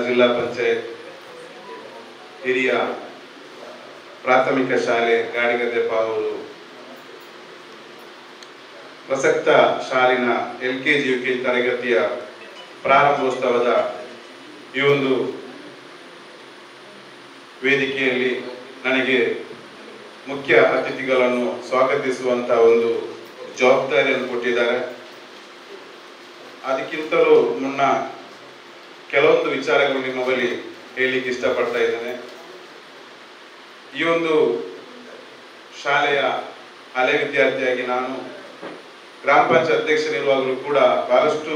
ಜಿಲ್ಲಾ ಪಂಚಾಯತ್ ಹಿರಿಯ ಪ್ರಾಥಮಿಕ ಶಾಲೆ ಗಾಡಿಗದ್ದೆಪಾವೂರು ಪ್ರಸಕ್ತ ಶಾಲಿನ LKG UKG ತರಗತಿಯ ಪ್ರಾರಂಭೋತ್ಸವದ ಈ ಒಂದು ವೇದಿಕೆಯಲ್ಲಿ ನನಗೆ ಮುಖ್ಯ ಅತಿಥಿಗಳನ್ನು ಸ್ವಾಗತಿಸುವಂತ ಒಂದು ಜವಾಬ್ದಾರಿಯನ್ನು ಕೊಟ್ಟಿದ್ದಾರೆ. ಅದಕ್ಕಿಂತಲೂ ಮುನ್ನ ಕೆಲವೊಂದು ವಿಚಾರಗಳು ನಿಮ್ಮ ಬಳಿ ಹೇಳಲಿಕ್ಕೆ ಇಷ್ಟಪಡ್ತಾ ಇದ್ದೇನೆ. ಈ ಒಂದು ಶಾಲೆಯ ಹಳೆ ವಿದ್ಯಾರ್ಥಿಯಾಗಿ ನಾನು ಗ್ರಾಮ ಪಂಚಾಯತ್ ಅಧ್ಯಕ್ಷನಿರುವಾಗಲೂ ಕೂಡ ಬಹಳಷ್ಟು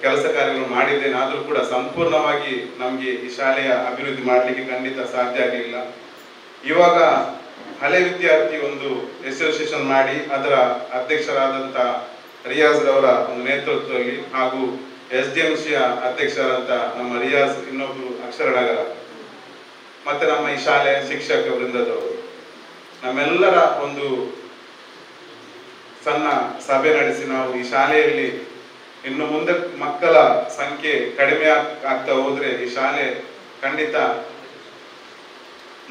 ಕೆಲಸ ಕಾರ್ಯಗಳು ಮಾಡಿದ್ದೇನೆ. ಆದರೂ ಕೂಡ ಸಂಪೂರ್ಣವಾಗಿ ನಮಗೆ ಈ ಶಾಲೆಯ ಅಭಿವೃದ್ಧಿ ಮಾಡಲಿಕ್ಕೆ ಖಂಡಿತ ಸಾಧ್ಯ ಆಗಲಿಲ್ಲ. ಇವಾಗ ಹಳೆ ವಿದ್ಯಾರ್ಥಿ ಒಂದು ಅಸೋಸಿಯೇಷನ್ ಮಾಡಿ ಅದರ ಅಧ್ಯಕ್ಷರಾದಂಥ ರಿಯಾಜ್ ರವರ ಒಂದು ನೇತೃತ್ವದಲ್ಲಿ ಹಾಗೂ SDMCಯ ಅಧ್ಯಕ್ಷರಾದಂಥ ನಮ್ಮ ರಿಯಾಜ್, ಇನ್ನೊಬ್ಬರು ಅಕ್ಷರನಗರ, ಮತ್ತೆ ನಮ್ಮ ಈ ಶಾಲೆಯ ಶಿಕ್ಷಕ ವೃಂದದವರು ನಮ್ಮೆಲ್ಲರ ಒಂದು ಸಣ್ಣ ಸಭೆ ನಡೆಸಿ ನಾವು ಈ ಶಾಲೆಯಲ್ಲಿ ಇನ್ನು ಮುಂದೆ ಮಕ್ಕಳ ಸಂಖ್ಯೆ ಕಡಿಮೆ ಆಗ್ತಾ ಹೋದ್ರೆ ಈ ಶಾಲೆ ಖಂಡಿತ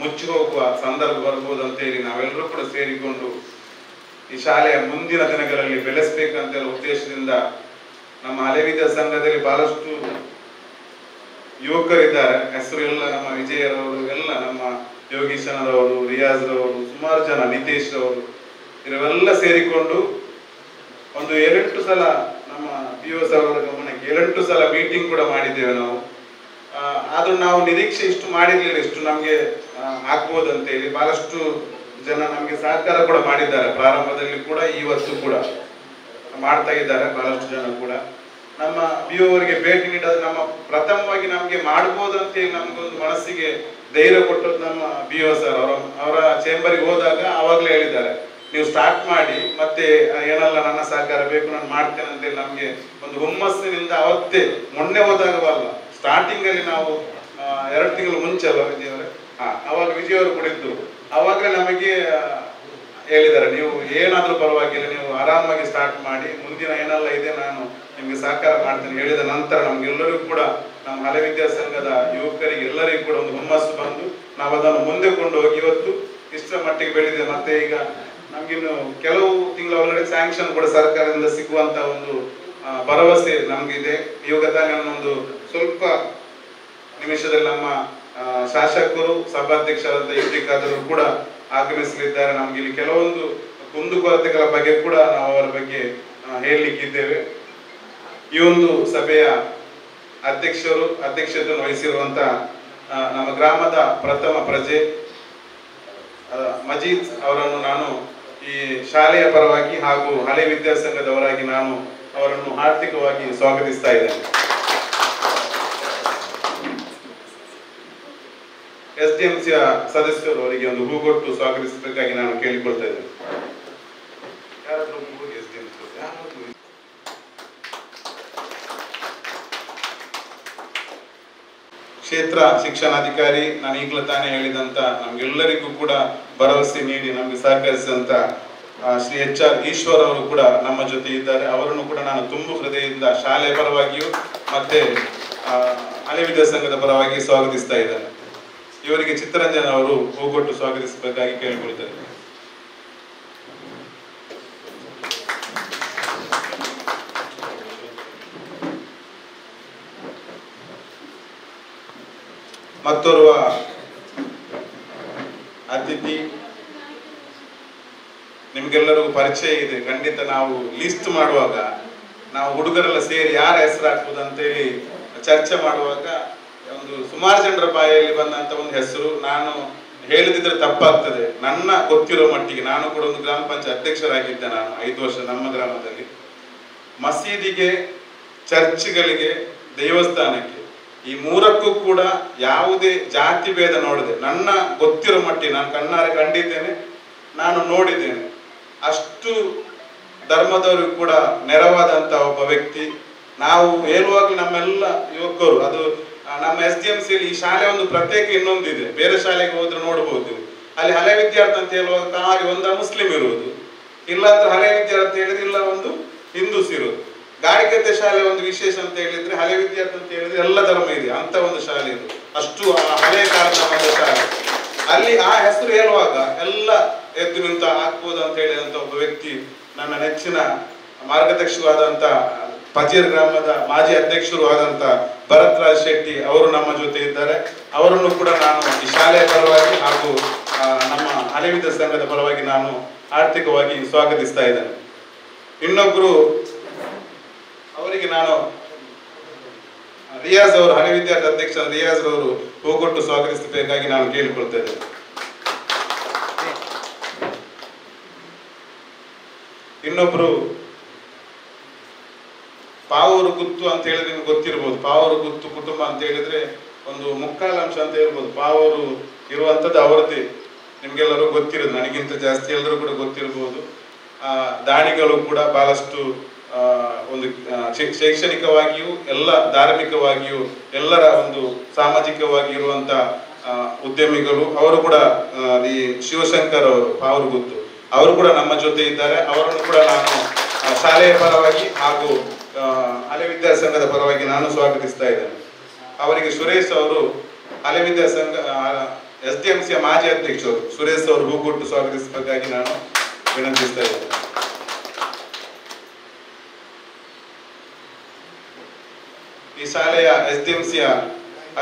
ಮುಚ್ಚಿ ಹೋಗುವ ಸಂದರ್ಭ ಬರ್ಬೋದು ಅಂತ ಹೇಳಿ ನಾವೆಲ್ಲರೂ ಕೂಡ ಸೇರಿಕೊಂಡು ಈ ಶಾಲೆಯ ಮುಂದಿನ ದಿನಗಳಲ್ಲಿ ಬೆಳೆಸಬೇಕಂತ ಉದ್ದೇಶದಿಂದ ನಮ್ಮ ಹಳೆ ವಿದ್ಯಾ ಸಂಘದಲ್ಲಿ ಬಹಳಷ್ಟು ಯುವಕರಿದ್ದಾರೆ. ಹೆಸರು ಎಲ್ಲ ನಮ್ಮ ವಿಜಯರವರು, ಎಲ್ಲ ನಮ್ಮ ಯೋಗೀಶನರವರು, ರಿಯಾಜ್ ರವರು, ಸುಮಾರು ಜನ, ನಿತೇಶ್ ರವರು, ಇವರೆಲ್ಲ ಸೇರಿಕೊಂಡು ಒಂದು 8 ಸಲ ನಮ್ಮ PO ಅವರ ಗಮನಕ್ಕೆ 8 ಸಲ ಮೀಟಿಂಗ್ ಕೂಡ ಮಾಡಿದ್ದೇವೆ ನಾವು. ಆದ್ರೂ ನಾವು ನಿರೀಕ್ಷೆ ಇಷ್ಟು ಮಾಡಿರ್ಲಿಲ್ಲ, ಇಷ್ಟು ನಮ್ಗೆ ಆಗ್ಬೋದು ಅಂತ ಹೇಳಿ. ಬಹಳಷ್ಟು ಜನ ನಮ್ಗೆ ಸಹಕಾರ ಕೂಡ ಮಾಡಿದ್ದಾರೆ, ಪ್ರಾರಂಭದಲ್ಲಿ ಕೂಡ ಇವತ್ತು ಕೂಡ ಮಾಡ್ತಾ ಇದ್ದಾರೆ ಬಹಳಷ್ಟು ಜನ ಕೂಡ. ನಮ್ಮ PO ಅವರಿಗೆ ಭೇಟಿ ನೀಡೋದು ನಮ್ಮ ಪ್ರಥಮವಾಗಿ ನಮ್ಗೆ ಮಾಡ್ಬೋದು ಅಂತ ಹೇಳಿ ನಮ್ಗೊಂದು ಮನಸ್ಸಿಗೆ ಧೈರ್ಯ ಕೊಟ್ಟದ್ದು ನಮ್ಮ PO ಸರ್. ಅವರ ಚೇಂಬರ್ಗೆ ಹೋದಾಗ ಆವಾಗಲೇ ಹೇಳಿದ್ದಾರೆ, ನೀವು ಸ್ಟಾರ್ಟ್ ಮಾಡಿ, ಮತ್ತೆ ಏನೆಲ್ಲ ನನ್ನ ಸಹಕಾರ ಬೇಕು ನಾನು ಮಾಡ್ತೇನೆ ಅಂತೇಳಿ ನಮ್ಗೆ ಒಂದು ಹುಮ್ಮಸ್ಸಿನಿಂದ ಅವತ್ತೇ, ಮೊನ್ನೆ ಹೋದಾಗವಲ್ಲ, ಸ್ಟಾರ್ಟಿಂಗ್ ಅಲ್ಲಿ ನಾವು 2 ತಿಂಗಳು ಮುಂಚೆ ಅಲ್ಲ ವಿಜಯವರೇ, ಅವಾಗ ವಿಜಯವರು ಕೂಡ ಇದ್ರು. ಅವಾಗಲೇ ನಮಗೆ ಹೇಳಿದ್ದಾರೆ, ನೀವು ಏನಾದ್ರೂ ಪರವಾಗಿಲ್ಲ, ನೀವು ಆರಾಮಾಗಿ ಸ್ಟಾರ್ಟ್ ಮಾಡಿ, ಮುಂದಿನ ಏನೆಲ್ಲ ಇದೆ ನಾನು ನಿಮ್ಗೆ ಸಹಕಾರ ಮಾಡ್ತೇನೆ ಹೇಳಿದ ನಂತರ ನಮ್ಗೆಲ್ಲರಿಗೂ ಕೂಡ, ನಮ್ಮ ಹಳೆ ವಿದ್ಯಾ ಸಂಘದ ಯುವಕರಿಗೆ ಎಲ್ಲರಿಗೂ ಕೂಡ ಒಂದು ಹುಮ್ಮಸ್ಸು ಬಂದು ನಾವು ಅದನ್ನು ಮುಂದೆ ಕೊಂಡು ಹೋಗಿ ಇವತ್ತು ಇಷ್ಟರ ಮಟ್ಟಿಗೆ ಬೆಳೆದಿದೆ. ಮತ್ತೆ ಈಗ ನಮ್ಗಿನ್ನು ಕೆಲವು ತಿಂಗಳ ಒಳಗಡೆ ಸ್ಯಾಂಕ್ಷನ್ ಕೂಡ ಸರ್ಕಾರದಿಂದ ಸಿಗುವಂತ ಒಂದು ಭರವಸೆ ನಮ್ಗಿದೆ. ಇವಾಗ ತಾನೇ ಒಂದು ಸ್ವಲ್ಪ ನಿಮಿಷದಲ್ಲಿ ನಮ್ಮ ಶಾಸಕರು, ಸಭಾಧ್ಯಕ್ಷರಾದ ಯುಟಿಕಾದರು ಕೂಡ ಆಗಮಿಸಲಿದ್ದಾರೆ. ನಮ್ಗೆ ಇಲ್ಲಿ ಕೆಲವೊಂದು ಕುಂದುಕೊರತೆಗಳ ಬಗ್ಗೆ ಕೂಡ ನಾವು ಅವರ ಬಗ್ಗೆ ಹೇಳಲಿಕ್ಕಿದ್ದೇವೆ. ಈ ಒಂದು ಸಭೆಯ ಅಧ್ಯಕ್ಷತೆಯನ್ನು ವಹಿಸಿರುವಂತ ನಮ್ಮ ಗ್ರಾಮದ ಪ್ರಥಮ ಪ್ರಜೆ ಮಜೀದ್ ಅವರನ್ನು ನಾನು ಈ ಶಾಲೆಯ ಪರವಾಗಿ ಹಾಗೂ ಹಳೆ ವಿದ್ಯಾಸಂಘದವರಾಗಿ ನಾನು ಅವರನ್ನು ಆರ್ಥಿಕವಾಗಿ ಸ್ವಾಗತಿಸ್ತಾ ಇದ್ದೇನೆ. SDMCಯ ಸದಸ್ಯರು ಅವರಿಗೆ ಒಂದು ಹೂಗೊಟ್ಟು ಸ್ವಾಗತಿಸಬೇಕಾಗಿ ನಾನು ಕೇಳಿಕೊಳ್ತಾ ಇದ್ದೇನೆ. ಕ್ಷೇತ್ರ ಶಿಕ್ಷಣಾಧಿಕಾರಿ, ನಾನು ಈಗಲೂ ತಾನೇ ಹೇಳಿದಂತ ನಮ್ಗೆಲ್ಲರಿಗೂ ಕೂಡ ಭರವಸೆ ನೀಡಿ ನಮ್ಗೆ ಸಹಕರಿಸಿದಂತ ಶ್ರೀ HR ಈಶ್ವರ್ ಅವರು ಕೂಡ ನಮ್ಮ ಜೊತೆ ಇದ್ದಾರೆ. ಅವರನ್ನು ಕೂಡ ನಾನು ತುಂಬ ಹೃದಯದಿಂದ ಶಾಲೆಯ ಪರವಾಗಿಯೂ ಮತ್ತೆ ಹಳೆ ವಿದ್ಯಾ ಸಂಘದ ಪರವಾಗಿ ಸ್ವಾಗತಿಸ್ತಾ ಇದ್ದೇನೆ. ಇವರಿಗೆ ಚಿತ್ತರಂಜನ್ ಅವರು ಹೂಗೊಟ್ಟು ಸ್ವಾಗತಿಸಬೇಕಾಗಿ ಕೇಳಿಕೊಳ್ತಾರೆ. ಮತ್ತೋರ್ವ ಅತಿಥಿ ನಿಮ್ಗೆಲ್ಲರಿಗೂ ಪರಿಚಯ ಇದೆ ಖಂಡಿತ. ನಾವು ಲಿಸ್ಟ್ ಮಾಡುವಾಗ ನಾವು ಹುಡುಗರೆಲ್ಲ ಸೇರಿ ಯಾರ ಹೆಸರು ಹಾಕ್ಬೋದು ಅಂತೇಳಿ ಚರ್ಚೆ ಮಾಡುವಾಗ ಒಂದು ಸುಮಾರು ಜನರ ಬಾಯಲ್ಲಿ ಬಂದಂತ ಒಂದು ಹೆಸರು, ನಾನು ಹೇಳಿದ್ರೆ ತಪ್ಪಾಗ್ತದೆ, ನನ್ನ ಗೊತ್ತಿರೋ ಮಟ್ಟಿಗೆ ನಾನು ಕೂಡ ಒಂದು ಗ್ರಾಮ ಪಂಚಾಯತ್ ಅಧ್ಯಕ್ಷರಾಗಿದ್ದೆ ನಾನು 5 ವರ್ಷ ನಮ್ಮ ಗ್ರಾಮದಲ್ಲಿ. ಮಸೀದಿಗೆ, ಚರ್ಚ್ಗಳಿಗೆ, ದೇವಸ್ಥಾನಕ್ಕೆ ಈ 3ಕ್ಕೂ ಕೂಡ ಯಾವುದೇ ಜಾತಿ ಭೇದ ನೋಡದೆ ನನ್ನ ಗೊತ್ತಿರೋ ಮಟ್ಟಿಗೆ ನಾನು ಕಣ್ಣಾರೆ ಕಂಡಿದ್ದೇನೆ, ನಾನು ನೋಡಿದ್ದೇನೆ. ಅಷ್ಟು ಧರ್ಮದವರಿಗೂ ಕೂಡ ನೆರವಾದಂತ ಒಬ್ಬ ವ್ಯಕ್ತಿ. ನಾವು ಹೇಳುವಾಗಲೂ ನಮ್ಮೆಲ್ಲ ಯುವಕರು, ಅದು ನಮ್ಮ SDMCಯಲ್ಲಿ ಈ ಶಾಲೆ ಒಂದು ಪ್ರತ್ಯೇಕ ಇನ್ನೊಂದಿದೆ. ಬೇರೆ ಶಾಲೆಗೆ ಹೋದ್ರೆ ನೋಡಬಹುದು, ಅಲ್ಲಿ ಹಳೆ ವಿದ್ಯಾರ್ಥಿ ಅಂತ ಹೇಳುವಾಗ ಖಾಲಿ ಒಂದು ಮುಸ್ಲಿಂ ಇರುವುದು, ಇಲ್ಲಾಂದ್ರೆ ಹಳೆ ವಿದ್ಯಾರ್ಥಿ ಹೇಳಿದ್ರೆ ಇಲ್ಲ ಒಂದು ಹಿಂದೂಸ್ ಇರುವುದು. ಗಾಳಿಗದ್ದೆ ಶಾಲೆ ಒಂದು ವಿಶೇಷ ಅಂತ ಹೇಳಿದ್ರೆ, ಹಳೆ ವಿದ್ಯಾರ್ಥಿ ಅಂತ ಹೇಳಿದ್ರೆ ಎಲ್ಲ ಧರ್ಮ ಇದೆ ಅಂತ ಒಂದು ಶಾಲೆ ಇದು. ಅಷ್ಟು ಹಳೆಯ ಕಾಲದ ಒಂದು ಶಾಲೆ. ಅಲ್ಲಿ ಆ ಹೆಸರು ಹೇಳುವಾಗ ಎಲ್ಲ ಎದ್ದು ನಿಂತ ಆಗ್ಬೋದು ಅಂತ ಹೇಳಿದಂತ ಒಬ್ಬ ವ್ಯಕ್ತಿ, ನನ್ನ ನೆಚ್ಚಿನ ಮಾರ್ಗದರ್ಶಕರು ಆದಂತ ಪಜೀರ್ ಗ್ರಾಮದ ಮಾಜಿ ಅಧ್ಯಕ್ಷರು ಆದಂತ ಭರತ್ ರಾಜ್ ಶೆಟ್ಟಿ ಅವರು ನಮ್ಮ ಜೊತೆ ಇದ್ದಾರೆ. ಅವರನ್ನು ಕೂಡ ನಾನು ಈ ಶಾಲೆಯ ಪರವಾಗಿ ಹಾಗೂ ನಮ್ಮ ಹಳೆ ವಿದ್ಯಾರ್ಥಿ ಸಂಘದ ಪರವಾಗಿ ನಾನು ಆರ್ಥಿಕವಾಗಿ ಸ್ವಾಗತಿಸ್ತಾ ಇದ್ದೇನೆ. ಇನ್ನೊಬ್ರು ಅವರಿಗೆ ನಾನು ರಿಯಾಜ್ ಅವರು, ಹಳೆ ವಿದ್ಯಾರ್ಥಿ ಅಧ್ಯಕ್ಷ ರಿಯಾಜ್ ಅವರು ಹೂಗೊಟ್ಟು ಸ್ವಾಗತಿಸಬೇಕಾಗಿ ನಾನು ಕೇಳಿಕೊಳ್ತಾ ಇದ್ದೇನೆ. ಇನ್ನೊಬ್ರು ಪಾವೂರು ಗುತ್ತು ಅಂತ ಹೇಳಿದ್ರೆ ನಿಮ್ಗೆ ಗೊತ್ತಿರ್ಬೋದು. ಪಾವೂರು ಗುತ್ತು ಕುಟುಂಬ ಅಂತ ಹೇಳಿದ್ರೆ ಒಂದು ಮುಕ್ಕಾಲಂಶ ಅಂತ ಹೇಳ್ಬೋದು. ಪಾವೂರು ಇರುವಂತದ್ದು ಅವರದ್ದೇ, ನಿಮ್ಗೆಲ್ಲರೂ ಗೊತ್ತಿರೋದು, ನನಗಿಂತ ಜಾಸ್ತಿ ಎಲ್ಲರೂ ಕೂಡ ಗೊತ್ತಿರ್ಬೋದು. ದಾನಿಗಳು ಕೂಡ ಬಹಳಷ್ಟು ಒಂದು ಶೈಕ್ಷಣಿಕವಾಗಿಯೂ ಎಲ್ಲ ಧಾರ್ಮಿಕವಾಗಿಯೂ ಎಲ್ಲರ ಒಂದು ಸಾಮಾಜಿಕವಾಗಿ ಇರುವಂತ ಉದ್ಯಮಿಗಳು. ಅವರು ಕೂಡ ಈ ಶಿವಶಂಕರ್ ಅವರು ಪಾವೂರು ಗುತ್ತು ಅವರು ಕೂಡ ನಮ್ಮ ಜೊತೆ ಇದ್ದಾರೆ. ಅವರನ್ನು ಕೂಡ ನಾನು ಶಾಲೆಯ ಪರವಾಗಿ ಹಾಗೂ ಹಳೆ ವಿದ್ಯಾರ್ಥಿ ಸಂಘದ ಪರವಾಗಿ ನಾನು ಸ್ವಾಗತಿಸ್ತಾ ಇದ್ದೇನೆ. ಅವರಿಗೆ ಸುರೇಶ್ ಅವರು, ಹಳೆ ವಿದ್ಯಾರ್ಥಿ ಸಂಘ SDMC ಮಾಜಿ ಅಧ್ಯಕ್ಷರು ಸುರೇಶ್ ಅವರು ಹೂಗೊಟ್ಟು ಸ್ವಾಗತಿಸಬೇಕಾಗಿ ನಾನು ವಿನಂತಿಸ್ತಾ ಇದ್ದೇನೆ. ಈ ಶಾಲೆಯ SDMC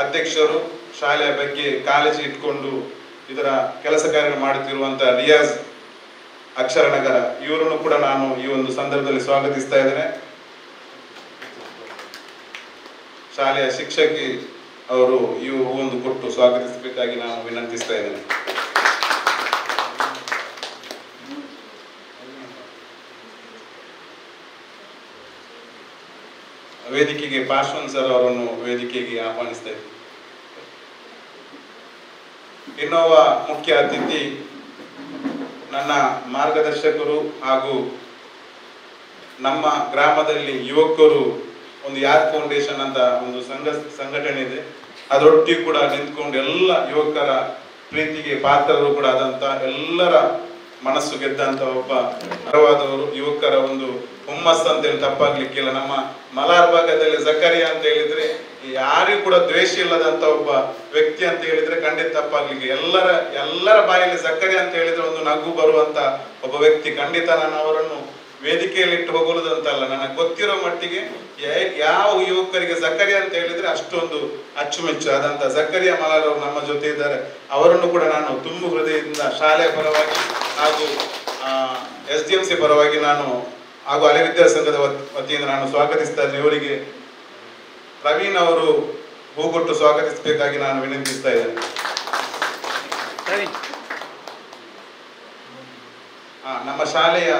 ಅಧ್ಯಕ್ಷರು, ಶಾಲೆಯ ಬಗ್ಗೆ ಕಾಳಜಿ ಇಟ್ಕೊಂಡು ಇದರ ಕೆಲಸ ಕಾರ್ಯ ಮಾಡುತ್ತಿರುವಂತ ರಿಯಾಜ್ ಅಕ್ಷರನಗರ, ಇವರನ್ನು ಕೂಡ ನಾನು ಈ ಒಂದು ಸಂದರ್ಭದಲ್ಲಿ ಸ್ವಾಗತಿಸ್ತಾ ಇದ್ದೇನೆ. ಶಾಲೆಯ ಶಿಕ್ಷಕಿ ಅವರು ಈ ಒಂದು ಕೊಟ್ಟು ಸ್ವಾಗತಿಸಬೇಕಾಗಿ ನಾನು ವಿನಂತಿಸ್ತಾ ಇದ್ದೇನೆ. ವೇದಿಕೆಗೆ ಪಾರ್ಶ್ವನ್ ಸರ್ ಅವರನ್ನು ವೇದಿಕೆಗೆ ಆಹ್ವಾನಿಸ್ತಾ ಇದ್ದೇನೆ. ಇನ್ನೊಬ್ಬ ಮುಖ್ಯ ಅತಿಥಿ ನನ್ನ ಮಾರ್ಗದರ್ಶಕರು ಹಾಗೂ ನಮ್ಮ ಗ್ರಾಮದಲ್ಲಿ ಯುವಕರು ಒಂದು ಯಾದ್ ಫೌಂಡೇಶನ್ ಅಂತ ಒಂದು ಸಂಘಟನೆ ಇದೆ. ಅದರೊಟ್ಟಿಗೆ ಕೂಡ ನಿಂತ್ಕೊಂಡು ಎಲ್ಲ ಯುವಕರ ಪ್ರೀತಿಗೆ ಪಾತ್ರರು ಕೂಡ ಆದಂತ, ಎಲ್ಲರ ಮನಸ್ಸು ಗೆದ್ದಂತ ಒಬ್ಬ ಅರವಾದವರು, ಯುವಕರ ಒಂದು ಹುಮ್ಮಸ್ಸು ಅಂತ ಹೇಳಿ ತಪ್ಪಾಗ್ಲಿಕ್ಕಿಲ್ಲ. ನಮ್ಮ ಮಲಾರ್ ಭಾಗದಲ್ಲಿ ಜಕರಿಯಾ ಅಂತ ಹೇಳಿದ್ರೆ ಯಾರಿಗೂ ಕೂಡ ದ್ವೇಷ ಇಲ್ಲದಂತ ಒಬ್ಬ ವ್ಯಕ್ತಿ ಅಂತ ಹೇಳಿದ್ರೆ ಖಂಡಿತ ತಪ್ಪಾಗ್ಲಿಕ್ಕೆ. ಎಲ್ಲರ ಬಾಯಲ್ಲಿ ಜಕರಿಯಾ ಅಂತ ಹೇಳಿದ್ರೆ ಒಂದು ನಗು ಬರುವಂತ ಒಬ್ಬ ವ್ಯಕ್ತಿ. ಖಂಡಿತ ನಾನು ಅವರನ್ನು ವೇದಿಕೆಯಲ್ಲಿ ಇಟ್ಟು ಹೋಗುವುದಂತಲ್ಲ, ನನಗೆ ಗೊತ್ತಿರೋ ಮಟ್ಟಿಗೆ ಯಾವ ಯುವಕರಿಗೆ ಜಕರಿಯಾ ಅಂತ ಹೇಳಿದ್ರೆ ಅಷ್ಟೊಂದು ಅಚ್ಚುಮೆಚ್ಚು ಆದಂತ ಜಕರಿಯಾ ಮಲಾರ್ ಅವರು ನಮ್ಮ ಜೊತೆ ಇದ್ದಾರೆ. ಅವರನ್ನು ಕೂಡ ನಾನು ತುಂಬು ಹೃದಯದಿಂದ ಶಾಲೆಯ ಪರವಾಗಿ ಹಾಗೂ SDMC ಪರವಾಗಿ ನಾನು ಹಾಗೂ ಹಳೆ ವಿದ್ಯಾರ್ಥಿ ಸಂಘದ ವತಿಯಿಂದ ನಾನು ಸ್ವಾಗತಿಸ್ತಾ ಇದ್ದೇನೆ. ಇವರಿಗೆ ಪ್ರವೀಣ್ ಅವರು ಹೂಗೊಟ್ಟು ಸ್ವಾಗತಿಸಬೇಕಾಗಿ ನಾನು ವಿನಂತಿಸ್ತಾ ಇದ್ದೇನೆ. ನಮ್ಮ ಶಾಲೆಯ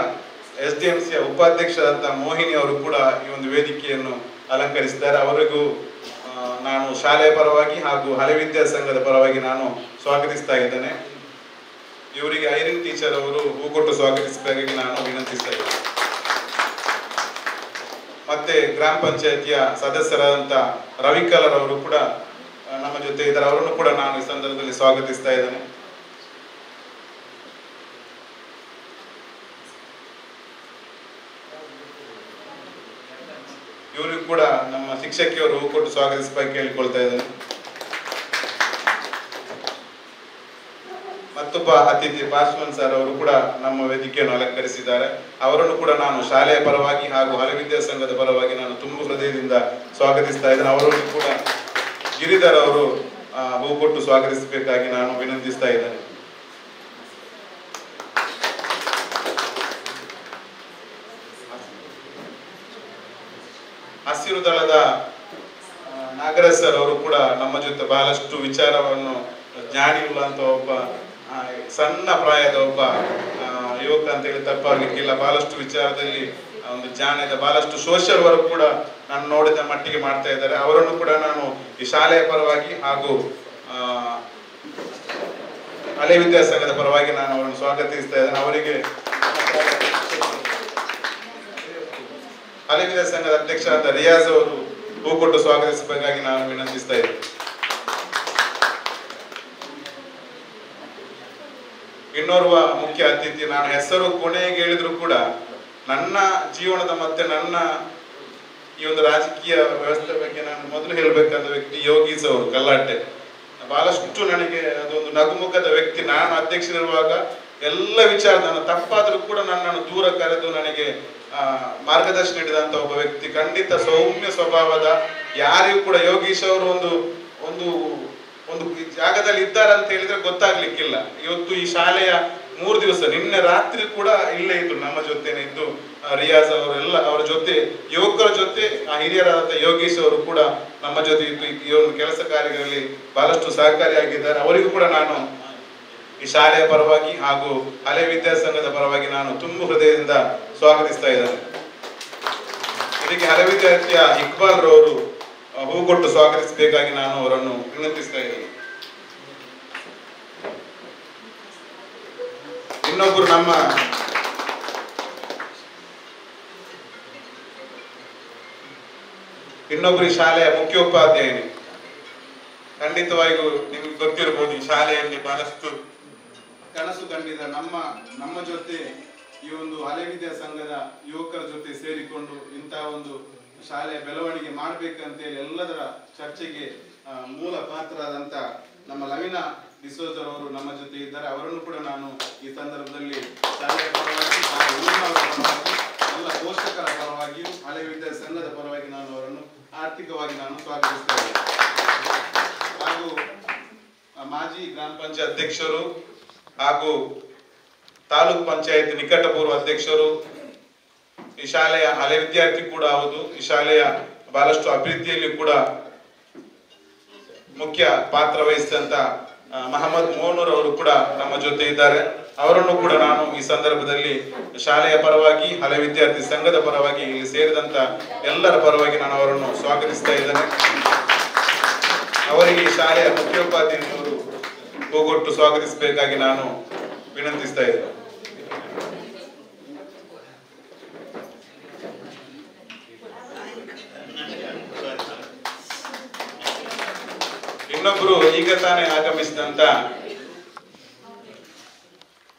SDMC ಉಪಾಧ್ಯಕ್ಷರಾದಂತ ಮೋಹಿನಿ ಅವರು ಕೂಡ ಈ ಒಂದು ವೇದಿಕೆಯನ್ನು ಅಲಂಕರಿಸಿದ್ದಾರೆ. ಅವರಿಗೂ ನಾನು ಶಾಲೆಯ ಪರವಾಗಿ ಹಾಗೂ ಹಳೆ ವಿದ್ಯಾರ್ಥಿ ಸಂಘದ ಪರವಾಗಿ ನಾನು ಸ್ವಾಗತಿಸ್ತಾ ಇದ್ದೇನೆ. ಇವರಿಗೆ ಐರಿನ್ ಟೀಚರ್ ಅವರು ಹೂಗೊಟ್ಟು ಸ್ವಾಗತಿಸಬೇಕಾಗಿ ನಾನು ವಿನಂತಿಸ್ತಾ ಇದ್ದೇನೆ. ಮತ್ತೆ ಗ್ರಾಮ ಪಂಚಾಯತಿಯ ಸದಸ್ಯರಾದಂತ ರವಿಕಲರ್ ಅವರು ಕೂಡ ನಮ್ಮ ಜೊತೆ ಇದ್ದಾರೆ. ಅವರನ್ನು ಕೂಡ ನಾನು ಈ ಸಂದರ್ಭದಲ್ಲಿ ಸ್ವಾಗತಿಸ್ತಾ ಇದ್ದೇನೆ. ಇವರಿಗೂ ಕೂಡ ನಮ್ಮ ಶಿಕ್ಷಕಿಯವರು ಹೂಕೊಟ್ಟು ಸ್ವಾಗತಿಸಬೇಕು ಕೇಳಿಕೊಳ್ತಾ ಇದ್ದೇನೆ. ಮತ್ತೊಬ್ಬ ಅತಿಥಿ ಪಾರ್ಶ್ವನ್ ಸರ್ ಅವರು ಕೂಡ ನಮ್ಮ ವೇದಿಕೆಯನ್ನು ಅಲಂಕರಿಸಿದ್ದಾರೆ. ಅವರನ್ನು ಕೂಡ ನಾನು ಶಾಲೆಯ ಪರವಾಗಿ ಹಾಗೂ ಹಳೆ ವಿದ್ಯಾರ್ಥಿ ಸಂಘದ ಪರವಾಗಿ ನಾನು ತುಂಬು ಹೃದಯದಿಂದ ಸ್ವಾಗತಿಸ್ತಾ ಇದ್ದೇನೆ. ಅವರನ್ನು ಕೂಡ ಗಿರಿಧರ್ ಅವರು ಹೂಕೊಟ್ಟು ಸ್ವಾಗತಿಸಬೇಕಾಗಿ ನಾನು ವಿನಂತಿಸ್ತಾ ಇದ್ದೇನೆ. ಹಸಿರು ದಳದ ನಾಗರಾಜ್ ಸರ್ ಅವರು ಕೂಡ ನಮ್ಮ ಜೊತೆ ಬಹಳಷ್ಟು ವಿಚಾರವನ್ನು, ಜ್ಞಾನಿ ಉಳ್ಳಂತ ಒಬ್ಬ ಸಣ್ಣ ಪ್ರಾಯದ ಒಬ್ಬ ಯುವಕ ಅಂತ ಹೇಳಿ ತಪ್ಪಾಗಲಿಕ್ಕಿಲ್ಲ. ಬಹಳಷ್ಟು ವಿಚಾರದಲ್ಲಿ ಒಂದು ಜ್ಞಾನದ, ಬಹಳಷ್ಟು ಸೋಷಿಯಲ್ ವರ್ಕ್ ಕೂಡ ನಾನು ನೋಡಿದ ಮಟ್ಟಿಗೆ ಮಾಡ್ತಾ ಇದ್ದಾರೆ. ಅವರನ್ನು ಕೂಡ ನಾನು ಈ ಶಾಲೆಯ ಪರವಾಗಿ ಹಾಗೂ ಹಳೆ ವಿದ್ಯಾರ್ಥಿ ಸಂಘದ ಪರವಾಗಿ ನಾನು ಅವರನ್ನು ಸ್ವಾಗತಿಸ್ತಾ ಇದ್ದೇನೆ. ಅವರಿಗೆ ಹಳೆ ವಿದ್ಯಾರ್ಥಿ ಸಂಘದ ಅಧ್ಯಕ್ಷರಾದ ರಿಯಾಜ್ ಅವರು ಹೂಕೊಟ್ಟು ಸ್ವಾಗತಿಸಬೇಕಾಗಿ ನಾನು ವಿನಂತಿಸ್ತಾ ಇದ್ದೇನೆ. ಇನ್ನೋರ್ವ ಮುಖ್ಯ ಅತಿಥಿ, ನಾನು ಹೆಸರು ಕೊನೆಗೆ ಹೇಳಿದ್ರು ಕೂಡ ನನ್ನ ಜೀವನದ ಮತ್ತೆ ನನ್ನ ಈ ಒಂದು ರಾಜಕೀಯ ವ್ಯವಸ್ಥೆ ಬಗ್ಗೆ ನಾನು ಮೊದಲು ಹೇಳಬೇಕಾದ ವ್ಯಕ್ತಿ ಯೋಗೀಸ್ ಅವರು ಕಲ್ಲಾಟೆ. ಬಹಳಷ್ಟು ನನಗೆ ಅದೊಂದು ನಗುಮುಖದ ವ್ಯಕ್ತಿ. ನಾನು ಅಧ್ಯಕ್ಷರಿರುವಾಗ ಎಲ್ಲ ವಿಚಾರ ನನ್ನ ತಪ್ಪಾದರೂ ಕೂಡ ನನ್ನನ್ನು ದೂರ ಕರೆದು ನನಗೆ ಮಾರ್ಗದರ್ಶನ ನೀಡಿದಂತ ಒಬ್ಬ ವ್ಯಕ್ತಿ. ಖಂಡಿತ ಸೌಮ್ಯ ಸ್ವಭಾವದ, ಯಾರಿಗೂ ಕೂಡ ಯೋಗೀಶ್ ಅವರು ಒಂದು ಒಂದು ಒಂದು ಜಾಗದಲ್ಲಿ ಇದ್ದಾರೆ ಅಂತ ಹೇಳಿದ್ರೆ ಗೊತ್ತಾಗ್ಲಿಕ್ಕಿಲ್ಲ. ಇವತ್ತು ಈ ಶಾಲೆಯ 3 ದಿವಸ, ನಿನ್ನೆ ರಾತ್ರಿ ಕೂಡ ಇಲ್ಲೇ ಇದ್ರು, ನಮ್ಮ ಜೊತೆನೆ ಇದ್ದು ರಿಯಾಜ್ ಅವರೆಲ್ಲ ಅವರ ಜೊತೆ, ಯುವಕರ ಜೊತೆ ಹಿರಿಯರಾದ ಯೋಗೀಶ್ ಅವರು ಕೂಡ ನಮ್ಮ ಜೊತೆ ಇದ್ದು ಈ ಒಂದು ಕೆಲಸ ಕಾರ್ಯಗಳಲ್ಲಿ ಬಹಳಷ್ಟು ಸಹಕಾರಿಯಾಗಿದ್ದಾರೆ. ಅವರಿಗೂ ಕೂಡ ನಾನು ಈ ಶಾಲೆಯ ಪರವಾಗಿ ಹಾಗೂ ಹಳೆ ವಿದ್ಯಾಸಂಘದ ಪರವಾಗಿ ನಾನು ತುಂಬು ಹೃದಯದಿಂದ ಸ್ವಾಗತಿಸ್ತಾ ಇದ್ದೇನೆ. ಇದಕ್ಕೆ ಹಳೆ ವಿದ್ಯಾರ್ಥಿಯ ಇಕ್ಬಾಲ್ ರವರು ಹೂಗೊಟ್ಟು ಸ್ವಾಗತಿಸಬೇಕಾಗಿ ನಾನು ಅವರನ್ನು ವಿನಂತಿಸ್ತಾ ಇದ್ದೇನೆ. ಇನ್ನೊಬ್ಬರು ಈ ಶಾಲೆಯ ಮುಖ್ಯೋಪಾಧ್ಯಾಯನಿ. ಖಂಡಿತವಾಗಿಯೂ ನಿಮ್ಗೆ ಗೊತ್ತಿರಬಹುದು, ಈ ಶಾಲೆಯಲ್ಲಿ ಬಹಳಷ್ಟು ಕನಸು ಕಂಡಿದ ನಮ್ಮ ಜೊತೆ ಈ ಒಂದು ಹಳೆ ವಿದ್ಯಾ ಸಂಘದ ಯುವಕರ ಜೊತೆ ಸೇರಿಕೊಂಡು ಇಂತಹ ಒಂದು ಶಾಲೆಯ ಬೆಳವಣಿಗೆ ಮಾಡ್ಬೇಕಂತೇಳಿ ಎಲ್ಲದರ ಚರ್ಚೆಗೆ ಮೂಲ ಪಾತ್ರರಾದಂತ ನಮ್ಮ ಲವಿನಾ ಡಿಸೋಜರ್ ಅವರು ನಮ್ಮ ಜೊತೆ ಇದ್ದಾರೆ. ಅವರನ್ನು ಕೂಡ ನಾನು ಈ ಸಂದರ್ಭದಲ್ಲಿ ಶಾಲೆಯ ಪರವಾಗಿ, ಎಲ್ಲ ಪೋಷಕರ ಪರವಾಗಿ, ಹಳೆ ವಿದ್ಯಾ ಸಂಘದ ಪರವಾಗಿ ನಾನು ಅವರನ್ನು ಆರ್ಥಿಕವಾಗಿ ನಾನು ಸ್ವಾಗತಿಸ್ತಾ ಇದ್ದೇನೆ. ಹಾಗೂ ಮಾಜಿ ಗ್ರಾಮ ಪಂಚಾಯತ್ ಅಧ್ಯಕ್ಷರು ಹಾಗೂ ತಾಲೂಕು ಪಂಚಾಯತ್ ನಿಕಟಪೂರ್ವ ಅಧ್ಯಕ್ಷರು, ಈ ಶಾಲೆಯ ಹಳೆ ವಿದ್ಯಾರ್ಥಿ ಕೂಡ ಹೌದು, ಈ ಶಾಲೆಯ ಬಹಳಷ್ಟು ಅಭಿವೃದ್ಧಿಯಲ್ಲಿ ಕೂಡ ಮುಖ್ಯ ಪಾತ್ರ ವಹಿಸಿದಂತ ಮಹಮ್ಮದ್ ಮೋನೂರ್ ಅವರು ಕೂಡ ನಮ್ಮ ಜೊತೆ ಇದ್ದಾರೆ. ಅವರನ್ನು ಕೂಡ ನಾನು ಈ ಸಂದರ್ಭದಲ್ಲಿ ಶಾಲೆಯ ಪರವಾಗಿ, ಹಳೆ ವಿದ್ಯಾರ್ಥಿ ಸಂಘದ ಪರವಾಗಿ, ಇಲ್ಲಿ ಸೇರಿದಂತ ಎಲ್ಲರ ಪರವಾಗಿ ನಾನು ಅವರನ್ನು ಸ್ವಾಗತಿಸ್ತಾ ಇದ್ದೇನೆ. ಅವರಿಗೆ ಈ ಶಾಲೆಯ ಮುಖ್ಯೋಪಾಧ್ಯಾಯರು ಹೋಗೊಟ್ಟು ಸ್ವಾಗತಿಸಬೇಕಾಗಿ ನಾನು ವಿನಂತಿಸ್ತಾ ಇದ್ದೇನೆ. ಇನ್ನೊಬ್ರು ಈಗ ತಾನೇ ಆಗಮಿಸಿದಂತ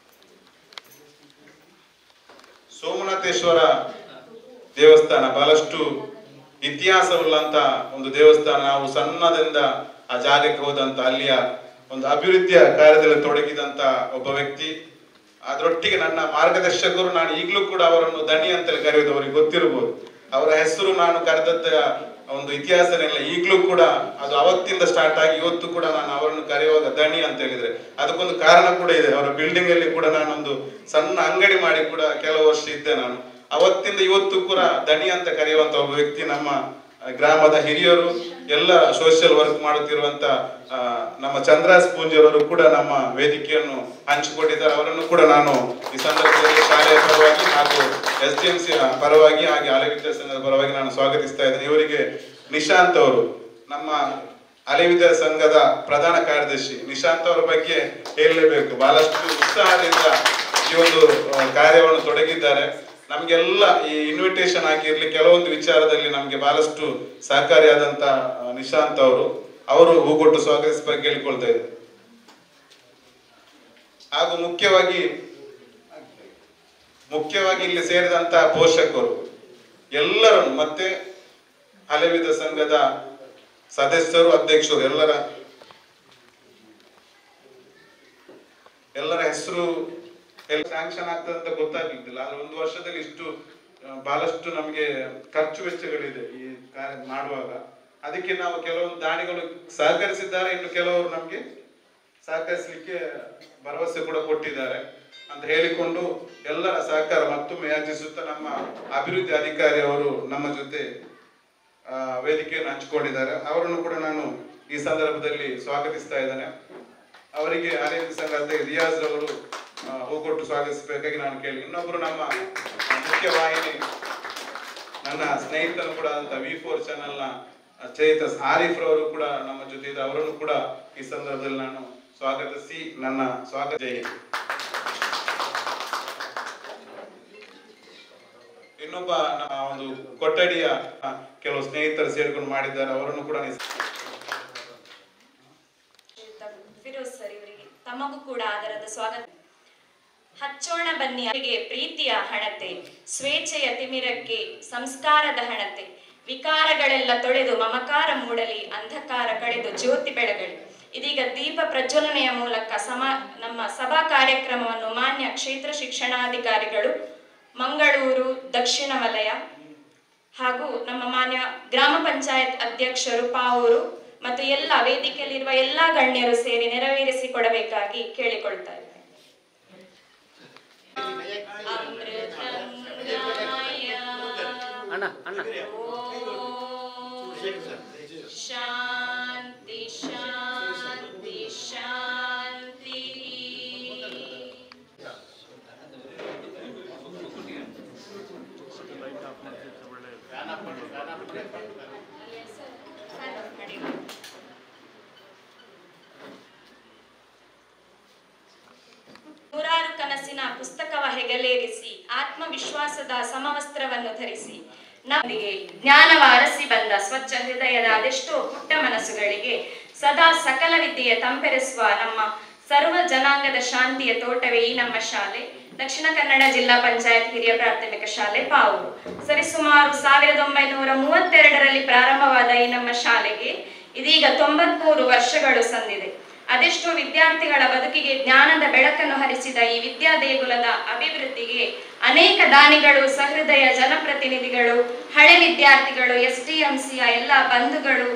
ಸೋಮನಾಥೇಶ್ವರ ದೇವಸ್ಥಾನ, ಬಹಳಷ್ಟು ಇತಿಹಾಸವುಳ್ಳಂತ ಒಂದು ದೇವಸ್ಥಾನ. ನಾವು ಸಣ್ಣದಿಂದ ಆ ಜಾಗಕ್ಕೆ ಹೋದಂತ, ಅಲ್ಲಿಯ ಒಂದು ಅಭಿವೃದ್ಧಿಯ ಕಾರ್ಯದಲ್ಲಿ ತೊಡಗಿದಂತ ಒಬ್ಬ ವ್ಯಕ್ತಿ. ಅದರೊಟ್ಟಿಗೆ ನನ್ನ ಮಾರ್ಗದರ್ಶಕರು, ನಾನು ಈಗಲೂ ಕೂಡ ಅವರನ್ನು ದಣಿ ಅಂತೇಳಿ ಕರೆಯುವುದು ಅವರಿಗೆ ಗೊತ್ತಿರಬಹುದು. ಅವರ ಹೆಸರು ನಾನು ಕರೆದದ್ದ ಒಂದು ಇತಿಹಾಸನೆಲ್ಲ ಈಗಲೂ ಕೂಡ ಅದು ಅವತ್ತಿಂದ ಸ್ಟಾರ್ಟ್ ಆಗಿ ಇವತ್ತು ಕೂಡ ನಾನು ಅವರನ್ನು ಕರೆಯುವಾಗ ದಣಿ ಅಂತ ಹೇಳಿದ್ರೆ ಅದಕ್ಕೊಂದು ಕಾರಣ ಕೂಡ ಇದೆ. ಅವರ ಬಿಲ್ಡಿಂಗ್ ಅಲ್ಲಿ ಕೂಡ ನಾನೊಂದು ಸಣ್ಣ ಅಂಗಡಿ ಮಾಡಿ ಕೂಡ ಕೆಲವು ವರ್ಷ ಇದ್ದೆ. ನಾನು ಅವತ್ತಿಂದ ಇವತ್ತು ಕೂಡ ದಣಿ ಅಂತ ಕರೆಯುವಂತ ಒಬ್ಬ ವ್ಯಕ್ತಿ, ನಮ್ಮ ಗ್ರಾಮದ ಹಿರಿಯರು, ಎಲ್ಲ ಸೋಷಿಯಲ್ ವರ್ಕ್ ಮಾಡುತ್ತಿರುವಂತ ನಮ್ಮ ಚಂದ್ರಾಸ್ ಪೂಂಜರವರು ಕೂಡ ನಮ್ಮ ವೇದಿಕೆಯನ್ನು ಹಂಚಿಕೊಂಡಿದ್ದಾರೆ. ಅವರನ್ನು ಕೂಡ ನಾನು ಈ ಸಂದರ್ಭದಲ್ಲಿ ಶಾಲೆಯ ಪರವಾಗಿ ಹಾಗೂ SDMC ಪರವಾಗಿ ಹಾಗೆ ಹಳೆ ವಿದ್ಯಾ ಸಂಘದ ಪರವಾಗಿ ನಾನು ಸ್ವಾಗತಿಸ್ತಾ ಇದ್ದೇನೆ. ಇವರಿಗೆ ನಿಶಾಂತ್ ಅವರು, ನಮ್ಮ ಹಳೆ ವಿದ್ಯಾ ಸಂಘದ ಪ್ರಧಾನ ಕಾರ್ಯದರ್ಶಿ. ನಿಶಾಂತ್ ಅವರ ಬಗ್ಗೆ ಹೇಳಲೇಬೇಕು, ಬಹಳಷ್ಟು ಉತ್ಸಾಹದಿಂದ ಈ ಒಂದು ಕಾರ್ಯವನ್ನು ತೊಡಗಿದ್ದಾರೆ. ನಮ್ಗೆಲ್ಲ ಈ ಇನ್ವಿಟೇಷನ್ ಆಗಿರ್ಲಿ, ಕೆಲವೊಂದು ವಿಚಾರದಲ್ಲಿ ನಮ್ಗೆ ಬಹಳಷ್ಟು ಸಹಕಾರಿಯಾದಂತ ನಿಶಾಂತ್ ಅವರು ಹೂಗೊಟ್ಟು ಸ್ವಾಗತಿಸಬೇಕು ಕೇಳಿಕೊಳ್ತಾ ಇದ್ದಾರೆ. ಹಾಗೂ ಮುಖ್ಯವಾಗಿ ಇಲ್ಲಿ ಸೇರಿದಂತ ಪೋಷಕರು ಎಲ್ಲರನ್ನು, ಮತ್ತೆ ಹಳೆ ವಿದ್ಯಾ ಸಂಘದ ಸದಸ್ಯರು, ಅಧ್ಯಕ್ಷರು, ಎಲ್ಲರ ಹೆಸರು ಸ್ಯಾಂಕ್ಷನ್ ಆಗ್ತದೆ ಅಂತ ಗೊತ್ತಾಗ್ಲಿಕ್ಕಿಲ್ಲ. ಆದ್ರೆ ಒಂದು ವರ್ಷದಲ್ಲಿ ಇಷ್ಟು ಬಹಳಷ್ಟು ನಮ್ಗೆ ಖರ್ಚು ವೆಚ್ಚಗಳಿದೆ ಈ ಕಾರ್ಯ ಮಾಡುವಾಗ. ಅದಕ್ಕೆ ನಾವು ಕೆಲವೊಂದು ದಾನಿಗಳು ಸಹಕರಿಸಿದ್ದಾರೆ, ಇನ್ನು ಕೆಲವರು ನಮ್ಗೆ ಸಹಕರಿಸಲಿಕ್ಕೆ ಭರವಸೆ ಕೂಡ ಕೊಟ್ಟಿದ್ದಾರೆ ಅಂತ ಹೇಳಿಕೊಂಡು ಎಲ್ಲರ ಸಹಕಾರ ಮತ್ತೊಮ್ಮೆ ಯಾಚಿಸುತ್ತಾ, ನಮ್ಮ ಅಭಿವೃದ್ಧಿ ಅಧಿಕಾರಿ ಅವರು ನಮ್ಮ ಜೊತೆ ವೇದಿಕೆಯನ್ನು ಹಂಚಿಕೊಂಡಿದ್ದಾರೆ. ಅವರನ್ನು ಕೂಡ ನಾನು ಈ ಸಂದರ್ಭದಲ್ಲಿ ಸ್ವಾಗತಿಸ್ತಾ ಇದ್ದೇನೆ. ಅವರಿಗೆ ಹಳೆ ವಿದ್ಯಾ ಸಂಘದ ರಿಯಾಜ್ ಅವರು ಹೂಗೊಟ್ಟು ಸ್ವಾಗತಿಸಬೇಕಾಗಿ ನಾನು ಕೇಳಿ. ಇನ್ನೊಬ್ರು ನಮ್ಮ ಮುಖ್ಯ ವಾಹಿನಿ, ನನ್ನ ಸ್ನೇಹಿತರು ಕೂಡ ಆದಂತ V4 ಚಾನೆಲ್ ನ ಚೇತಸ್ ಆರಿಫ್ ರವರು ಕೂಡ ನಮ್ಮ ಜೊತೆ ಇದ್ದಾರೆ. ಅವರನ್ನು ಕೂಡ ಈ ಸಂದರ್ಭದಲ್ಲಿ ನಾನು ಸ್ವಾಗತಿಸಿ ನನ್ನ ಸ್ವಾಗತ. ಇನ್ನೊಬ್ಬ ಒಂದು ಕೊಠಡಿಯ ಕೆಲವು ಸ್ನೇಹಿತರು ಸೇರಿಕೊಂಡು ಮಾಡಿದ್ದಾರೆ, ಅವರನ್ನು ಕೂಡ ಫಿರೋಜ್ ಸರ್ ಇವರಿಗೆ ತಮಗೂ ಕೂಡ ಆದರದ ಸ್ವಾಗತ. ಹಚ್ಚೋಣ ಬನ್ನಿ ಅವರಿಗೆ ಪ್ರೀತಿಯ ಹಣತೆ, ಸ್ವೇಚ್ಛೆಯ ತಿಮಿರಕ್ಕೆ ಸಂಸ್ಕಾರದ ಹಣತೆ, ವಿಕಾರಗಳೆಲ್ಲ ತೊಳೆದು ಮಮಕಾರ ಮೂಡಲಿ, ಅಂಧಕಾರ ಕಳೆದು ಜ್ಯೋತಿ ಬೆಳಗಲಿ. ಇದೀಗ ದೀಪ ಪ್ರಜ್ವಲನೆಯ ಮೂಲಕ ನಮ್ಮ ಸಭಾ ಕಾರ್ಯಕ್ರಮವನ್ನು ಮಾನ್ಯ ಕ್ಷೇತ್ರ ಶಿಕ್ಷಣಾಧಿಕಾರಿಗಳು ಮಂಗಳೂರು ದಕ್ಷಿಣ ವಲಯ ಹಾಗೂ ನಮ್ಮ ಮಾನ್ಯ ಗ್ರಾಮ ಪಂಚಾಯತ್ ಅಧ್ಯಕ್ಷರು ಪಾವೂರು ಮತ್ತು ಎಲ್ಲ ವೇದಿಕೆಯಲ್ಲಿರುವ ಎಲ್ಲ ಗಣ್ಯರು ಸೇರಿ ನೆರವೇರಿಸಿಕೊಡಬೇಕಾಗಿ ಕೇಳಿಕೊಳ್ತಾ ಇದ್ದೇನೆ. ಶಾಂತಿ ಶಾಂತಿ ಶಾಂತಿ. ನೂರಾರು ಕನಸಿನ ಪುಸ್ತಕವ ಹೆಗಲೇರಿಸಿ ಆತ್ಮವಿಶ್ವಾಸದ ಸಮವಸ್ತ್ರವನ್ನು ಧರಿಸಿ ನಮ್ಮೊಂದಿಗೆ ಜ್ಞಾನವ ಅರಸಿ ಬಂದ ಸ್ವಚ್ಛ ಹೃದಯದ ಅದೆಷ್ಟೋ ಪುಟ್ಟ ಮನಸ್ಸುಗಳಿಗೆ ಸದಾ ಸಕಲ ವಿದ್ಯೆಯ ತಂಪೆರೆಸುವ ನಮ್ಮ ಸರ್ವ ಜನಾಂಗದ ಶಾಂತಿಯ ತೋಟವೇ ಈ ನಮ್ಮ ಶಾಲೆ ದಕ್ಷಿಣ ಕನ್ನಡ ಜಿಲ್ಲಾ ಪಂಚಾಯತ್ ಹಿರಿಯ ಪ್ರಾಥಮಿಕ ಶಾಲೆ ಪಾವೂರು. ಸರಿಸುಮಾರು 1932ರಲ್ಲಿ ಪ್ರಾರಂಭವಾದ ಈ ನಮ್ಮ ಶಾಲೆಗೆ ಇದೀಗ 93 ವರ್ಷಗಳು ಸಂದಿದೆ. ಅದೆಷ್ಟೋ ವಿದ್ಯಾರ್ಥಿಗಳ ಬದುಕಿಗೆ ಜ್ಞಾನದ ಬೆಳಕನ್ನು ಹರಿಸಿದ ಈ ವಿದ್ಯಾ ದೇಗುಲದ ಅಭಿವೃದ್ಧಿಗೆ ಅನೇಕ ದಾನಿಗಳು, ಸಹೃದಯ ಜನಪ್ರತಿನಿಧಿಗಳು, ಹಳೆ ವಿದ್ಯಾರ್ಥಿಗಳು, SDMCಯ ಎಲ್ಲ ಬಂಧುಗಳು,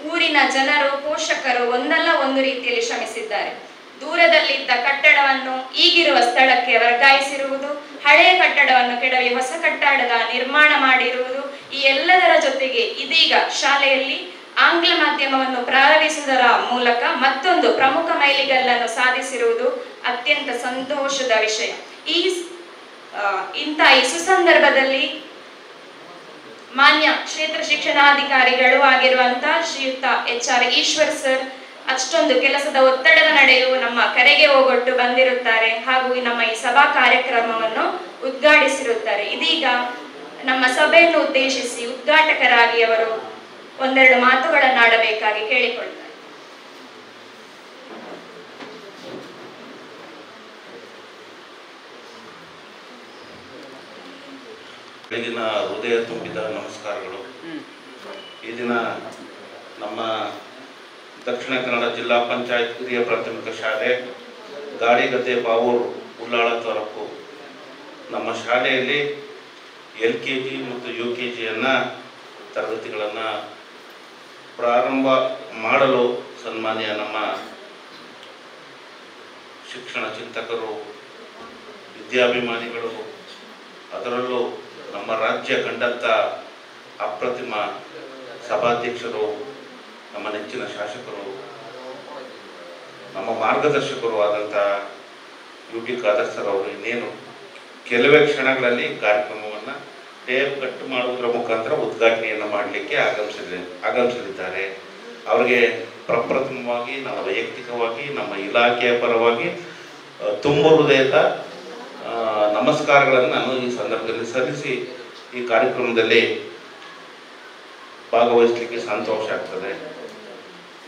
ಊರಿನ ಜನರು, ಪೋಷಕರು ಒಂದಲ್ಲ ಒಂದು ರೀತಿಯಲ್ಲಿ ಶ್ರಮಿಸಿದ್ದಾರೆ. ದೂರದಲ್ಲಿದ್ದ ಕಟ್ಟಡವನ್ನು ಈಗಿರುವ ಸ್ಥಳಕ್ಕೆ ವರ್ಗಾಯಿಸಿರುವುದು, ಹಳೆಯ ಕಟ್ಟಡವನ್ನು ಕೆಡವಿ ಹೊಸ ಕಟ್ಟಡದ ನಿರ್ಮಾಣ ಮಾಡಿರುವುದು, ಈ ಎಲ್ಲದರ ಜೊತೆಗೆ ಇದೀಗ ಶಾಲೆಯಲ್ಲಿ ಆಂಗ್ಲ ಮಾಧ್ಯಮವನ್ನು ಪ್ರಾರಂಭಿಸುವುದರ ಮೂಲಕ ಮತ್ತೊಂದು ಪ್ರಮುಖ ಮೈಲಿಗಲ್ಲನ್ನು ಸಾಧಿಸಿರುವುದು ಅತ್ಯಂತ ಸಂತೋಷದ ವಿಷಯ. ಈ ಸುಸಂದರ್ಭದಲ್ಲಿ ಮಾನ್ಯ ಕ್ಷೇತ್ರ ಶಿಕ್ಷಣಾಧಿಕಾರಿಗಳು ಆಗಿರುವಂತಹ ಶ್ರೀಯುತ HR ಈಶ್ವರ್ ಸರ್ ಅಷ್ಟೊಂದು ಕೆಲಸದ ಒತ್ತಡದ ನಡೆಯೂ ನಮ್ಮ ಕರೆಗೆ ಹೋಗೊಟ್ಟು ಬಂದಿರುತ್ತಾರೆ ಹಾಗೂ ನಮ್ಮ ಈ ಸಭಾ ಕಾರ್ಯಕ್ರಮವನ್ನು ಉದ್ಘಾಟಿಸಿರುತ್ತಾರೆ. ಇದೀಗ ನಮ್ಮ ಸಭೆಯನ್ನು ಉದ್ದೇಶಿಸಿ ಉದ್ಘಾಟಕರಾಗಿ ಅವರು ಒಂದೆರಡು ಮಾತುಗಳನ್ನಾಡಬೇಕಾಗಿ ಕೇಳಿಕೊಳ್ತಾರೆ. ಬೆಳಗಿನ ಹೃದಯ ತುಂಬಿದ ನಮಸ್ಕಾರಗಳು. ಈ ದಿನ ನಮ್ಮ ದಕ್ಷಿಣ ಕನ್ನಡ ಜಿಲ್ಲಾ ಪಂಚಾಯತ್ ಹಿರಿಯ ಪ್ರಾಥಮಿಕ ಶಾಲೆ ಗಾಡಿಗದ್ದೆ ಪಾವೂರು ಉಳ್ಳಾಳ ತಾಲೂಕು ನಮ್ಮ ಶಾಲೆಯಲ್ಲಿ LKG ಮತ್ತು UKGಯನ್ನು ತರಗತಿಗಳನ್ನು ಪ್ರಾರಂಭ ಮಾಡಲು ಸನ್ಮಾನ್ಯ ನಮ್ಮ ಶಿಕ್ಷಣ ಚಿಂತಕರು, ವಿದ್ಯಾಭಿಮಾನಿಗಳು, ಅದರಲ್ಲೂ ನಮ್ಮ ರಾಜ್ಯ ಕಂಡಂಥ ಅಪ್ರತಿಮ ಸಭಾಧ್ಯಕ್ಷರು, ನಮ್ಮ ನೆಚ್ಚಿನ ಶಾಸಕರು, ನಮ್ಮ ಮಾರ್ಗದರ್ಶಕರು ಆದಂಥ UT ಖಾದರ್ ಸರ್ ಅವರು ಇನ್ನೇನು ಕೆಲವೇ ಕ್ಷಣಗಳಲ್ಲಿ ಕಾರ್ಯಕ್ರಮವನ್ನು ಟೇಪ್ ಕಟ್ ಮಾಡುವುದರ ಮುಖಾಂತರ ಉದ್ಘಾಟನೆಯನ್ನು ಮಾಡಲಿಕ್ಕೆ ಆಗಮಿಸಲಿದ್ದಾರೆ. ಅವರಿಗೆ ಪ್ರಪ್ರಥಮವಾಗಿ ನಮ್ಮ ವೈಯಕ್ತಿಕವಾಗಿ ನಮ್ಮ ಇಲಾಖೆಯ ಪರವಾಗಿ ತುಂಬ ಹೃದಯದ ನಮಸ್ಕಾರಗಳನ್ನು ನಾನು ಈ ಸಂದರ್ಭದಲ್ಲಿ ಸಲ್ಲಿಸಿ ಈ ಕಾರ್ಯಕ್ರಮದಲ್ಲಿ ಭಾಗವಹಿಸಲಿಕ್ಕೆ ಸಂತೋಷ ಆಗ್ತದೆ.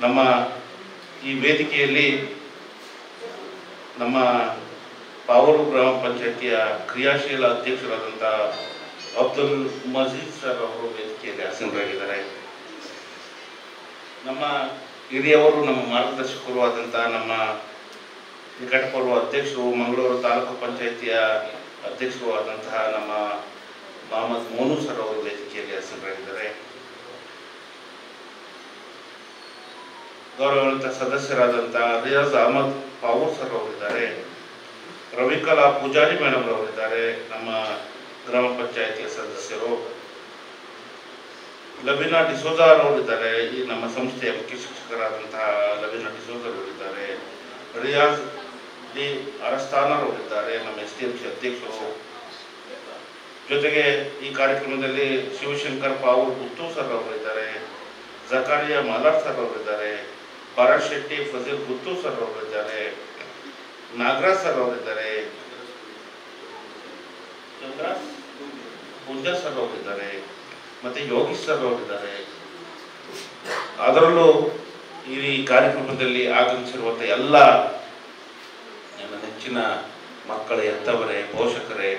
ನಮ್ಮ ಈ ವೇದಿಕೆಯಲ್ಲಿ ನಮ್ಮ ಪಾವೂರು ಗ್ರಾಮ ಪಂಚಾಯತಿಯ ಕ್ರಿಯಾಶೀಲ ಅಧ್ಯಕ್ಷರಾದಂಥ ಅಬ್ದುಲ್ ಮಜೀದ್ ಸರ್ ಅವರು ವೇದಿಕೆಯಲ್ಲಿ ಆಸೀನರಾಗಿದ್ದಾರೆ. ನಮ್ಮ ಹಿರಿಯವರು, ನಮ್ಮ ಮಾರ್ಗದರ್ಶಕರು ಆದಂಥ ನಮ್ಮ ನಿಕಟಪೂರ್ವ ಅಧ್ಯಕ್ಷರು, ಮಂಗಳೂರು ತಾಲೂಕು ಪಂಚಾಯತಿಯ ಅಧ್ಯಕ್ಷರು ಆದಂತಹ ನಮ್ಮ ಮೊಹಮ್ಮದ್ ಮೋನು ಸರ್ ಅವರು ವೇದಿಕೆಯಲ್ಲಿ ಆಸೀನರಾಗಿದ್ದಾರೆ. ಗೌರವಾನ್ವಿತ ಸದಸ್ಯರಾದಂಥ ರಿಯಾಜ್ ಅಹಮದ್ ಪಾವೂರ್ ಸರ್ ಅವರಿದ್ದಾರೆ. ರವಿಕಲಾ ಪೂಜಾರಿ ಮೇಡಮ್ ಅವರಿದ್ದಾರೆ. ನಮ್ಮ ಗ್ರಾಮ ಪಂಚಾಯತಿಯ ಸದಸ್ಯರು ಲಬೀನಾ ಡಿಸೋಜಾರ್ ಅವರಿದ್ದಾರೆ. ಈ ನಮ್ಮ ಸಂಸ್ಥೆಯ ಮುಖ್ಯ ಶಿಕ್ಷಕರಾದಂತಹ ಲಬೀನಾ ಡಿಸೋಜಾರ್ ಅವರಿದ್ದಾರೆ. ರಿಯಾಜ್ ಡಿ ಅರಸ್ತಾನರ್ ಅವರಿದ್ದಾರೆ, ನಮ್ಮ SDMC ಅಧ್ಯಕ್ಷರು. ಜೊತೆಗೆ ಈ ಕಾರ್ಯಕ್ರಮದಲ್ಲಿ ಶಿವಶಂಕರ್ ಪಾವೂರ್ ಪುತ್ತೂರ್ ಸರ್ ಅವರಿದ್ದಾರೆ, ಜಕಾರಿಯಾ ಮಲಾರ್ ಸರ್ ಅವರಿದ್ದಾರೆ, ಭರತ್ ಶೆಟ್ಟಿ ಫಜೀಲ್ ಪುತ್ತೂರ್ ಸರ್ ಅವರಿದ್ದಾರೆ, ನಾಗರಾಜ್ ಸರ್ ಅವರಿದ್ದಾರೆ, ಪೂಜಾ ಸರ್ ಅವರಿದ್ದಾರೆ, ಮತ್ತೆ ಯೋಗೀಶ್ ಸರ್ ಅವರಿದ್ದಾರೆ. ಅದರಲ್ಲೂ ಈ ಕಾರ್ಯಕ್ರಮದಲ್ಲಿ ಆಗಮಿಸಿರುವಂಥ ಎಲ್ಲ ನನ್ನ ನೆಚ್ಚಿನ ಮಕ್ಕಳ ಹೆತ್ತವರೇ, ಪೋಷಕರೇ,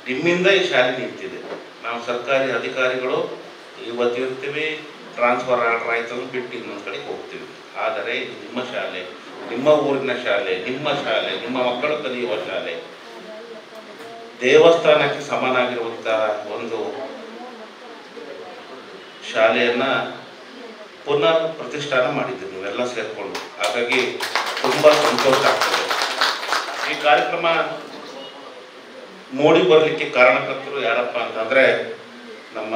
ನಿಮ್ಮಿಂದ ಈ ಶಾಲೆ ನಿಂತಿದೆ. ನಾವು ಸರ್ಕಾರಿ ಅಧಿಕಾರಿಗಳು ಇವತ್ತು ಇರ್ತೀವಿ, ಟ್ರಾನ್ಸ್ಫರ್ ಆರ್ಡರ್ ಆಯ್ತು ಬಿಟ್ಟು ಇನ್ನೊಂದು ಕಡೆಗೆ ಹೋಗ್ತೀವಿ. ಆದರೆ ಇದು ನಿಮ್ಮ ಶಾಲೆ, ನಿಮ್ಮ ಊರಿನ ಶಾಲೆ, ನಿಮ್ಮ ಮಕ್ಕಳು ಕಲಿಯುವ ಶಾಲೆ, ದೇವಸ್ಥಾನಕ್ಕೆ ಸಮನಾಗಿರುವಂಥ ಒಂದು ಶಾಲೆಯನ್ನ ಪುನರ್ ಪ್ರತಿಷ್ಠಾನ ಮಾಡಿದ್ದೀವಿ ನೀವೆಲ್ಲ ಸೇರಿಕೊಂಡು. ಹಾಗಾಗಿ ತುಂಬ ಸಂತೋಷ ಆಗ್ತದೆ. ಈ ಕಾರ್ಯಕ್ರಮ ನೋಡಿ ಬರಲಿಕ್ಕೆ ಕಾರಣಕರ್ತರು ಯಾರಪ್ಪ ಅಂತಂದರೆ ನಮ್ಮ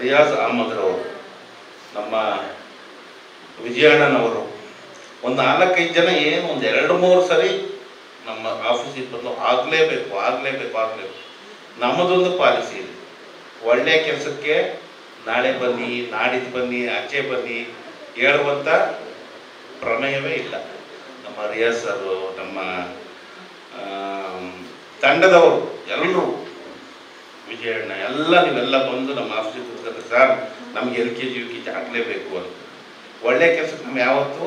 ರಿಯಾಜ್ ಅಹಮದ್ರವರು, ನಮ್ಮ ವಿಜಯಣ್ಣನವರು, ಒಂದು 4-5 ಜನ ಏನು ಒಂದು 2-3 ಸರಿ ನಮ್ಮ ಆಫೀಸಿಗೆ ಬಂದು ಆಗಲೇಬೇಕು. ನಮ್ಮದೊಂದು ಪಾಲಿಸಿ ಇದೆ, ಒಳ್ಳೆಯ ಕೆಲಸಕ್ಕೆ ನಾಳೆ ಬನ್ನಿ, ನಾಡಿದ್ದು ಬನ್ನಿ, ಆಚೆ ಬನ್ನಿ ಹೇಳುವಂಥ ಪ್ರಮೇಯವೇ ಇಲ್ಲ. ನಮ್ಮ ರಿಯಾಜ್ ಸರು, ನಮ್ಮ ತಂಡದವರು ಎಲ್ಲರೂ, ವಿಜಯಣ್ಣ ಎಲ್ಲ ನೀವೆಲ್ಲ ಬಂದು ನಮ್ಮ ಆಫೀಸಿಗೆ ಕೂತ್ಕೊಂಡ್ರೆ ಸರ್ ನಮ್ಗೆ LKG UKG ಆಗಲೇಬೇಕು ಅಂತ. ಒಳ್ಳೆ ಕೆಲಸಕ್ಕೆ ನಾವು ಯಾವತ್ತೂ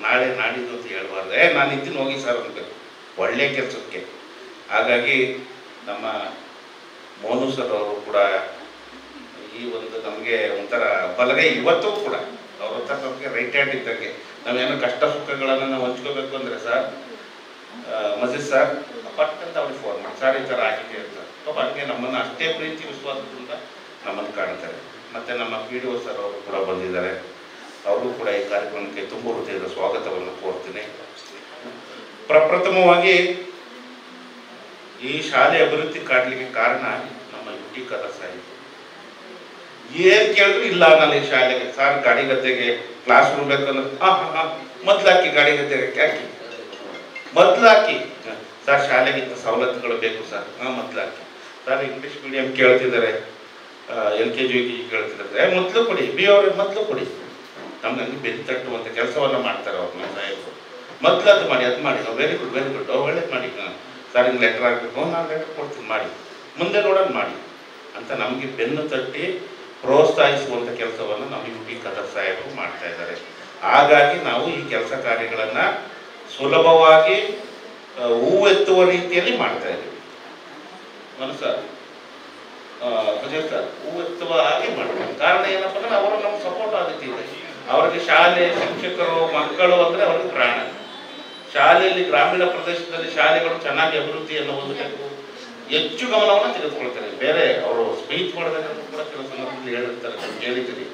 ನಾಳೆ ನಾಡಿದ್ದು ಅಂತ ಹೇಳ್ಬಾರ್ದು, ನಾನು ಇದ್ದೀನಿ ಹೋಗಿ ಸರ್ ಅನ್ಬೇಕು, ಒಳ್ಳೆಯ ಕೆಲಸಕ್ಕೆ. ಹಾಗಾಗಿ ನಮ್ಮ ಮೋನು ಸರ್ ಅವರು ಕೂಡ ಈ ಒಂದು ನಮಗೆ ಒಂಥರ ಬಲಗೈ ಇವತ್ತು ಕೂಡ ಅವ್ರ ಹತ್ರ ನಮಗೆ ರೈಟ್ ಹ್ಯಾಂಡ್ ಇದ್ದಂಗೆ. ನಾವೇನೋ ಕಷ್ಟ ಸುಖಗಳನ್ನು ನಾವು ಹಂಚ್ಕೋಬೇಕು ಅಂದರೆ ಸರ್ ಮಜೀದ್ ಸರ್ ಪಟ್ಟಂತ ಅವ್ರಿಗೆ ಫೋನ್ ಮಾಡಿ, ಸರ್ ಈ ಥರ ಆಗಿದೆ ಅಂತ. ಪಾಪ ಹಂಗೆ ನಮ್ಮನ್ನು ಅಷ್ಟೇ ಪ್ರೀತಿ ವಿಶ್ವಾಸದಿಂದ ನಮ್ಮನ್ನು ಕಾಣ್ತಾರೆ. ಮತ್ತು ನಮ್ಮ PDO ಸರ್ ಅವರು ಕೂಡ ಬಂದಿದ್ದಾರೆ, ಅವರು ಕೂಡ ಈ ಕಾರ್ಯಕ್ರಮಕ್ಕೆ ತುಂಬ ಹೃದಯದ ಸ್ವಾಗತವನ್ನು ಕೋರ್ತೀನಿ. ಪ್ರಪ್ರಥಮವಾಗಿ ಈ ಶಾಲೆ ಅಭಿವೃದ್ಧಿ ಕಾಡಲಿಕ್ಕೆ ಕಾರಣ ನಮ್ಮ UT ಖದರ್ ಸಾಹೇಬ್. ಏನು ಕೇಳಿದ್ರು ಇಲ್ಲ ನಾನು ಈ ಶಾಲೆಗೆ ಸರ್ ಗಾಡಿ ಗದ್ದೆಗೆ ಕ್ಲಾಸ್ ರೂಮ್ ಬೇಕಂದ್ರೆ ಮೊದಲಾಕಿ ಗಾಡಿ ಗದ್ದೆಗೆ ಹಾಕಿ ಮೊದಲಾಕಿ ಸರ್ ಶಾಲೆಗಿಂತ ಸವಲತ್ತುಗಳು ಬೇಕು ಸರ್ ಮೊದಲಾಕಿ ಸರ್ ಇಂಗ್ಲೀಷ್ ಮೀಡಿಯಂ ಕೇಳ್ತಿದ್ದಾರೆ, LKG UKG ಕೇಳ್ತಿದ್ದಾರೆ, ಮೊದಲು ಕೊಡಿ ಬಿ ಅವ್ರಿಗೆ ಮೊದಲು ಕೊಡಿ. ನಮ್ಗೆ ಹಂಗೆ ಬೆನ್ನು ತಟ್ಟುವಂಥ ಕೆಲಸವನ್ನು ಮಾಡ್ತಾರೆ ಅವ್ರು ನಮ್ಮ ಸಾಹೇಬರು. ಮೊದಲು ಅದು ಮಾಡಿ ವೆರಿ ಗುಡ್ ಒಳ್ಳೇದು ಮಾಡಿ ಸರ್ ಹಿಂಗೆ ಲೆಟ್ರ್ ಆಗಬೇಕು, ನಾನು ಲೆಟ್ರ್ ಕೊಡ್ತೀನಿ ಮಾಡಿ, ಮುಂದೆ ನೋಡೋಣ ಮಾಡಿ ಅಂತ ನಮಗೆ ಬೆನ್ನು ತಟ್ಟಿ ಪ್ರೋತ್ಸಾಹಿಸುವಂಥ ಕೆಲಸವನ್ನು ನಮ್ಮ UT ಖದರ್ ಸಾಹೇಬರು ಮಾಡ್ತಾ ಇದ್ದಾರೆ. ಹಾಗಾಗಿ ನಾವು ಈ ಕೆಲಸ ಕಾರ್ಯಗಳನ್ನು ಸುಲಭವಾಗಿ ಹೂವೆತ್ತುವ ರೀತಿಯಲ್ಲಿ ಮಾಡ್ತಾ ಇದ್ದೀವಿ. ಸರ್ ಅಜಯ್ ಸರ್ ಹೂವೆತ್ತುವ ಹಾಗೆ ಮಾಡ್ತಾರೆ. ಕಾರಣ ಏನಪ್ಪ ಅಂದರೆ ಅವರು ನಮ್ಗೆ ಸಪೋರ್ಟ್ ಆಗುತ್ತೆ. ಅವ್ರಿಗೆ ಶಾಲೆ, ಶಿಕ್ಷಕರು, ಮಕ್ಕಳು ಅಂದರೆ ಅವ್ರಿಗೆ ಪ್ರಾಣ. ಶಾಲೆಯಲ್ಲಿ ಗ್ರಾಮೀಣ ಪ್ರದೇಶದಲ್ಲಿ ಶಾಲೆಗಳು ಚೆನ್ನಾಗಿ ಅಭಿವೃದ್ಧಿಯನ್ನು ಹೊಂದಬೇಕು, ಹೆಚ್ಚು ಗಮನವನ್ನು ತೆಗೆದುಕೊಳ್ತಾರೆ. ಬೇರೆ ಅವರು ಸ್ಪೀಚ್ ಮಾಡೋದನ್ನು ಕೂಡ ಕೆಲವು ಸಂದರ್ಭದಲ್ಲಿ ಹೇಳಿರ್ತಾರೆ, ಕೇಳಿದ್ದೀರಿ.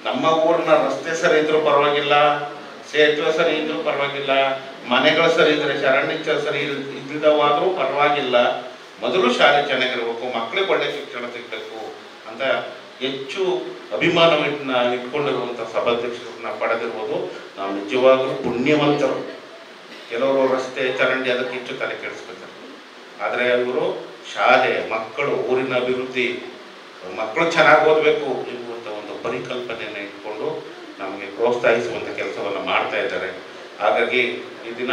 ನಮ್ಮ ಊರಿನ ರಸ್ತೆ ಸರಿ ಇದ್ರೂ ಪರವಾಗಿಲ್ಲ, ಸೇತುವೆ ಸರಿ ಇದ್ರೂ ಪರವಾಗಿಲ್ಲ, ಮನೆಗಳು ಸರಿ ಇದ್ರೆ, ಚರಂಡಿ ಸರಿ ಇದ್ದಿದ್ದವಾದರೂ ಪರವಾಗಿಲ್ಲ, ಮೊದಲು ಶಾಲೆ ಚೆನ್ನಾಗಿರ್ಬೇಕು, ಮಕ್ಕಳಿಗೆ ಒಳ್ಳೆ ಶಿಕ್ಷಣ ಸಿಗಬೇಕು ಅಂತ ಹೆಚ್ಚು ಅಭಿಮಾನವನ್ನು ಇಟ್ಕೊಂಡಿರುವಂಥ ಸಭಾಧ್ಯಕ್ಷರನ್ನ ಪಡೆದಿರ್ಬೋದು. ನಾವು ನಿಜವಾಗಲೂ ಪುಣ್ಯವಂತರು. ಕೆಲವರು ರಸ್ತೆ ಚರಂಡಿ ಅದಕ್ಕೆ ಹೆಚ್ಚು ತಲೆ ಕೆಡಿಸ್ಕೊತಾರೆ, ಆದರೆ ಇವರು ಶಾಲೆ, ಮಕ್ಕಳು, ಊರಿನ ಅಭಿವೃದ್ಧಿ, ಮಕ್ಕಳು ಚೆನ್ನಾಗಿ ಓದಬೇಕು ಎಂಬುವಂಥ ಒಂದು ಪರಿಕಲ್ಪನೆಯನ್ನು ಇಟ್ಕೊಂಡು ನಮಗೆ ಪ್ರೋತ್ಸಾಹಿಸುವಂಥ ಕೆಲಸವನ್ನು ಮಾಡ್ತಾ ಇದ್ದಾರೆ. ಹಾಗಾಗಿ ಈ ದಿನ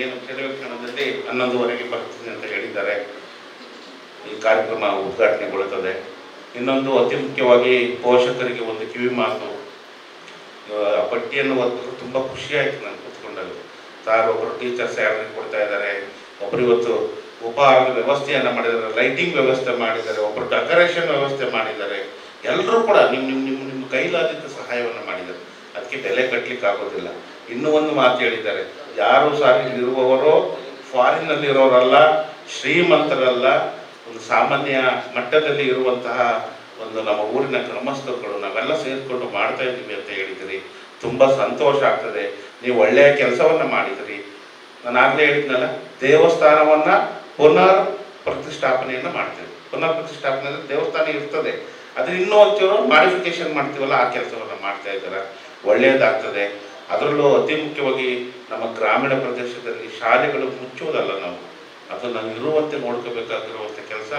ಏನು ಕೆಲವೇ ಕ್ಷಣದಲ್ಲಿ 11:15 ಬರ್ತೀನಿ ಅಂತ ಹೇಳಿದ್ದಾರೆ. ಈ ಕಾರ್ಯಕ್ರಮ ಉದ್ಘಾಟನೆಗೊಳ್ಳುತ್ತದೆ. ಇನ್ನೊಂದು ಅತಿ ಮುಖ್ಯವಾಗಿ ಪೋಷಕರಿಗೆ ಒಂದು ಕಿವಿ ಮಾತು. ಆ ಪಟ್ಟಿಯನ್ನು ಓದಿದ್ರು ತುಂಬ ಖುಷಿಯಾಯಿತು ನಾನು ಕೂತ್ಕೊಂಡಾಗ. ಸಾರ್ ಒಬ್ಬರು ಟೀಚರ್ ಸ್ಯಾಲರಿ ಕೊಡ್ತಾ ಇದ್ದಾರೆ, ಒಬ್ಬರು ಇವತ್ತು ಉಪಹಾರದ ವ್ಯವಸ್ಥೆಯನ್ನು ಮಾಡಿದ್ದಾರೆ, ಲೈಟಿಂಗ್ ವ್ಯವಸ್ಥೆ ಮಾಡಿದ್ದಾರೆ, ಒಬ್ಬರು ಡೆಕೋರೇಷನ್ ವ್ಯವಸ್ಥೆ ಮಾಡಿದ್ದಾರೆ. ಎಲ್ಲರೂ ಕೂಡ ನಿಮ್ಮ ಕೈಲಾದಿದ್ದ ಸಹಾಯವನ್ನು ಮಾಡಿದ್ದಾರೆ. ಅದಕ್ಕೆ ಬೆಲೆ ಕಟ್ಟಲಿಕ್ಕೆ ಆಗೋದಿಲ್ಲ. ಇನ್ನೂ ಒಂದು ಮಾತು ಹೇಳಿದ್ದಾರೆ, ಯಾರು ಸಾರ್ ಇಲ್ಲಿರುವವರು ಫಾರಿನ್ನಲ್ಲಿರೋರಲ್ಲ, ಶ್ರೀಮಂತರಲ್ಲ, ಒಂದು ಸಾಮಾನ್ಯ ಮಟ್ಟದಲ್ಲಿ ಇರುವಂತಹ ಒಂದು ನಮ್ಮ ಊರಿನ ಗ್ರಾಮಸ್ಥರುಗಳು ನಾವೆಲ್ಲ ಸೇರಿಕೊಂಡು ಮಾಡ್ತಾ ಇದ್ದೀವಿ ಅಂತ ಹೇಳಿದಿರಿ. ತುಂಬ ಸಂತೋಷ ಆಗ್ತದೆ. ನೀವು ಒಳ್ಳೆಯ ಕೆಲಸವನ್ನು ಮಾಡಿದಿರಿ. ನಾನು ಆಗಲೇ ಹೇಳಿದ್ನಲ್ಲ, ದೇವಸ್ಥಾನವನ್ನು ಪುನರ್ ಪ್ರತಿಷ್ಠಾಪನೆಯನ್ನು ಮಾಡ್ತೀವಿ. ಪುನರ್ ಪ್ರತಿಷ್ಠಾಪನೆ ಅಂದರೆ ದೇವಸ್ಥಾನ ಇರ್ತದೆ, ಅದ್ರ ಇನ್ನೂ ಒಂಚೂರು ಮಾಡಿಫಿಕೇಶನ್ ಮಾಡ್ತೀವಲ್ಲ, ಆ ಕೆಲಸವನ್ನು ಮಾಡ್ತಾ ಇದ್ದಾರೆ. ಒಳ್ಳೆಯದಾಗ್ತದೆ. ಅದರಲ್ಲೂ ಅತಿ ಮುಖ್ಯವಾಗಿ ನಮ್ಮ ಗ್ರಾಮೀಣ ಪ್ರದೇಶದಲ್ಲಿ ಶಾಲೆಗಳು ಮುಚ್ಚುವುದಲ್ಲ, ಅದು ನಾವು ಇರುವಂತೆ ನೋಡ್ಕೋಬೇಕಾಗಿರುವಂಥ ಕೆಲಸ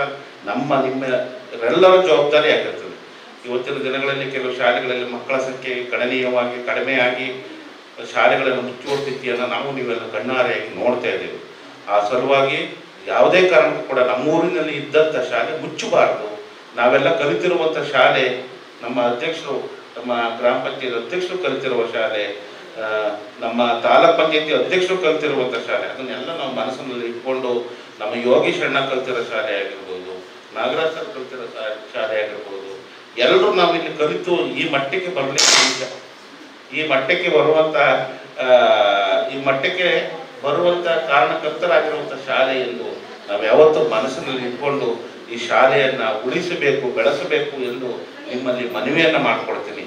ನಿಮ್ಮೆಲ್ಲರ ಜವಾಬ್ದಾರಿ ಆಗಿರ್ತದೆ. ಇವತ್ತಿನ ದಿನಗಳಲ್ಲಿ ಕೆಲವು ಶಾಲೆಗಳಲ್ಲಿ ಮಕ್ಕಳ ಸಂಖ್ಯೆ ಗಣನೀಯವಾಗಿ ಕಡಿಮೆಯಾಗಿ ಶಾಲೆಗಳನ್ನು ಮುಚ್ಚುವ ಸ್ಥಿತಿಯನ್ನು ನೀವೆಲ್ಲ ಕಣ್ಣಾರೆಯಾಗಿ ನೋಡ್ತಾ ಇದ್ದೀವಿ. ಆ ಸಲುವಾಗಿ ಯಾವುದೇ ಕಾರಣಕ್ಕೂ ಕೂಡ ನಮ್ಮೂರಿನಲ್ಲಿ ಇದ್ದಂಥ ಶಾಲೆ ಮುಚ್ಚಬಾರದು. ನಾವೆಲ್ಲ ಕಲಿತಿರುವಂಥ ಶಾಲೆ, ನಮ್ಮ ಅಧ್ಯಕ್ಷರು, ನಮ್ಮ ಗ್ರಾಮ ಪಂಚಾಯತ್ ಅಧ್ಯಕ್ಷರು ಕಲಿತಿರುವ ಶಾಲೆ, ನಮ್ಮ ತಾಲೂಕ್ ಪಂಚಾಯತಿ ಅಧ್ಯಕ್ಷರು ಕಲಿತಿರುವಂಥ ಶಾಲೆ, ಅದನ್ನೆಲ್ಲ ನಾವು ಮನಸ್ಸಿನಲ್ಲಿ ಇಟ್ಕೊಂಡು ನಮ್ಮ ಯೋಗೀಶ್ ಅಣ್ಣ ಕಲಿತಿರೋ ಶಾಲೆ ಆಗಿರ್ಬೋದು, ನಾಗರಾಜ್ ಸರ್ ಕಲಿತಿರೋ ಶಾಲೆ ಆಗಿರ್ಬೋದು, ಎಲ್ಲರೂ ನಾವು ಇಲ್ಲಿ ಕಲಿತು ಈ ಮಟ್ಟಕ್ಕೆ ಬರಲಿಕ್ಕೆ ಈ ಮಟ್ಟಕ್ಕೆ ಬರುವಂತ ಕಾರಣಕರ್ತರಾಗಿರುವಂಥ ಶಾಲೆ ಎಂದು ನಾವು ಯಾವತ್ತೂ ಮನಸ್ಸಿನಲ್ಲಿ ಇಟ್ಕೊಂಡು ಈ ಶಾಲೆಯನ್ನ ಉಳಿಸಬೇಕು, ಬೆಳೆಸಬೇಕು ಎಂದು ನಿಮ್ಮಲ್ಲಿ ಮನವಿಯನ್ನ ಮಾಡಿಕೊಡ್ತೀನಿ.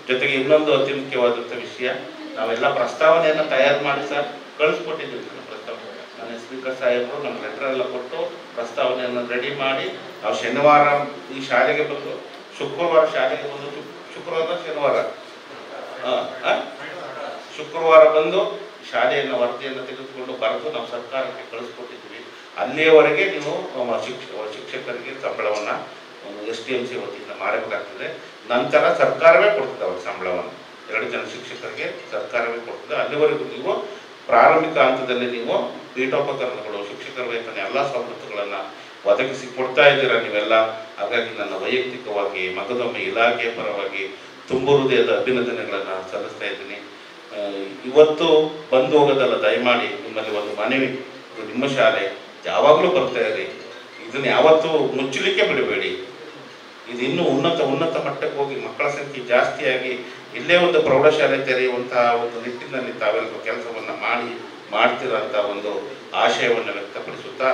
ಜೊತೆಗೆ ಇನ್ನೊಂದು ಅತಿ ಮುಖ್ಯವಾದಂಥ ವಿಷಯ, ನಾವೆಲ್ಲ ಪ್ರಸ್ತಾವನೆಯನ್ನು ತಯಾರು ಮಾಡಿ ಸರ್ ಕಳಿಸ್ಕೊಟ್ಟಿದ್ದೀವಿ. ಪ್ರಸ್ತಾವನೆ ನನ್ನ ಸ್ಪೀಕರ್ ಸಾಹೇಬರು ನಮ್ಮ ಲೆಟರ್ ಎಲ್ಲ ಕೊಟ್ಟು ಪ್ರಸ್ತಾವನೆಯನ್ನು ರೆಡಿ ಮಾಡಿ ನಾವು ಶನಿವಾರ ಈ ಶಾಲೆಗೆ ಬಂದು, ಶುಕ್ರವಾರ ಶಾಲೆಗೆ ಬಂದು, ಶುಕ್ರವಾರ ಬಂದು ಶಾಲೆಯನ್ನು ವರದಿಯನ್ನು ತೆಗೆದುಕೊಂಡು ಬರೆದು ನಾವು ಸರ್ಕಾರಕ್ಕೆ ಕಳಿಸ್ಕೊಟ್ಟಿದ್ವಿ. ಅಲ್ಲಿಯವರೆಗೆ ನೀವು ಶಿಕ್ಷಕರಿಗೆ ಸಂಬಳವನ್ನು STMC ವತಿಯಿಂದ ಮಾಡಬೇಕಾಗ್ತದೆ. ನಂತರ ಸರ್ಕಾರವೇ ಕೊಡ್ತದೆ ಅವ್ರ ಸಂಬಳವನ್ನು. 2 ಜನ ಶಿಕ್ಷಕರಿಗೆ ಸರ್ಕಾರವೇ ಕೊಡ್ತದೆ. ಅಲ್ಲಿವರೆಗೂ ನೀವು ಪ್ರಾರಂಭಿಕ ಹಂತದಲ್ಲಿ ನೀವು ಪೀಠೋಪಕರಣಗಳು, ಶಿಕ್ಷಕರ ವೇತನ ಎಲ್ಲ ಸವಲತ್ತುಗಳನ್ನು ಒದಗಿಸಿ ಕೊಡ್ತಾ ಇದ್ದೀರಾ ನೀವೆಲ್ಲ. ಹಾಗಾಗಿ ನನ್ನ ವೈಯಕ್ತಿಕವಾಗಿ ಮಗದೊಮ್ಮೆ ಇಲಾಖೆಯ ಪರವಾಗಿ ತುಂಬ ಹೃದಯದ ಅಭಿನಂದನೆಗಳನ್ನು ಸಲ್ಲಿಸ್ತಾ ಇದ್ದೀನಿ. ಇವತ್ತು ಬಂದು ಹೋಗೋದಲ್ಲ, ದಯಮಾಡಿ ನಿಮ್ಮಲ್ಲಿ ಒಂದು ಮನವಿ, ಇದು ನಿಮ್ಮ ಶಾಲೆ, ಯಾವಾಗಲೂ ಬರ್ತಾ ಇರಿ. ಇದನ್ನು ಯಾವತ್ತೂ ಮುಚ್ಚಲಿಕ್ಕೆ ಬಿಡಬೇಡಿ. ಇದು ಇನ್ನೂ ಉನ್ನತ ಮಟ್ಟಕ್ಕೆ ಹೋಗಿ ಮಕ್ಕಳ ಸಂಖ್ಯೆ ಜಾಸ್ತಿಯಾಗಿ ಇಲ್ಲೇ ಒಂದು ಪ್ರೌಢಶಾಲೆ ತೆರೆಯುವಂತಹ ಒಂದು ನಿಟ್ಟಿನಲ್ಲಿ ತಾವೆಲ್ಲರೂ ಕೆಲಸವನ್ನು ಮಾಡ್ತಿರೋಂಥ ಒಂದು ಆಶಯವನ್ನು ವ್ಯಕ್ತಪಡಿಸುತ್ತಾ,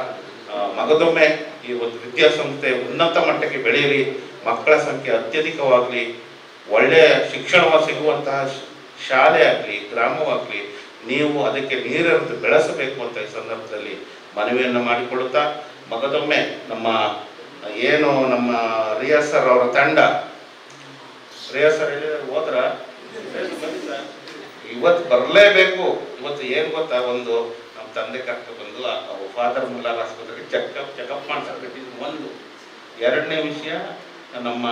ಮಗದೊಮ್ಮೆ ಈ ಒಂದು ವಿದ್ಯಾಸಂಸ್ಥೆ ಉನ್ನತ ಮಟ್ಟಕ್ಕೆ ಬೆಳೆಯಲಿ, ಮಕ್ಕಳ ಸಂಖ್ಯೆ ಅತ್ಯಧಿಕವಾಗಲಿ, ಒಳ್ಳೆಯ ಶಿಕ್ಷಣ ಸಿಗುವಂತಹ ಶಾಲೆ ಆಗಲಿ, ಗ್ರಾಮವಾಗಲಿ, ನೀವು ಅದಕ್ಕೆ ನೀರೆರೆದು ಬೆಳೆಸಬೇಕು ಅಂತ ಈ ಸಂದರ್ಭದಲ್ಲಿ ಮನವಿಯನ್ನು ಮಾಡಿಕೊಳ್ಳುತ್ತಾ, ಮಗದೊಮ್ಮೆ ನಮ್ಮ ರಿಯಾಜ್ ಸರ್ ಅವರ ತಂಡ, ರಿಯಾಜ್ ಸರ್ ಹೋದ್ರ ಇವತ್ತು ಬರಲೇಬೇಕು. ಇವತ್ತು ಏನು ಗೊತ್ತಾ, ಒಂದು ನಮ್ಮ ತಂದೆ ಕರ್ಕೊಂಡು ಬಂದು ಫಾದರ್ ಮುಲ್ಲಾರ್ ಆಸ್ಪತ್ರೆಗೆ ಚೆಕಪ್ ಮಾಡಿಸಬೇಕಿದ್ದು ಒಂದು. 2ನೇ ವಿಷಯ, ನಮ್ಮ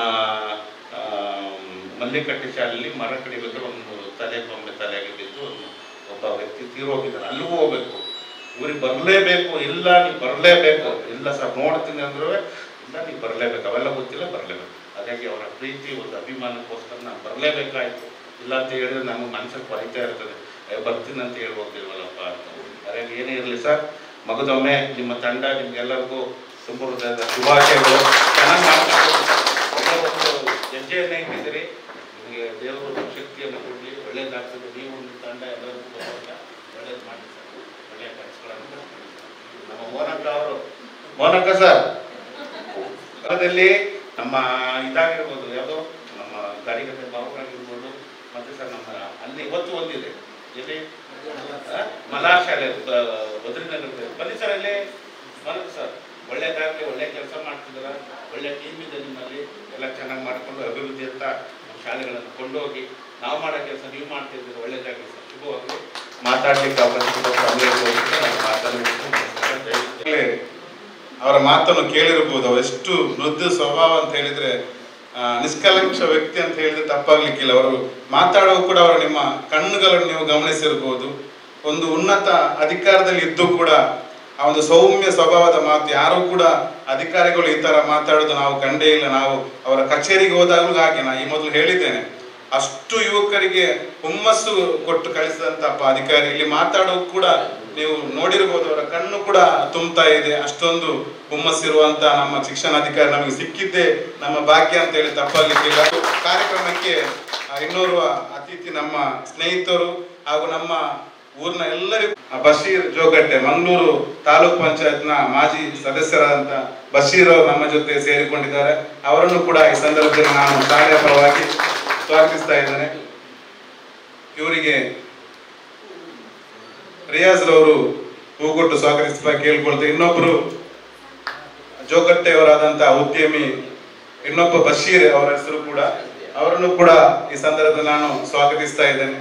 ಮಲ್ಲಿಕಟ್ಟಿ ಶಾಲೆಯಲ್ಲಿ ಮರ ಕಡಿಬೇಕಾದ್ರೆ ಒಂದು ತಲೆಗೆ ಬಿದ್ದು ಒಬ್ಬ ವ್ಯಕ್ತಿ ತೀರೋಗಿದ್ದಾನೆ, ಅಲ್ಲಿಗೂ ಹೋಗ್ಬೇಕು. ಇವ್ರಿಗೆ ಬರಲೇಬೇಕು, ಇಲ್ಲ ನೀವು ಬರಲೇಬೇಕು, ಇಲ್ಲ ಸರ್ ನೋಡ್ತೀನಿ ಅಂದ್ರೂ ಇಲ್ಲ ನೀವು ಬರಲೇಬೇಕು, ಅವೆಲ್ಲ ಗೊತ್ತಿಲ್ಲ, ಬರಲೇಬೇಕು. ಹಾಗಾಗಿ ಅವರ ಪ್ರೀತಿ ಒಂದು ಅಭಿಮಾನಕ್ಕೋಸ್ಕರ ನಾನು ಬರಲೇಬೇಕಾಯ್ತು. ಇಲ್ಲ ಅಂತ ಹೇಳಿದ್ರೆ ನಮಗೆ ಮನಸ್ಸಲ್ಲಿ ಬರೀತಾ ಇರ್ತದೆ, ಬರ್ತೀನಿ ಅಂತ ಹೇಳಿ ಹೋಗ್ತಿಲ್ವಲ್ಲಪ್ಪ ಅಂತ. ಹಾಗಾಗಿ ಏನೇ ಇರಲಿ ಸರ್, ಮಗದೊಮ್ಮೆ ನಿಮ್ಮ ತಂಡ ನಿಮ್ಗೆಲ್ಲರಿಗೂ ತುಂಬ ಹೃದಯದ ಶುಭಾಶಯಗಳು. ಚೆನ್ನಾಗಿ ಮಾಡ್ಕೊಂಡು ಒಳ್ಳೆಯ ಒಂದು ಹೆಜ್ಜೆಯನ್ನೇ ಇಟ್ಟಿದ್ದೀರಿ. ನಿಮಗೆ ದೇವರು ಶಕ್ತಿಯನ್ನು ಕೊಡಲಿ, ಒಳ್ಳೇದಾಗ್ತದೆ. ನೀವು ಒಂದು ತಂಡ ಎಲ್ಲರಿಗೂ ಒಳ್ಳೇದು ಮಾಡಿ ಸರ್, ಒಳ್ಳೆಯ ಕೆಲಸಗಳನ್ನು. ನಮ್ಮ ಮೋನಕ್ಕ ಸರ್ ಕಾಲದಲ್ಲಿ ನಮ್ಮ ಇದಾಗಿರ್ಬೋದು, ಯಾವುದೋ ನಮ್ಮ ಗಾಡಿಗಟ್ಟೆ ಬಾಬುಗಳಾಗಿರ್ಬೋದು, ಮತ್ತು ಸರ್ ನಮ್ಮ ಅಲ್ಲಿ ಇವತ್ತು ಒಂದಿದೆ, ಎಲ್ಲಿ ಮಲಾರ್ ಶಾಲೆ ಬದ್ರಿನಗರದಲ್ಲಿ ಬನ್ನಿ ಸರ್. ಅಲ್ಲಿ ಬನ್ನಿ ಸರ್, ಒಳ್ಳೆಯದಾಗಲಿ, ಒಳ್ಳೆ ಕೆಲಸ ಮಾಡ್ತಿದ್ದೀರ, ಒಳ್ಳೆ ಟೀಮ್ ಇದೆ ನಿಮ್ಮಲ್ಲಿ, ಎಲ್ಲ ಚೆನ್ನಾಗಿ ಮಾಡಿಕೊಂಡು ಅಭಿವೃದ್ಧಿ ಅಂತ ನಮ್ಮ ಶಾಲೆಗಳನ್ನು ಕೊಂಡೋಗಿ ನಾವು ಮಾಡೋ ಕೆಲಸ ನೀವು ಮಾಡ್ತಿದ್ದೀರಿ, ಒಳ್ಳೆಯದಾಗಲಿ ಸರ್, ಶುಭವಾಗಲಿ. ಮಾತಾಡಲಿಕ್ಕೆ ಅವರ ಮಾತನ್ನು ಕೇಳಿರ್ಬೋದು. ಎಷ್ಟು ಮೃದು ಸ್ವಭಾವ ಅಂತ ಹೇಳಿದ್ರೆ, ನಿಷ್ಕಲಂಕ ವ್ಯಕ್ತಿ ಅಂತ ಹೇಳಿದ್ರೆ ತಪ್ಪಾಗ್ಲಿಕ್ಕಿಲ್ಲ. ಅವರು ಮಾತಾಡೋ ಕೂಡ ಅವರು ನಿಮ್ಮ ಕಣ್ಣುಗಳನ್ನು ನೀವು ಗಮನಿಸಿರ್ಬೋದು. ಒಂದು ಉನ್ನತ ಅಧಿಕಾರದಲ್ಲಿ ಇದ್ದು ಕೂಡ ಆ ಒಂದು ಸೌಮ್ಯ ಸ್ವಭಾವದ ಮಾತು, ಯಾರು ಕೂಡ ಅಧಿಕಾರಿಗಳು ಈ ತರ ಮಾತಾಡೋದು ನಾವು ಕಂಡೇ ಇಲ್ಲ. ನಾವು ಅವರ ಕಚೇರಿಗೆ ಹೋದಾಗಲೂ ಹಾಗೆ, ನಾ ಈ ಮೊದಲು ಹೇಳಿದ್ದೇನೆ, ಅಷ್ಟು ಯುವಕರಿಗೆ ಹುಮ್ಮಸ್ಸು ಕೊಟ್ಟು ಕಳಿಸಿದಂತ ಅಧಿಕಾರಿ ಇಲ್ಲಿ ಮಾತಾಡೋ ಕೂಡ ನೀವು ನೋಡಿರ್ಬೋದು. ಅವರ ಕಣ್ಣು ಕೂಡ ತುಂಬ್ತಾ ಇದೆ, ಅಷ್ಟೊಂದು ಹುಮ್ಮಸ್ಸಿರುವಂತ ನಮ್ಮ ಶಿಕ್ಷಣಾಧಿಕಾರಿ ನಮಗೆ ಸಿಕ್ಕಿದ್ದೇ ನಮ್ಮ ಭಾಗ್ಯ ಅಂತ ಹೇಳಿ ತಪ್ಪಾಗಲಿಕ್ಕಿಲ್ಲ. ಕಾರ್ಯಕ್ರಮಕ್ಕೆ ಇನ್ನೋರ್ವ ಅತಿಥಿ ನಮ್ಮ ಸ್ನೇಹಿತರು ಹಾಗೂ ನಮ್ಮ ಊರಿನ ಎಲ್ಲರಿಗೂ ಬಶೀರ್ ಜೋಗಟ್ಟೆ, ಮಂಗಳೂರು ತಾಲೂಕ್ ಪಂಚಾಯತ್ನ ಮಾಜಿ ಸದಸ್ಯರಾದಂತ ಬಶೀರ್ ಅವರು ನಮ್ಮ ಜೊತೆ ಸೇರಿಕೊಂಡಿದ್ದಾರೆ. ಅವರನ್ನು ಕೂಡ ಈ ಸಂದರ್ಭದಲ್ಲಿ ನಾನು ಶಾಲೆಯ ಪರವಾಗಿ ಸ್ವಾಗತಿಸ್ತಾ ಇದ್ದೇನೆ. ಇವರಿಗೆ ರಿಯಾಜ್ ರವರು ಹೂಗೊಟ್ಟು ಸ್ವಾಗತಿಸಬೇಕು ಕೇಳ್ಕೊಳ್ತೇವೆ. ಇನ್ನೊಬ್ರು ಜೋಗಟ್ಟೆಯವರಾದಂತಹ ಉದ್ಯಮಿ ಇನ್ನೊಬ್ಬ ಬಶೀರ್ ಅವರ ಹೆಸರು ಕೂಡ, ಅವರನ್ನು ಕೂಡ ಈ ಸಂದರ್ಭದಲ್ಲಿ ನಾನು ಸ್ವಾಗತಿಸ್ತಾ ಇದ್ದೇನೆ.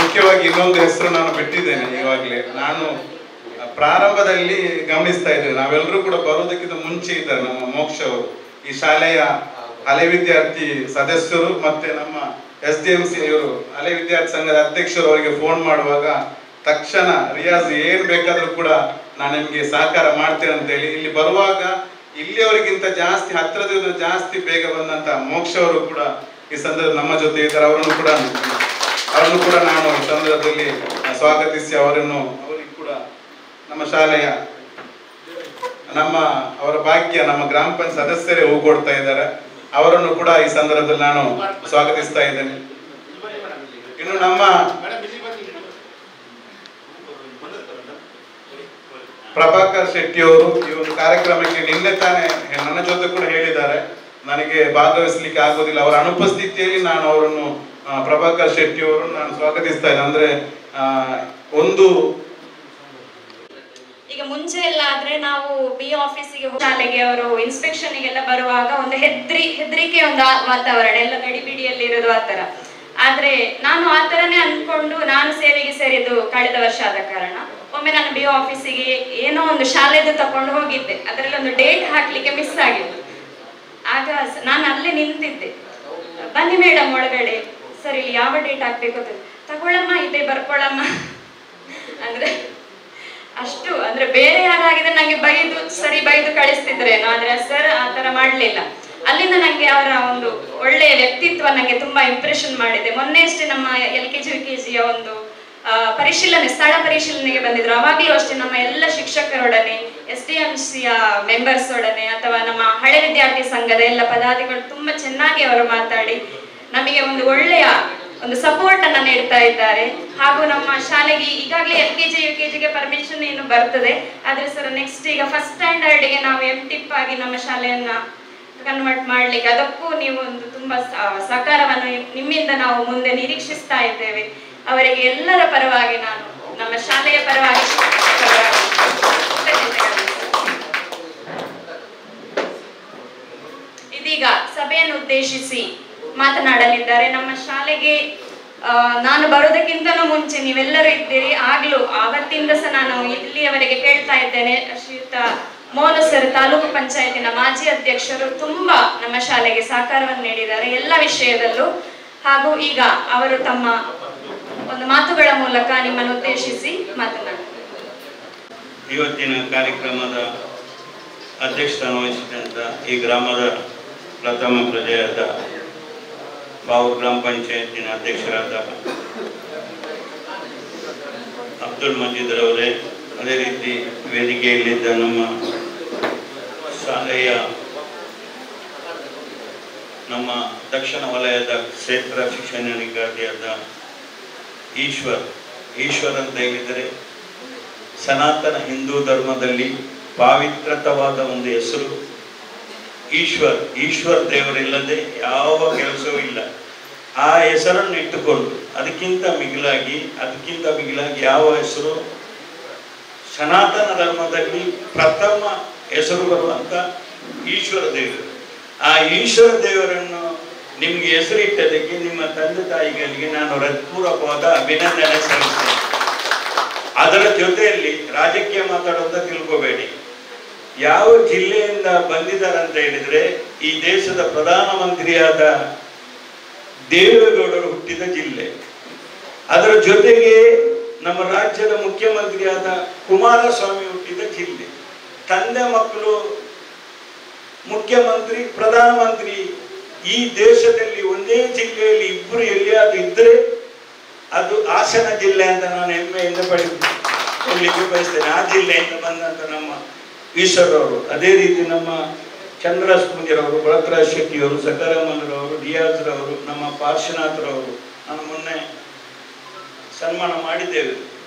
ಮುಖ್ಯವಾಗಿ ಇನ್ನೊಂದು ಹೆಸರು ನಾನು ಬಿಟ್ಟಿದ್ದೇನೆ ಈವಾಗಲೇ. ನಾನು ಪ್ರಾರಂಭದಲ್ಲಿ ಗಮನಿಸ್ತಾ ಇದ್ದೇನೆ, ನಾವೆಲ್ಲರೂ ಕೂಡ ಬರೋದಕ್ಕಿಂತ ಮುಂಚೆ ಇದ್ದಾರೆ ನಮ್ಮ ಮೋಕ್ಷ ಅವರು, ಈ ಶಾಲೆಯ ಹಳೆ ವಿದ್ಯಾರ್ಥಿ ಸದಸ್ಯರು ಮತ್ತೆ ನಮ್ಮ SDMC ಇವರು ಹಳೆ ವಿದ್ಯಾರ್ಥಿ ಸಂಘದ ಅಧ್ಯಕ್ಷರು ಅವರಿಗೆ ಫೋನ್ ಮಾಡುವಾಗ ತಕ್ಷಣ ರಿಯಾಜ್ ಏನ್ ಬೇಕಾದ್ರೂ ಕೂಡ ನಾನು ನಿಮ್ಗೆ ಸಹಕಾರ ಮಾಡ್ತೇನೆ ಅಂತ ಹೇಳಿ ಇಲ್ಲಿ ಬರುವಾಗ ಇಲ್ಲಿಯವರಿಗಿಂತ ಜಾಸ್ತಿ ಹತ್ತಿರದಿಂದ ಜಾಸ್ತಿ ಬೇಗ ಬಂದಂತ ಮೋಕ್ಷ ಅವರು ಕೂಡ ಈ ಸಂದರ್ಭ ನಮ್ಮ ಜೊತೆ ಇದ್ದಾರೆ. ಅವರನ್ನು ಕೂಡ ನಾನು ಈ ಸಂದರ್ಭದಲ್ಲಿ ಸ್ವಾಗತಿಸಿ ಅವರಿಗೂ ಕೂಡ ನಮ್ಮ ಶಾಲೆಯ ಅವರ ಭಾಗ್ಯ ನಮ್ಮ ಗ್ರಾಮ ಪಂಚಾಯತ್ ಸದಸ್ಯರೇ ಹೂಗೊಡ್ತಾ ಇದ್ದಾರೆ. ಅವರನ್ನು ಕೂಡ ಈ ಸಂದರ್ಭದಲ್ಲಿ ನಾನು ಸ್ವಾಗತಿಸ್ತಾ ಇದ್ದೇನೆ. ಇನ್ನು ನಮ್ಮ ಪ್ರಭಾಕರ್ ಶೆಟ್ಟಿ ಅವರು ಈ ಒಂದು ಕಾರ್ಯಕ್ರಮಕ್ಕೆ ನಿನ್ನೆ ತಾನೇ ನನ್ನ ಜೊತೆ ಕೂಡ ಹೇಳಿದ್ದಾರೆ, ನನಗೆ ಭಾಗವಹಿಸಲಿಕ್ಕೆ ಆಗೋದಿಲ್ಲ, ಅವರ ಅನುಪಸ್ಥಿತಿಯಲ್ಲಿ ನಾನು ಅವರನ್ನು ಪ್ರಭಾಕರ್ ಶೆಟ್ಟಿ ಅವರನ್ನು ನಾನು ಸ್ವಾಗತಿಸ್ತಾ ಇದ್ದೇನೆ. ಅಂದ್ರೆ ಒಂದು ಈಗ ಮುಂಚೆ ಎಲ್ಲ ಆದ್ರೆ ನಾವು ಬಿ ಆಫೀಸಿಗೆ ಶಾಲೆಗೆ ಅವರು ಇನ್ಸ್ಪೆಕ್ಷನ್ಗೆಲ್ಲ ಬರುವಾಗ ಒಂದು ಹೆದರಿಕೆ ಒಂದು ವಾತಾವರಣ ಎಲ್ಲ ಗಡಿಬಿಡಿಯಲ್ಲಿ ಇರೋದು ಆತರ. ಆದ್ರೆ ನಾನು ಆತರನೇ ಅನ್ಕೊಂಡು ನಾನು ಸೇವೆಗೆ ಸೇರಿದ್ದು ಕಳೆದ ವರ್ಷ ಆದ ಕಾರಣ ಒಮ್ಮೆ ನಾನು ಬಿ ಆಫೀಸಿಗೆ ಏನೋ ಒಂದು ಶಾಲೆದು ತಕೊಂಡು ಹೋಗಿದ್ದೆ. ಅದರಲ್ಲಿ ಒಂದು ಡೇಟ್ ಹಾಕ್ಲಿಕ್ಕೆ ಮಿಸ್ ಆಗಿತ್ತು. ಆಗ ನಾನು ಅಲ್ಲೇ ನಿಂತಿದ್ದೆ, ಬನ್ನಿ ಮೇಡಮ್ ಒಳಗಡೆ, ಸರಿ ಇಲ್ಲಿ ಯಾವ ಡೇಟ್ ಹಾಕ್ಬೇಕು ಅಂತ, ತಗೊಳ್ಳಮ್ಮ ಇದೆ ಬರ್ಕೊಳ್ಳಮ್ಮ ಅಂದ್ರೆ ಅಷ್ಟು ಅಂದ್ರೆ ಬೇರೆ ಯಾರಾಗಿದ್ರೆ ನಂಗೆ ಬೈದು ಕಳಿಸ್ತಿದ್ರೇನೋ, ಆದ್ರೆ ಸರ್ ಆತರ ಮಾಡ್ಲಿಲ್ಲ. ಅಲ್ಲಿಂದ ನಂಗೆ ಅವರ ಒಂದು ಒಳ್ಳೆಯ ವ್ಯಕ್ತಿತ್ವ ನಂಗೆ ತುಂಬಾ ಇಂಪ್ರೆಷನ್ ಮಾಡಿದೆ. ಮೊನ್ನೆ ಅಷ್ಟೇ ನಮ್ಮ LKG UKG ಒಂದು ಸ್ಥಳ ಪರಿಶೀಲನೆಗೆ ಬಂದಿದ್ರು. ಅವಾಗ್ಲೂ ಅಷ್ಟೇ ನಮ್ಮ ಎಲ್ಲ ಶಿಕ್ಷಕರೊಡನೆ, SDMC ಮೆಂಬರ್ಸ್ ಒಡನೆ ಅಥವಾ ನಮ್ಮ ಹಳೆ ವಿದ್ಯಾರ್ಥಿ ಸಂಘದ ಎಲ್ಲ ಪದಾಧಿಕಾರಿಗಳು ತುಂಬಾ ಚೆನ್ನಾಗಿ ಅವರು ಮಾತಾಡಿ ನಮಗೆ ಒಂದು ಒಳ್ಳೆಯ ಒಂದು ಸಪೋರ್ಟ್ ಅನ್ನ ನೀಡ್ತಾ ಇದ್ದಾರೆ. ಹಾಗೂ ನಮ್ಮ ಶಾಲೆಗೆ ಈಗಾಗಲೇ LKG UKGಗೆ ಪರ್ಮಿಷನ್ ಏನು ಬರ್ತದೆ, ಆದ್ರೆ ಸರ್ ನೆಕ್ಸ್ಟ್ ಈಗ ಫಸ್ಟ್ ಸ್ಟ್ಯಾಂಡರ್ಡ್ಗೆ ನಾವು MTIP ಆಗಿ ನಮ್ಮ ಶಾಲೆಯನ್ನ ಕನ್ವರ್ಟ್ ಮಾಡ್ಲಿಕ್ಕೆ ಅದಕ್ಕೂ ನೀವು ಒಂದು ತುಂಬಾ ಸಹಕಾರವನ್ನು ನಿಮ್ಮಿಂದ ನಾವು ಮುಂದೆ ನಿರೀಕ್ಷಿಸ್ತಾ ಇದ್ದೇವೆ. ಅವರಿಗೆ ಎಲ್ಲರ ಪರವಾಗಿ ನಾನು ನಮ್ಮ ಶಾಲೆಯ ಪರವಾಗಿ ಇದೀಗ ಸಭೆಯನ್ನು ಉದ್ದೇಶಿಸಿ ಮಾತನಾಡಲಿದ್ದಾರೆ. ನಮ್ಮ ಶಾಲೆಗೆ ನಾನು ಬರೋದಕ್ಕಿಂತನೂ ಮುಂಚೆ ನೀವೆಲ್ಲರೂ ಇದ್ದೀರಿ, ಆಗ್ಲೂ ಆವತ್ತಿಂದ ಸಹ ನಾನು ಇಲ್ಲಿಯವರೆಗೆ ಕೇಳ್ತಾ ಇದ್ದೇನೆ. ಶ್ರೀಯುತ ಮೋಹನ್ ಸರ್ ತಾಲೂಕು ಪಂಚಾಯತಿನ ಮಾಜಿ ಅಧ್ಯಕ್ಷರು ತುಂಬಾ ನಮ್ಮ ಶಾಲೆಗೆ ಸಹಕಾರವನ್ನು ನೀಡಿದ್ದಾರೆ ಎಲ್ಲ ವಿಷಯದಲ್ಲೂ. ಹಾಗೂ ಈಗ ಅವರು ತಮ್ಮ ಒಂದು ಮಾತುಗಳ ಮೂಲಕ ನಿಮ್ಮನ್ನು ಉದ್ದೇಶಿಸಿ ಮಾತನಾಡುತ್ತಾರೆ. ಇವತ್ತಿನ ಕಾರ್ಯಕ್ರಮದ ಅಧ್ಯಕ್ಷಸ್ಥಾನ ವಹಿಸಿದಂತ ಈ ಗ್ರಾಮದ ಪ್ರಥಮ ಪ್ರಜೆಯಾದ ಬಾವೂರು ಗ್ರಾಮ ಪಂಚಾಯತಿನ ಅಧ್ಯಕ್ಷರಾದ ಅಬ್ದುಲ್ ಮಜೀದ್ ರವರೇ, ಅದೇ ರೀತಿ ವೇದಿಕೆಯಲ್ಲಿದ್ದ ನಮ್ಮ ಶಾಲೆಯ ನಮ್ಮ ದಕ್ಷಿಣ ವಲಯದ ಕ್ಷೇತ್ರ ಶಿಕ್ಷಣಾಧಿಕಾರಿಯಾದ ಈಶ್ವರ್ ಅಂತ ಹೇಳಿದರೆ ಸನಾತನ ಹಿಂದೂ ಧರ್ಮದಲ್ಲಿ ಪಾವಿತ್ರತವಾದ ಒಂದು ಹೆಸರು ಈಶ್ವರ್ ದೇವರಿಲ್ಲದೆ ಯಾವ ಕೆಲಸವೂ ಇಲ್ಲ. ಆ ಹೆಸರನ್ನು ಇಟ್ಟುಕೊಂಡು ಅದಕ್ಕಿಂತ ಮಿಗಿಲಾಗಿ ಯಾವ ಹೆಸರು ಸನಾತನ ಧರ್ಮದಲ್ಲಿ ಪ್ರಥಮ ಹೆಸರು ಬರುವಂತ ಈಶ್ವರ ದೇವರು. ಆ ಈಶ್ವರ ದೇವರನ್ನು ನಿಮ್ಗೆ ಹೆಸರಿಟ್ಟದಕ್ಕೆ ನಿಮ್ಮ ತಂದೆ ತಾಯಿಗಳಿಗೆ ನಾನು ಹೃತ್ಪೂರ್ವಕವಾದ ಅಭಿನಂದನೆ ಸಲ್ಲಿಸ್ತೇನೆ. ಅದರ ಜೊತೆಯಲ್ಲಿ ರಾಜಕೀಯ ಮಾತಾಡೋದ ತಿಳ್ಕೋಬೇಡಿ. ಯಾವ ಜಿಲ್ಲೆಯಿಂದ ಬಂದಿದ್ದಾರೆ ಅಂತ ಹೇಳಿದ್ರೆ ಈ ದೇಶದ ಪ್ರಧಾನಮಂತ್ರಿಯಾದ ದೇವೇಗೌಡರು ಹುಟ್ಟಿದ ಜಿಲ್ಲೆ. ಅದರ ಜೊತೆಗೆ ನಮ್ಮ ರಾಜ್ಯದ ಮುಖ್ಯಮಂತ್ರಿಯಾದ ಕುಮಾರಸ್ವಾಮಿ ಹುಟ್ಟಿದ ಜಿಲ್ಲೆ. ತಂದೆ ಮಕ್ಕಳು ಮುಖ್ಯಮಂತ್ರಿ ಪ್ರಧಾನಮಂತ್ರಿ. ಈ ದೇಶದಲ್ಲಿ ಒಂದೇ ಜಿಲ್ಲೆಯಲ್ಲಿ ಇಬ್ಬರು ಎಲ್ಲಿಯಾದ್ರೂ ಇದ್ರೆ ಅದು ಹಾಸನ ಜಿಲ್ಲೆ ಅಂತ ನಾನು ಹೆಮ್ಮೆಯಿಂದ ಪಡೆದುಕೊಳ್ಳಿಕ್ಕೆ ಬಯಸ್ತೇನೆ. ಆ ಜಿಲ್ಲೆಯಿಂದ ಬಂದಂತ ನಮ್ಮ ಈಶ್ವರವರು, ಅದೇ ರೀತಿ ನಮ್ಮ ಚಂದ್ರಸ್ಮುದಿರವರು, ಬಳಕರಾಜ್ ಶೆಟ್ಟಿಯವರು, ಸಕಾರಾಮರವರು, ರಿಯಾಜ್ರವರು, ನಮ್ಮ ಪಾರ್ಶ್ವನಾಥರವರು ನಾನು ಮೊನ್ನೆ ಸನ್ಮಾನ ಮಾಡಿದ್ದೇವೆ.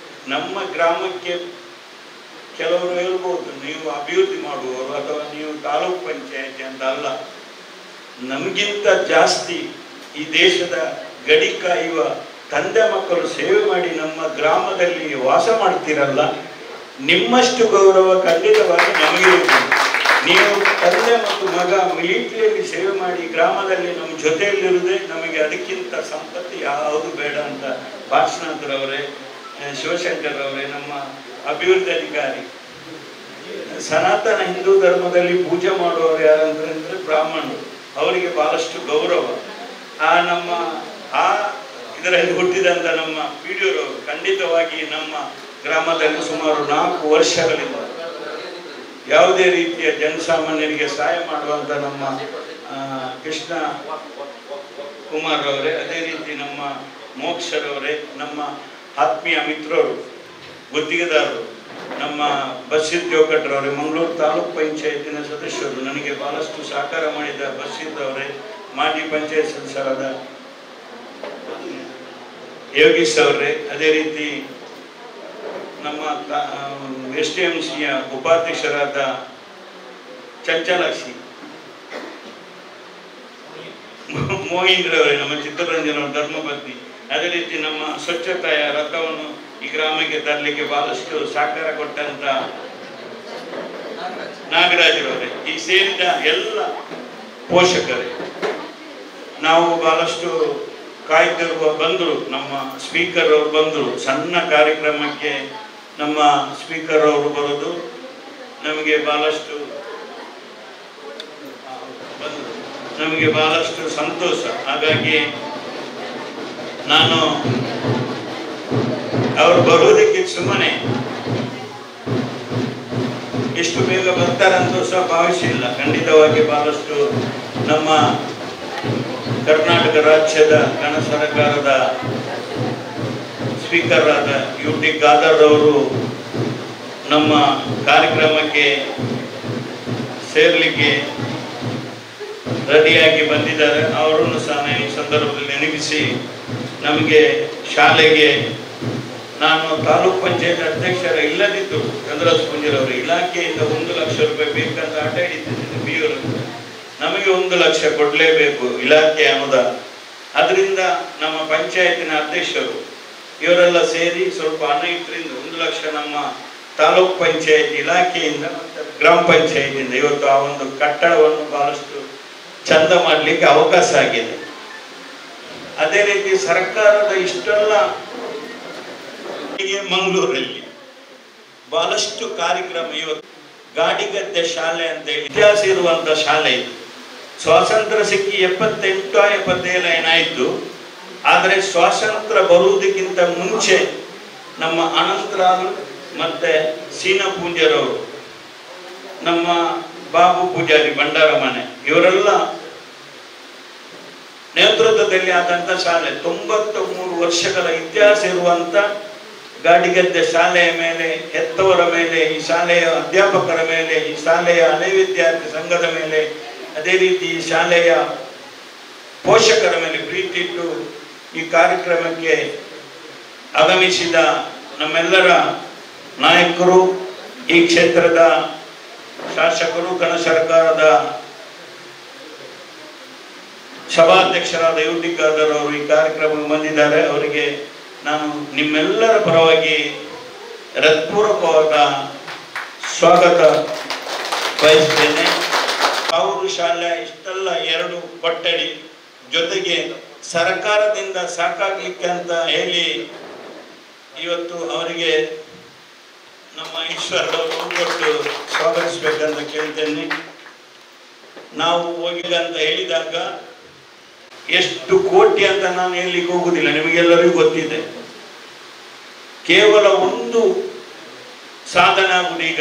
ನಮ್ಮ ಗ್ರಾಮಕ್ಕೆ ಕೆಲವರು ಹೇಳ್ಬೋದು ನೀವು ಅಭಿವೃದ್ಧಿ ಮಾಡುವವರು ಅಥವಾ ನೀವು ತಾಲೂಕು ಪಂಚಾಯತಿ ಅಂತ ಅಲ್ಲ. ನಮಗಿಂತ ಜಾಸ್ತಿ ಈ ದೇಶದ ಗಡಿ ಕಾಯುವ ತಂದೆ ಮಕ್ಕಳು ಸೇವೆ ಮಾಡಿ ನಮ್ಮ ಗ್ರಾಮದಲ್ಲಿ ವಾಸ ಮಾಡ್ತೀರಲ್ಲ, ನಿಮ್ಮಷ್ಟು ಗೌರವ ಖಂಡಿತವಾಗಿ ನಮಗಿರುತ್ತದೆ. ನೀವು ತಂದೆ ಮತ್ತು ಮಗ ಮಿಲಿಟರಿಯಲ್ಲಿ ಸೇವೆ ಮಾಡಿ ಗ್ರಾಮದಲ್ಲಿ ನಮ್ಮ ಜೊತೆಯಲ್ಲಿರುವುದೇ ನಮಗೆ ಅದಕ್ಕಿಂತ ಸಂಪತ್ತು ಯಾವುದು ಬೇಡ ಅಂತ ಪಾರ್ಶ್ವನಾಥರವರೇ, ಶಿವಶಂಕರ್ ಅವರೇ, ನಮ್ಮ ಅಭಿವೃದ್ಧಿ ಅಧಿಕಾರಿ. ಸನಾತನ ಹಿಂದೂ ಧರ್ಮದಲ್ಲಿ ಪೂಜೆ ಮಾಡುವವರು ಯಾರಂದ್ರೆ ಬ್ರಾಹ್ಮಣರು, ಅವರಿಗೆ ಬಹಳಷ್ಟು ಗೌರವ. ಇದರಲ್ಲಿ ಹುಟ್ಟಿದಂತ ನಮ್ಮ ಪಿಡಿಯೋರವರು ಖಂಡಿತವಾಗಿ ನಮ್ಮ ಗ್ರಾಮದಲ್ಲಿ ಸುಮಾರು 4 ವರ್ಷಗಳಿಂದ ಯಾವುದೇ ರೀತಿಯ ಜನಸಾಮಾನ್ಯರಿಗೆ ಸಹಾಯ ಮಾಡುವಂಥ ನಮ್ಮ ಕೃಷ್ಣ ಕುಮಾರ್ ಅವರೇ, ಅದೇ ರೀತಿ ನಮ್ಮ ಮೋಕ್ಷರವರೇ, ನಮ್ಮ ಆತ್ಮೀಯ ಮಿತ್ರರು, ಗುತ್ತಿಗೆದಾರರು, ನಮ್ಮ ಬಶೀರ್ ಜೋಕಟ್ರವರೇ, ಮಂಗಳೂರು ತಾಲೂಕು ಪಂಚಾಯತಿನ ಸದಸ್ಯರು, ನನಗೆ ಬಹಳಷ್ಟು ಸಹಕಾರ ಮಾಡಿದ ಬಶೀರ್ ಅವರೇ, ಮಾಜಿ ಪಂಚಾಯತ್ ಸದಸ್ಯರಾದ ಯೋಗೀಶ್ ಅವರೇ, ಅದೇ ರೀತಿ ನಮ್ಮ STMCಯ ಉಪಾಧ್ಯಕ್ಷರಾದ ಚಂಚಲಾಕ್ಷಿ ಮೋಹಿಂದ್ರವರೇ, ನಮ್ಮ ಚಿತ್ತರಂಜನ ಧರ್ಮಪತ್ನಿ, ಅದೇ ರೀತಿ ನಮ್ಮ ಸ್ವಚ್ಛತೆಯ ರಥವನ್ನು ಈ ಗ್ರಾಮಕ್ಕೆ ತರಲಿಕ್ಕೆ ಬಹಳಷ್ಟು ಸಹಕಾರ ಕೊಟ್ಟಂತ ನಾಗರಾಜರವರೇ, ಈ ಸೇರಿದ ಎಲ್ಲ ಪೋಷಕರೇ, ನಾವು ಬಹಳಷ್ಟು ಕಾಯ್ದಿರುವ ಬಂದರು. ನಮ್ಮ ಸ್ಪೀಕರ್ ಅವರು ಬಂದರು. ಸಣ್ಣ ಕಾರ್ಯಕ್ರಮಕ್ಕೆ ನಮ್ಮ ಸ್ಪೀಕರ್ ಅವರು ಬರೋದು ನಮಗೆ ಬಹಳಷ್ಟು ಸಂತೋಷ. ಹಾಗಾಗಿ ನಾನು ಅವರು ಬರುವುದಕ್ಕೆ ಸುಮ್ಮನೆ ಎಷ್ಟು ಬೇಗ ಬರ್ತಾರಂತೂ ಸಹ ಭಾವಿಸಿಲ್ಲ. ಖಂಡಿತವಾಗಿ ಬಹಳಷ್ಟು ನಮ್ಮ ಕರ್ನಾಟಕ ರಾಜ್ಯದ ಗಣ ಸರ್ಕಾರದ ಸ್ಪೀಕರ್ ಆದ UT ಖಾದರ್ ಅವರು ನಮ್ಮ ಕಾರ್ಯಕ್ರಮಕ್ಕೆ ಸೇರ್ಲಿಕ್ಕೆ ರೆಡಿಯಾಗಿ ಬಂದಿದ್ದಾರೆ. ಅವರನ್ನು ಸಹ ಈ ಸಂದರ್ಭದಲ್ಲಿ ನೆನಪಿಸಿ, ನಮಗೆ ಶಾಲೆಗೆ ನಾನು ತಾಲೂಕ್ ಪಂಚಾಯತ್ ಅಧ್ಯಕ್ಷರ ಇಲ್ಲದಿದ್ದು ಚಂದ್ರಸ್ ಪುಂಜರವರು ಇಲಾಖೆಯಿಂದ 1 ಲಕ್ಷ ರೂಪಾಯಿ ಬೇಕಂತ ಆಟ ಹಿಡಿತಿದ್ದೀನಿ BO. ನಮಗೆ 1 ಲಕ್ಷ ಕೊಡಲೇಬೇಕು ಇಲಾಖೆ ಅನುದಾನ. ಅದರಿಂದ ನಮ್ಮ ಪಂಚಾಯತಿನ ಅಧ್ಯಕ್ಷರು ಇವರೆಲ್ಲ ಸೇರಿ ಸ್ವಲ್ಪ ಹಣ ಇಟ್ಟರಿಂದ 1 ಲಕ್ಷ ನಮ್ಮ ತಾಲೂಕ್ ಪಂಚಾಯತ್ ಇಲಾಖೆಯಿಂದ ಮತ್ತು ಗ್ರಾಮ ಪಂಚಾಯತಿಯಿಂದ ಇವತ್ತು ಆ ಒಂದು ಕಟ್ಟಡವನ್ನು ಬಹಳಷ್ಟು ಚಂದ ಮಾಡಲಿಕ್ಕೆ ಅವಕಾಶ ಆಗಿದೆ. ಅದೇ ರೀತಿ ಸರ್ಕಾರದ ಇಷ್ಟೆಲ್ಲ ಮಂಗಳೂರಲ್ಲಿ ಬಹಳಷ್ಟು ಕಾರ್ಯಕ್ರಮ, ಇವತ್ತು ಗಾಡಿಗದ್ದೆ ಶಾಲೆ ಅಂತ ಹೇಳಿ ಇತಿಹಾಸ ಇರುವಂತ ಶಾಲೆ ಇದು. ಸ್ವಾತಂತ್ರ್ಯ ಸಿಕ್ಕಿ 78-77 ಏನಾಯ್ತು. ಆದರೆ ಸ್ವಾತಂತ್ರ್ಯ ಬರುವುದಕ್ಕಿಂತ ಮುಂಚೆ ನಮ್ಮ ಅನಂತರಾಮ್ ಮತ್ತೆ ಸೀನಾ ಪೂಂಜರವರು, ನಮ್ಮ ಬಾಬು ಪೂಜಾರಿ ಭಂಡಾರ ಮನೆ, ಇವರೆಲ್ಲ ನೇತೃತ್ವದಲ್ಲಿ ಆದಂತ ಶಾಲೆ. 93 ವರ್ಷಗಳ ಇತಿಹಾಸ ಇರುವಂತ ಗಾಡಿಗದ್ದೆ ಶಾಲೆಯ ಮೇಲೆ, ಹೆತ್ತವರ ಮೇಲೆ, ಈ ಶಾಲೆಯ ಅಧ್ಯಾಪಕರ ಮೇಲೆ, ಈ ಶಾಲೆಯ ಹಳೆ ವಿದ್ಯಾರ್ಥಿ ಸಂಘದ ಮೇಲೆ, ಅದೇ ರೀತಿ ಈ ಶಾಲೆಯ ಪೋಷಕರ ಮೇಲೆ ಪ್ರೀತಿ ಇಟ್ಟು ಈ ಕಾರ್ಯಕ್ರಮಕ್ಕೆ ಆಗಮಿಸಿದ ನಮ್ಮೆಲ್ಲರ ನಾಯಕರು, ಈ ಕ್ಷೇತ್ರದ ಶಾಸಕರು, ಗಣ ಸರ್ಕಾರದ ಸಭಾಧ್ಯಕ್ಷರಾದ UT ಖಾದರ್ ಅವರು ಈ ಕಾರ್ಯಕ್ರಮಕ್ಕೆ ಬಂದಿದ್ದಾರೆ. ಅವರಿಗೆ ನಾನು ನಿಮ್ಮೆಲ್ಲರ ಪರವಾಗಿ ಹೃತ್ಪೂರ್ವಕವಾದ ಸ್ವಾಗತ ಬಯಸ್ತೇನೆ. ಅವರು ಶಾಲೆ ಇಷ್ಟೆಲ್ಲ 2 ಕೊಠಡಿ ಜೊತೆಗೆ ಸರ್ಕಾರದಿಂದ ಸಾಕಾಗ್ಲಿಕ್ಕೆ ಅಂತ ಹೇಳಿ ಇವತ್ತು ಅವರಿಗೆ ನಮ್ಮ ಈಶ್ವರವರು ಕೊಟ್ಟು ಸ್ವಾಗತಿಸಬೇಕಂತ ಕೇಳ್ತೇನೆ. ನಾವು ಹೋಗಿಲ್ಲ ಅಂತ ಹೇಳಿದಾಗ ಎಷ್ಟು ಕೋಟಿ ಅಂತ ನಾನು ಹೇಳಲಿಕ್ಕೆ ಹೋಗುದಿಲ್ಲ, ನಿಮಗೆಲ್ಲರಿಗೂ ಗೊತ್ತಿದೆ. ಕೇವಲ ಒಂದು ಸಾಧನ ಆಗುವುದು ಈಗ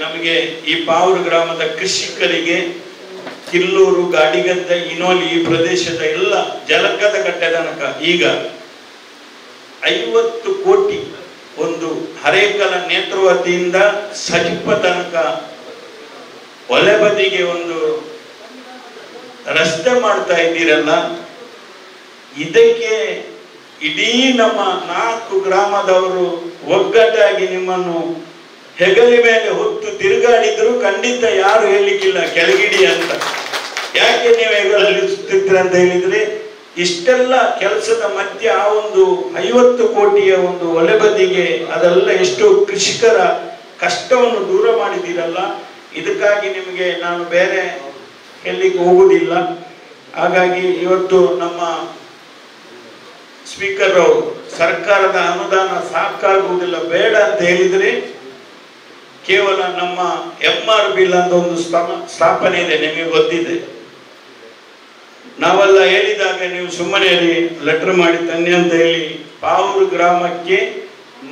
ನಮಗೆ ಈ ಪಾವೂರು ಗ್ರಾಮದ ಕೃಷಿಕರಿಗೆ, ಕಿಲ್ಲೂರು, ಗಾಡಿಗದ್ದೆ, ಇನೋಲಿ ಈ ಪ್ರದೇಶದ ಎಲ್ಲ ಜಲಕದ ಕಟ್ಟೆ ತನಕ ಈಗ 50 ಕೋಟಿ ಒಂದು ಹರೇಕಲ ನೇತೃವತಿಯಿಂದ ಸಜಿಪ ತನಕ ಒಲೆ ಬದಿಗೆ ಒಂದು ರಸ್ತೆ ಮಾಡ್ತಾ ಇದ್ದೀರಲ್ಲ, ಇದಕ್ಕೆ ಇಡೀ ನಮ್ಮ 4 ಗ್ರಾಮದವರು ಒಗ್ಗಟ್ಟಾಗಿ ನಿಮ್ಮನ್ನು ಹೆಗಲಿ ಮೇಲೆ ಹೊತ್ತು ತಿರುಗಾಡಿದ್ರು ಖಂಡಿತ ಯಾರು ಹೇಳಲಿಕ್ಕಿಲ್ಲ ಕೆಳಗಿಡಿ ಅಂತ. ಯಾಕೆ ನೀವು ಹೆಗಲಲ್ಲಿ ಸುತ್ತಿದ್ರ ಅಂತ ಹೇಳಿದ್ರೆ, ಇಷ್ಟೆಲ್ಲ ಕೆಲಸದ ಮಧ್ಯೆ ಆ ಒಂದು 50 ಕೋಟಿಯ ಒಂದು ಒಲೆ ಬದಿಗೆ ಅದೆಲ್ಲ ಎಷ್ಟು ಕೃಷಿಕರ ಕಷ್ಟವನ್ನು ದೂರ ಮಾಡಿದ್ದೀರಲ್ಲ, ಇದಕ್ಕಾಗಿ ನಿಮಗೆ ನಾನು ಬೇರೆ ಎಲ್ಲಿಗೆ ಹೋಗುವುದಿಲ್ಲ. ಹಾಗಾಗಿ ಇವತ್ತು ನಮ್ಮ ಸ್ಪೀಕರ್ ಅವರು ಸರ್ಕಾರದ ಅನುದಾನ ಸಾಕಾಗುವುದಿಲ್ಲ, ಬೇಡ ಅಂತ ಹೇಳಿದ್ರೆ ಕೇವಲ ನಮ್ಮ MR ಬಿಲ್ ಅಂತ ಒಂದು ಸ್ಥಾಪನೆ ಇದೆ, ನಿಮಗೆ ಗೊತ್ತಿದೆ. ನಾವೆಲ್ಲ ಹೇಳಿದಾಗ ನೀವು ಸುಮ್ಮನೆ ಲೆಟರ್ ಮಾಡಿ ತನ್ನಿ ಅಂತ ಹೇಳಿ ಪಾವೂರು ಗ್ರಾಮಕ್ಕೆ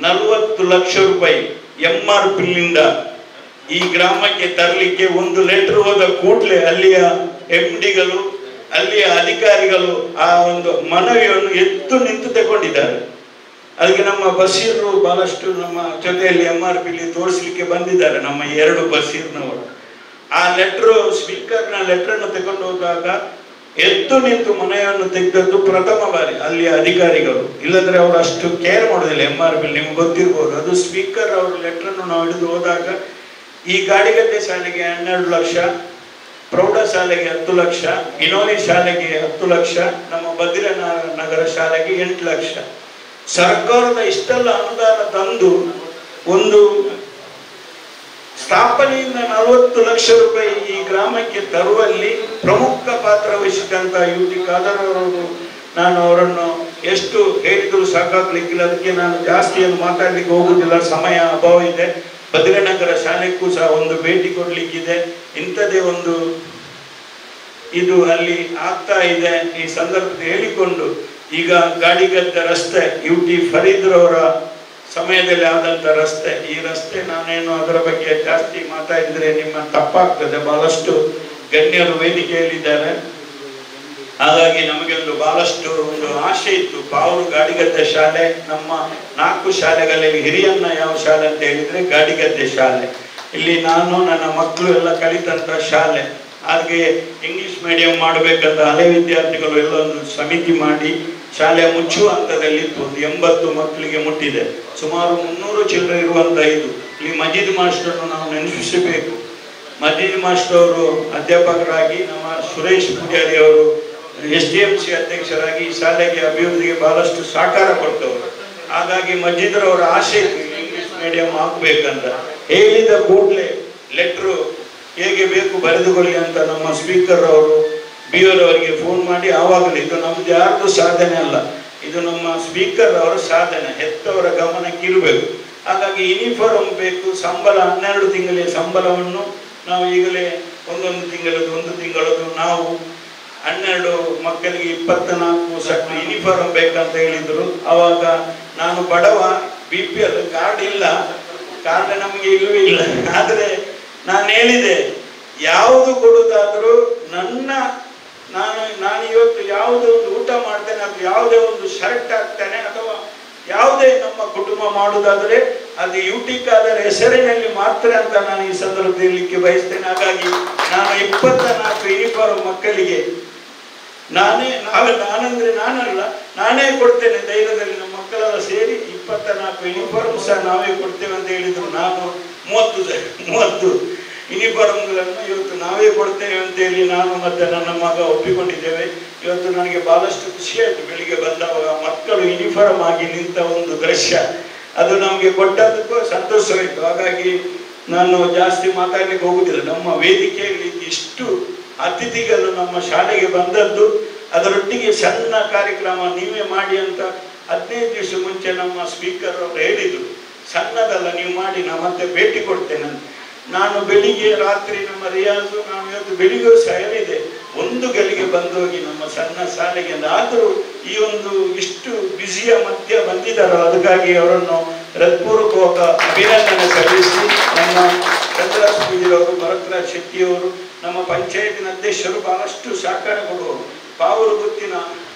40 ಲಕ್ಷ ರೂಪಾಯಿ MR ಬಿಲ್ನಿಂದ ಈ ಗ್ರಾಮಕ್ಕೆ ತರಲಿಕ್ಕೆ ಒಂದು ಲೆಟರ್ ಹೋದ ಕೂಡಲೇ ಅಲ್ಲಿಯ MDಗಳು ಅಲ್ಲಿಯ ಅಧಿಕಾರಿಗಳು ಆ ಒಂದು ಮನವಿಯನ್ನು ಎತ್ತು ನಿಂತು ತಗೊಂಡಿದ್ದಾರೆ. ಅದಕ್ಕೆ ನಮ್ಮ ಬಸೀರರು ಬಹಳಷ್ಟು ನಮ್ಮ ಜೊತೆಯಲ್ಲಿ MRPಲಿ ತೋರಿಸಲಿಕ್ಕೆ ಬಂದಿದ್ದಾರೆ, ನಮ್ಮ 2 ಬಸೀರ್ನವರು. ಆ ಲೆಟ್ರು ಸ್ಪೀಕರ್ನ ಲೆಟ್ರನ್ನು ತಗೊಂಡು ಹೋದಾಗ ಎದ್ದು ನಿಂತು ಮನೆಯನ್ನು ತೆಗೆದದ್ದು ಪ್ರಥಮ ಬಾರಿ ಅಲ್ಲಿಯ ಅಧಿಕಾರಿಗಳು. ಇಲ್ಲದ್ರೆ ಅವರು ಅಷ್ಟು ಕೇರ್ ಮಾಡೋದಿಲ್ಲ MRP, ನಿಮ್ಗೆ ಗೊತ್ತಿರ್ಬೋದು. ಅದು ಸ್ಪೀಕರ್ ಅವ್ರ ಲೆಟ್ರನ್ನು ನಾವು ಹಿಡಿದು ಹೋದಾಗ ಈ ಗಾಡಿಗದ್ದೆ ಶಾಲೆಗೆ 12 ಲಕ್ಷ, ಪ್ರೌಢಶಾಲೆಗೆ 10 ಲಕ್ಷ, ಇನೋಲಿ ಶಾಲೆಗೆ 10 ಲಕ್ಷ, ನಮ್ಮ ಬದ್ರಿನಗರ ಶಾಲೆಗೆ 8 ಲಕ್ಷ. ಸರ್ಕಾರದ ಇಷ್ಟೆಲ್ಲ ಅನುದಾನ ತಂದು ಒಂದು ಸ್ಥಾಪನೆಯಿಂದ 40 ಲಕ್ಷ ರೂಪಾಯಿ ಈ ಗ್ರಾಮಕ್ಕೆ ತರುವಲ್ಲಿ ಪ್ರಮುಖ ಪಾತ್ರ ವಹಿಸಿದಂತ UT ಖಾದರ್ ಅವರು, ನಾನು ಅವರನ್ನು ಎಷ್ಟು ಹೇಳಿದ್ರು ಸಾಕಾಗ್ಲಿಕ್ಕಿಲ್ಲ. ಅದಕ್ಕೆ ನಾನು ಜಾಸ್ತಿ ಏನು ಮಾತಾಡ್ಲಿಕ್ಕೆ ಹೋಗುದಿಲ್ಲ, ಸಮಯ ಅಭಾವ ಇದೆ. ಬದ್ರಿನಗರ ಶಾಲೆಗೂ ಸಹ ಒಂದು ಭೇಟಿ ಕೊಡ್ಲಿಕ್ಕಿದೆ. ಇಂಥದೇ ಒಂದು ಇದು ಅಲ್ಲಿ ಆಗ್ತಾ ಇದೆ. ಈ ಸಂದರ್ಭದಲ್ಲಿ ಹೇಳಿಕೊಂಡು ಈಗ ಗಾಡಿಗದ್ದೆ ರಸ್ತೆ UT ಫರೀದ್ರವರ ಸಮಯದಲ್ಲಿ ಆದಂತ ರಸ್ತೆ, ಈ ರಸ್ತೆ ನಾನೇನು ಅದರ ಬಗ್ಗೆ ಜಾಸ್ತಿ ಮಾತಾಡಿದ್ರೆ ನಿಮ್ಮ ತಪ್ಪಾಗ್ತದೆ. ಬಹಳಷ್ಟು ಗಣ್ಯರು ವೇದಿಕೆಯಲ್ಲಿದ್ದಾರೆ. ಹಾಗಾಗಿ ನಮಗೆಲ್ಲೂ ಬಹಳಷ್ಟು ಒಂದು ಆಶೆ ಇತ್ತು. ಪಾವೂರು ಗಾಡಿಗದ್ದೆ ಶಾಲೆ ನಮ್ಮ 4 ಶಾಲೆಗಳಲ್ಲಿ ಹಿರಿಯನ್ನ ಯಾವ ಶಾಲೆ ಅಂತ ಹೇಳಿದ್ರೆ ಗಾಡಿಗದ್ದೆ ಶಾಲೆ. ಇಲ್ಲಿ ನಾನು ನನ್ನ ಮಕ್ಕಳು ಎಲ್ಲ ಕಲಿತಂತ ಶಾಲೆ. ಹಾಗೆ ಇಂಗ್ಲಿಷ್ ಮೀಡಿಯಂ ಮಾಡಬೇಕಂತ ಹಳೆ ವಿದ್ಯಾರ್ಥಿಗಳು ಎಲ್ಲ ಒಂದು ಸಮಿತಿ ಮಾಡಿ ಶಾಲೆ ಮುಚ್ಚುವ ಹಂತದಲ್ಲಿ ಒಂದು 80 ಮಕ್ಕಳಿಗೆ ಮುಟ್ಟಿದೆ. ಸುಮಾರು 300 ಚಿಲ್ಲರೆ ಇರುವಂತ ಇದು. ಇಲ್ಲಿ ಮಜೀದ್ ಮಾಸ್ಟರ್ನು ನಾವು ನೆನಪಿಸಬೇಕು. ಮಜೀದ್ ಮಾಸ್ಟರ್ ಅವರು ಅಧ್ಯಾಪಕರಾಗಿ, ನಮ್ಮ ಸುರೇಶ್ ಪೂಜಾರಿ ಅವರು SDMC ಅಧ್ಯಕ್ಷರಾಗಿ ಈ ಶಾಲೆಗೆ ಅಭಿವೃದ್ಧಿಗೆ ಬಹಳಷ್ಟು ಸಹಕಾರ ಕೊಟ್ಟವರು. ಹಾಗಾಗಿ ಮಜೀದ್ರವರ ಆಸೆ ಇತ್ತು ಇಂಗ್ಲಿಷ್ ಮೀಡಿಯಂ ಆಗ್ಬೇಕಂತ. ಹೇಳಿದ ಕೂಡಲೇ ಲೆಟ್ರು ಹೇಗೆ ಬೇಕು ಬರೆದುಕೊಳ್ಳಿ ಅಂತ ನಮ್ಮ ಸ್ಪೀಕರ್ ಅವರು BO ಅವರಿಗೆ ಫೋನ್ ಮಾಡಿ, ಆವಾಗಲೇ ಇದು ನಮ್ದು ಯಾರ್ದು ಸಾಧನೆ ಅಲ್ಲ, ಇದು ನಮ್ಮ ಸ್ಪೀಕರ್ ಅವರ ಸಾಧನೆ, ಹೆತ್ತವರ ಗಮನಕ್ಕೆ ಇರಬೇಕು. ಹಾಗಾಗಿ ಯೂನಿಫಾರ್ಮ್ ಬೇಕು, ಸಂಬಳ 12 ತಿಂಗಳ ಸಂಬಳವನ್ನು ನಾವು ಈಗಲೇ ಒಂದೊಂದು ತಿಂಗಳದು ನಾವು 12 ಮಕ್ಕಳಿಗೆ 24 ಸೆಟ್ ಯೂನಿಫಾರ್ಮ್ ಬೇಕಂತ ಹೇಳಿದ್ರು. ಆವಾಗ ನಾನು ಬಡವ, BPL ಕಾರ್ಡ್ ಇಲ್ಲ, ಕಾರ್ಡ್ ನಮಗೆ ಇಲ್ಲವೇ ಇಲ್ಲ. ಆದರೆ ನಾನು ಹೇಳಿದೆ, ಯಾವುದು ಕೊಡುವುದಾದರೂ ನಾನು ಇವತ್ತು ಯಾವುದೋ ಒಂದು ಊಟ ಮಾಡ್ತೇನೆ, ಅಥವಾ ಯಾವುದೇ ಒಂದು ಶರ್ಟ್ ಹಾಕ್ತೇನೆ, ಅಥವಾ ಯಾವುದೇ ನಮ್ಮ ಕುಟುಂಬ ಮಾಡುವುದಾದರೆ ಅದು UT ಖಾದರ್ ಹೆಸರಿನಲ್ಲಿ ಮಾತ್ರ ಅಂತ ನಾನು ಈ ಸಂದರ್ಭದಲ್ಲಿ ಹೇಳಲಿಕ್ಕೆ ಬಯಸ್ತೇನೆ. ಹಾಗಾಗಿ ನಾನು 24 ಯೂನಿಫಾರ್ಮ್ ಮಕ್ಕಳಿಗೆ ನಾನೇ ಕೊಡ್ತೇನೆ ಧೈರ್ಯದಲ್ಲಿ. ನಮ್ಮ ಮಕ್ಕಳೆಲ್ಲ ಸೇರಿ 24 ಯೂನಿಫಾರ್ಮ್ ಸಹ ನಾವೇ ಕೊಡ್ತೇವೆ ಅಂತ ಹೇಳಿದ್ರು. ನಾನು 30 ಯೂನಿಫಾರ್ಮ್ಗಳನ್ನು ಇವತ್ತು ನಾವೇ ಕೊಡ್ತೇವೆ ಅಂತೇಳಿ ನಾನು ಮತ್ತೆ ನನ್ನ ಮಗ ಒಪ್ಪಿಕೊಂಡಿದ್ದೇವೆ. ಇವತ್ತು ನನಗೆ ಬಹಳಷ್ಟು ಖುಷಿ ಆಯಿತು. ಬೆಳಿಗ್ಗೆ ಬಂದವಾಗ ಮಕ್ಕಳು ಯೂನಿಫಾರ್ಮ್ ಆಗಿ ನಿಂತ ಒಂದು ದೃಶ್ಯ, ಅದು ನಮಗೆ ಕೊಟ್ಟದ್ದಕ್ಕೂ ಸಂತೋಷವಾಯಿತು. ಹಾಗಾಗಿ ನಾನು ಜಾಸ್ತಿ ಮಾತಾಡ್ಲಿಕ್ಕೆ ಹೋಗುದಿಲ್ಲ. ನಮ್ಮ ವೇದಿಕೆಯಲ್ಲಿ ಇಷ್ಟು ಅತಿಥಿಗಳು ನಮ್ಮ ಶಾಲೆಗೆ ಬಂದದ್ದು, ಅದರೊಟ್ಟಿಗೆ ಸಣ್ಣ ಕಾರ್ಯಕ್ರಮ ನೀವೇ ಮಾಡಿ ಅಂತ 15 ದಿವಸ ಮುಂಚೆ ನಮ್ಮ ಸ್ಪೀಕರ್ ಅವರು ಹೇಳಿದರು. ಸಣ್ಣದಲ್ಲ, ನೀವು ಮಾಡಿ, ನಾನು ಮತ್ತೆ ಭೇಟಿ ಕೊಡ್ತೇನೆ ಅಂತ. ನಾನು ಬೆಳಿಗ್ಗೆ ರಾತ್ರಿ ನಮ್ಮ ರಿಯಾಜು, ನಾನು ಇವತ್ತು ಬೆಳಿಗ್ಗೆ ಸಹ ಹೇಳಿದೆ, 1 ಗಲಿಗೆ ಬಂದೋಗಿ ನಮ್ಮ ಸಣ್ಣ ಶಾಲೆಗೆ. ಆದರೂ ಈ ಒಂದು ಇಷ್ಟು ಬ್ಯುಸಿಯ ಮಧ್ಯ ಬಂದಿದ್ದಾರಲ್ಲ, ಅದಕ್ಕಾಗಿ ಅವರನ್ನು ಹೃತ್ಪೂರ್ವಕ ಅಭಿನಂದನೆ ಸಲ್ಲಿಸಿ, ನಮ್ಮ ಚಂದ್ರರಾಜ್ ಪೂಜಾರವರು, ಭರತರಾಜ್ ಶೆಟ್ಟಿಯವರು, ನಮ್ಮ ಪಂಚಾಯತಿನ ಅಧ್ಯಕ್ಷರು ಬಹಳಷ್ಟು ಸಹಕಾರ ಕೊಡುವರು, ಪಾವೂರು ಗುತ್ತಿನ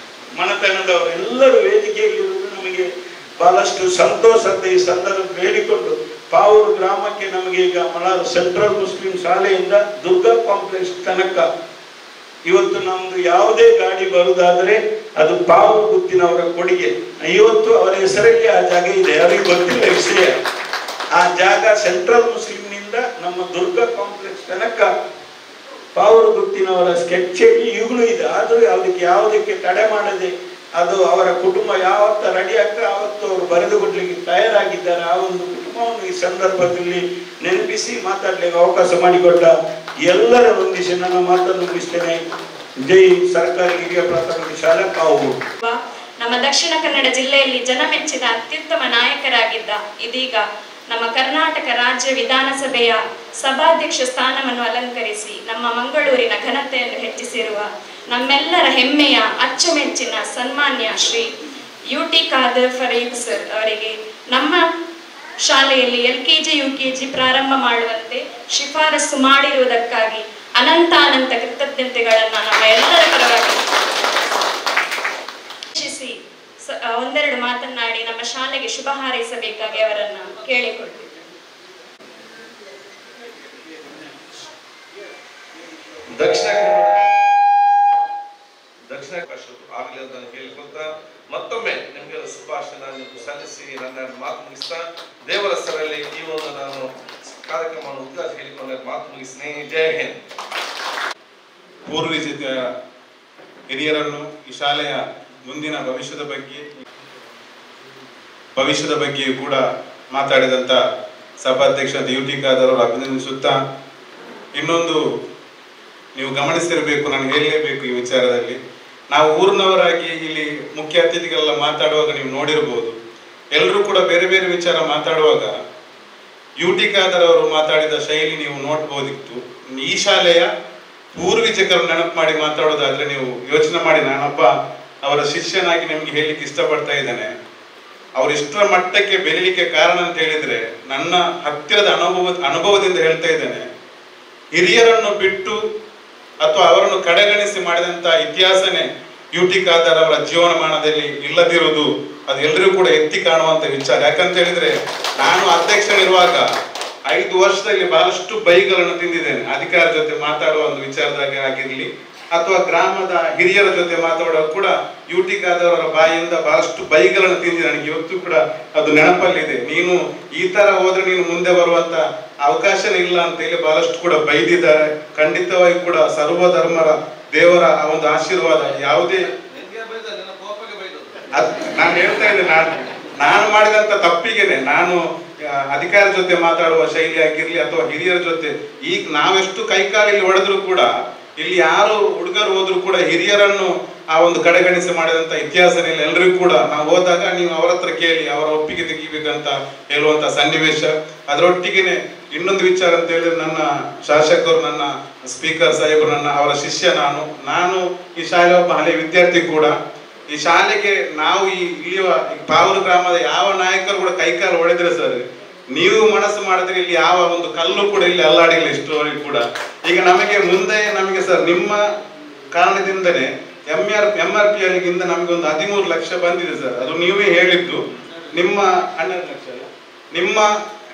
ಮನತನದವರು ಎಲ್ಲರೂ ವೇದಿಕೆಯಲ್ಲಿರುವುದು ನಮಗೆ ಬಹಳಷ್ಟು ಸಂತೋಷ ಅಂತ ಈ ಸಂದರ್ಭ ಹೇಳಿಕೊಂಡು, ಪಾವೂರು ಗ್ರಾಮಕ್ಕೆ ನಮಗೆ ಈಗ ಮಲಾರ್ ಸೆಂಟ್ರಲ್ ಮುಸ್ಲಿಂ ಶಾಲೆಯಿಂದ ದುರ್ಗಾ ಕಾಂಪ್ಲೆಕ್ಸ್ ತನಕ ಇವತ್ತು ನಮ್ದು ಯಾವುದೇ ಗಾಡಿ ಬರುವುದಾದರೆ ಅದು ಪಾವೂರು ಗುತ್ತಿನವರ ಕೊಡುಗೆ. ಇವತ್ತು ಅವರ ಹೆಸರಲ್ಲಿ ಆ ಜಾಗ ಇದೆ, ಅವರಿಗೆ ಗೊತ್ತಿಲ್ಲ ವಿಷಯ. ಆ ಜಾಗ ಸೆಂಟ್ರಲ್ ಮುಸ್ಲಿಂನಿಂದ ನಮ್ಮ ದುರ್ಗಾ ಕಾಂಪ್ಲೆಕ್ಸ್ ತನಕ ಪಾವೂರು ಗುತ್ತಿನವರ ಸ್ಕೆಚ್ ಈಗಲೂ ಇದೆ. ಆದರೂ ಅದಕ್ಕೆ ಯಾವುದಕ್ಕೆ ತಡೆ ಮಾಡದೆ ಅದು ಅವರ ಕುಟುಂಬ ಯಾವತ್ತ ರೆಡಿ ಆಗ್ತದೆ ಆವತ್ತು ಅವರು ಬರೆದು ಕೊಡ್ಲಿಕ್ಕೆ ತಯಾರಾಗಿದ್ದಾರೆ. ಆ ಒಂದು ಕುಟುಂಬವನ್ನು ಈ ಸಂದರ್ಭದಲ್ಲಿ ನೆನಪಿಸಿ ಮಾತಾಡ್ಲಿಕ್ಕೆ ಅವಕಾಶ ಮಾಡಿಕೊಟ್ಟ ಎಲ್ಲರ ವಂದಿಸಿ ನನ್ನ ಮಾತನ್ನು ಮುಗಿಸ್ತೇನೆ. ಜೈ ಸರ್ಕಾರಿ ಹಿರಿಯ ಪ್ರಾಥಮಿಕ ಶಾಲಾ ಪಾವೂರು. ನಮ್ಮ ದಕ್ಷಿಣ ಕನ್ನಡ ಜಿಲ್ಲೆಯಲ್ಲಿ ಜನಮೆಚ್ಚಿದ ಅತ್ಯುತ್ತಮ ನಾಯಕರಾಗಿದ್ದ, ಇದೀಗ ನಮ್ಮ ಕರ್ನಾಟಕ ರಾಜ್ಯ ವಿಧಾನಸಭೆಯ ಸಭಾಧ್ಯಕ್ಷ ಸ್ಥಾನವನ್ನು ಅಲಂಕರಿಸಿ ನಮ್ಮ ಮಂಗಳೂರಿನ ಘನತೆಯನ್ನು ಹೆಚ್ಚಿಸಿರುವ ನಮ್ಮೆಲ್ಲರ ಹೆಮ್ಮೆಯ ಅಚ್ಚುಮೆಚ್ಚಿನ ಸನ್ಮಾನ್ಯ ಶ್ರೀ UT ಖಾದರ್ ಫರೀದ್ ಸರ್ ಅವರಿಗೆ ನಮ್ಮ ಶಾಲೆಯಲ್ಲಿ LKG UKG ಪ್ರಾರಂಭ ಮಾಡುವಂತೆ ಶಿಫಾರಸು ಮಾಡಿರುವುದಕ್ಕಾಗಿ ಅನಂತ ಕೃತಜ್ಞತೆಗಳನ್ನು ನಮ್ಮ ಎಲ್ಲರ ಪರವಾಗಿ ಒಂದೆರಡು ಮಾತನಾಡಿ ನಮ್ಮ ಶಾಲೆಗೆ ಶುಭ ಹಾರೈಸಬೇಕಾಗಿ ಅವರನ್ನ ಕೇಳಿಕೊಳ್ತೀವಿ. ದಕ್ಷಿಣ ಆಗಲಿ ಅಂತ ಹೇಳಿಕೊಳ್ತಾ ಮತ್ತೊಮ್ಮೆ ನಿಮಗೆ ಶುಭಾಶಯ ಸಲ್ಲಿಸಿ ನನ್ನ ಮಾತು ಮುಗಿಸ್ತಾ ದೇವರ ಸರಲ್ಲಿ ಈ ಒಂದು ನಾನು ಕಾರ್ಯಕ್ರಮವನ್ನು ಉದ್ಘಾಟ ಹೇಳಿಕೊಂಡ ಮಾತು ಮುಗಿಸ್ತೀನಿ. ಜೈ ಹಿಂದ್. ಪೂರ್ವಜ ಹಿರಿಯರನ್ನು ಈ ಶಾಲೆಯ ಮುಂದಿನ ಭವಿಷ್ಯದ ಬಗ್ಗೆಯೂ ಕೂಡ ಮಾತಾಡಿದಂಥ ಸಭಾಧ್ಯಕ್ಷ UT ಖಾದರ್ ಅವರು ಅಭಿನಂದಿಸುತ್ತಾ, ಇನ್ನೊಂದು ನೀವು ಗಮನಿಸಿರಬೇಕು, ನಾನು ಹೇಳಲೇಬೇಕು ಈ ವಿಚಾರದಲ್ಲಿ. ನಾವು ಊರಿನವರಾಗಿ ಇಲ್ಲಿ ಮುಖ್ಯ ಅತಿಥಿಗಳೆಲ್ಲ ಮಾತಾಡುವಾಗ ನೀವು ನೋಡಿರ್ಬೋದು, ಎಲ್ಲರೂ ಕೂಡ ಬೇರೆ ಬೇರೆ ವಿಚಾರ ಮಾತಾಡುವಾಗ UT ಖಾದರ್ ಅವರು ಮಾತಾಡಿದ ಶೈಲಿ ನೀವು ನೋಡ್ಬೋದಿತ್ತು. ಈ ಶಾಲೆಯ ಪೂರ್ವಿಜಕರು ನೆನಪು ಮಾಡಿ ಮಾತಾಡೋದಾದ್ರೆ ನೀವು ಯೋಚನೆ ಮಾಡಿ. ನಾನೊಬ್ಬ ಅವರ ಶಿಷ್ಯನಾಗಿ ನಿಮ್ಗೆ ಹೇಳಲಿಕ್ಕೆ ಇಷ್ಟಪಡ್ತಾ ಇದ್ದೇನೆ. ಅವ್ರು ಇಷ್ಟರ ಮಟ್ಟಕ್ಕೆ ಬೆಳೀಲಿಕ್ಕೆ ಕಾರಣ ಅಂತ ಹೇಳಿದ್ರೆ ನನ್ನ ಹತ್ತಿರದ ಅನುಭವದಿಂದ ಹೇಳ್ತಾ ಇದ್ದೇನೆ. ಹಿರಿಯರನ್ನು ಬಿಟ್ಟು ಅಥವಾ ಅವರನ್ನು ಕಡೆಗಣಿಸಿ ಮಾಡಿದಂತ ಇತಿಹಾಸನೇ UT ಖಾದರ್ ಅವರ ಜೀವನಮಾನದಲ್ಲಿ ಇಲ್ಲದಿರುವುದು ಅದು ಎಲ್ಲರಿಗೂ ಕೂಡ ಎತ್ತಿ ಕಾಣುವಂತ ವಿಚಾರ. ಯಾಕಂತ ಹೇಳಿದ್ರೆ ನಾನು ಅಧ್ಯಕ್ಷನಿರುವಾಗ 5 ವರ್ಷದಲ್ಲಿ ಬಹಳಷ್ಟು ಬೈಗಳನ್ನು ತಿಂದಿದ್ದೇನೆ. ಅಧಿಕಾರ ಜೊತೆ ಮಾತಾಡುವ ಒಂದು ವಿಚಾರದಾಗ ಆಗಿರ್ಲಿ ಅಥವಾ ಗ್ರಾಮದ ಹಿರಿಯರ ಜೊತೆ ಮಾತಾಡುವಾಗ ಕೂಡ UT ಖಾದರ್ ಅವರ ಬಾಯಿಯಿಂದ ಬಹಳಷ್ಟು ಬೈಗಳನ್ನು ತಿಂದಿದೆ. ನನಗೆ ಇವತ್ತು ಕೂಡ ಅದು ನೆನಪಲ್ಲಿದೆ. ನೀನು ಈ ತರ ಹೋದ್ರೆ ನೀನು ಮುಂದೆ ಬರುವಂತ ಅವಕಾಶನೇ ಇಲ್ಲ ಅಂತ ಹೇಳಿ ಬಹಳಷ್ಟು ಕೂಡ ಬೈದಿದ್ದಾರೆ. ಖಂಡಿತವಾಗಿ ಕೂಡ ಸರ್ವಧರ್ಮರ ದೇವರ ಆ ಒಂದು ಆಶೀರ್ವಾದ ಯಾವುದೇ ನಾನು ಹೇಳ್ತಾ ಇದ್ದೇನೆ, ನಾನು ಮಾಡಿದಂತ ತಪ್ಪಿಗೆನೆ ನಾನು ಅಧಿಕಾರ ಜೊತೆ ಮಾತಾಡುವ ಶೈಲಿ ಆಗಿರ್ಲಿ ಅಥವಾ ಹಿರಿಯರ ಜೊತೆ ಈಗ ನಾವೆಷ್ಟು ಕೈಕಾಲಲ್ಲಿ ಹೊಡೆದ್ರು ಕೂಡ ಇಲ್ಲಿ ಯಾರು ಹುಡುಗರು ಹೋದ್ರು ಕೂಡ ಹಿರಿಯರನ್ನು ಆ ಒಂದು ಕಡೆಗಣಿಸಿ ಮಾಡಿದಂತ ಇತಿಹಾಸನೇ ಇಲ್ಲ. ಎಲ್ರಿಗೂ ಕೂಡ ನಾವು ಹೋದಾಗ ನೀವು ಅವರ ಹತ್ರ ಕೇಳಿ ಅವರ ಒಪ್ಪಿಗೆ ತೆಗಿಬೇಕಂತ ಹೇಳುವಂತ ಸನ್ನಿವೇಶ. ಅದರೊಟ್ಟಿಗೆನೆ ಇನ್ನೊಂದು ವಿಚಾರ ಅಂತ ಹೇಳಿದ್ರೆ ನನ್ನ ಶಾಸಕರು, ನನ್ನ ಸ್ಪೀಕರ್ ಸಾಹೇಬರು, ಅವರ ಶಿಷ್ಯ ನಾನು ಈ ಶಾಲೆ ಒಬ್ಬ ಹಳೆ ವಿದ್ಯಾರ್ಥಿ ಕೂಡ. ಈ ಶಾಲೆಗೆ ನಾವು ಇಲ್ಲಿಯ ಪಾವೂರು ಗ್ರಾಮದ ಯಾವ ನಾಯಕರು ಕೂಡ ಕೈಕಾಲು ಹೊಡೆದ್ರೆ ಸರ್, ನೀವು ಮನಸ್ಸು ಮಾಡಿದ್ರೆ ಇಲ್ಲಿ ಯಾವ ಒಂದು ಕಲ್ಲು ಕೂಡ ಇಲ್ಲಿ ಅಲ್ಲಾಡಿಲ್ಲ ಇಷ್ಟರವರೆಗೂ ಕೂಡ. ಈಗ ನಮಗೆ ಸರ್ ನಿಮ್ಮ ಕಾರಣದಿಂದನೇ MRP ಅಲ್ಲಿಗಿಂದ ನಮಗೆ ಒಂದು 13 ಲಕ್ಷ ಬಂದಿದೆ ಸರ್. ಅದು ನೀವೇ ಹೇಳಿದ್ದು, ನಿಮ್ಮ 12 ಲಕ್ಷ ಅಲ್ಲ,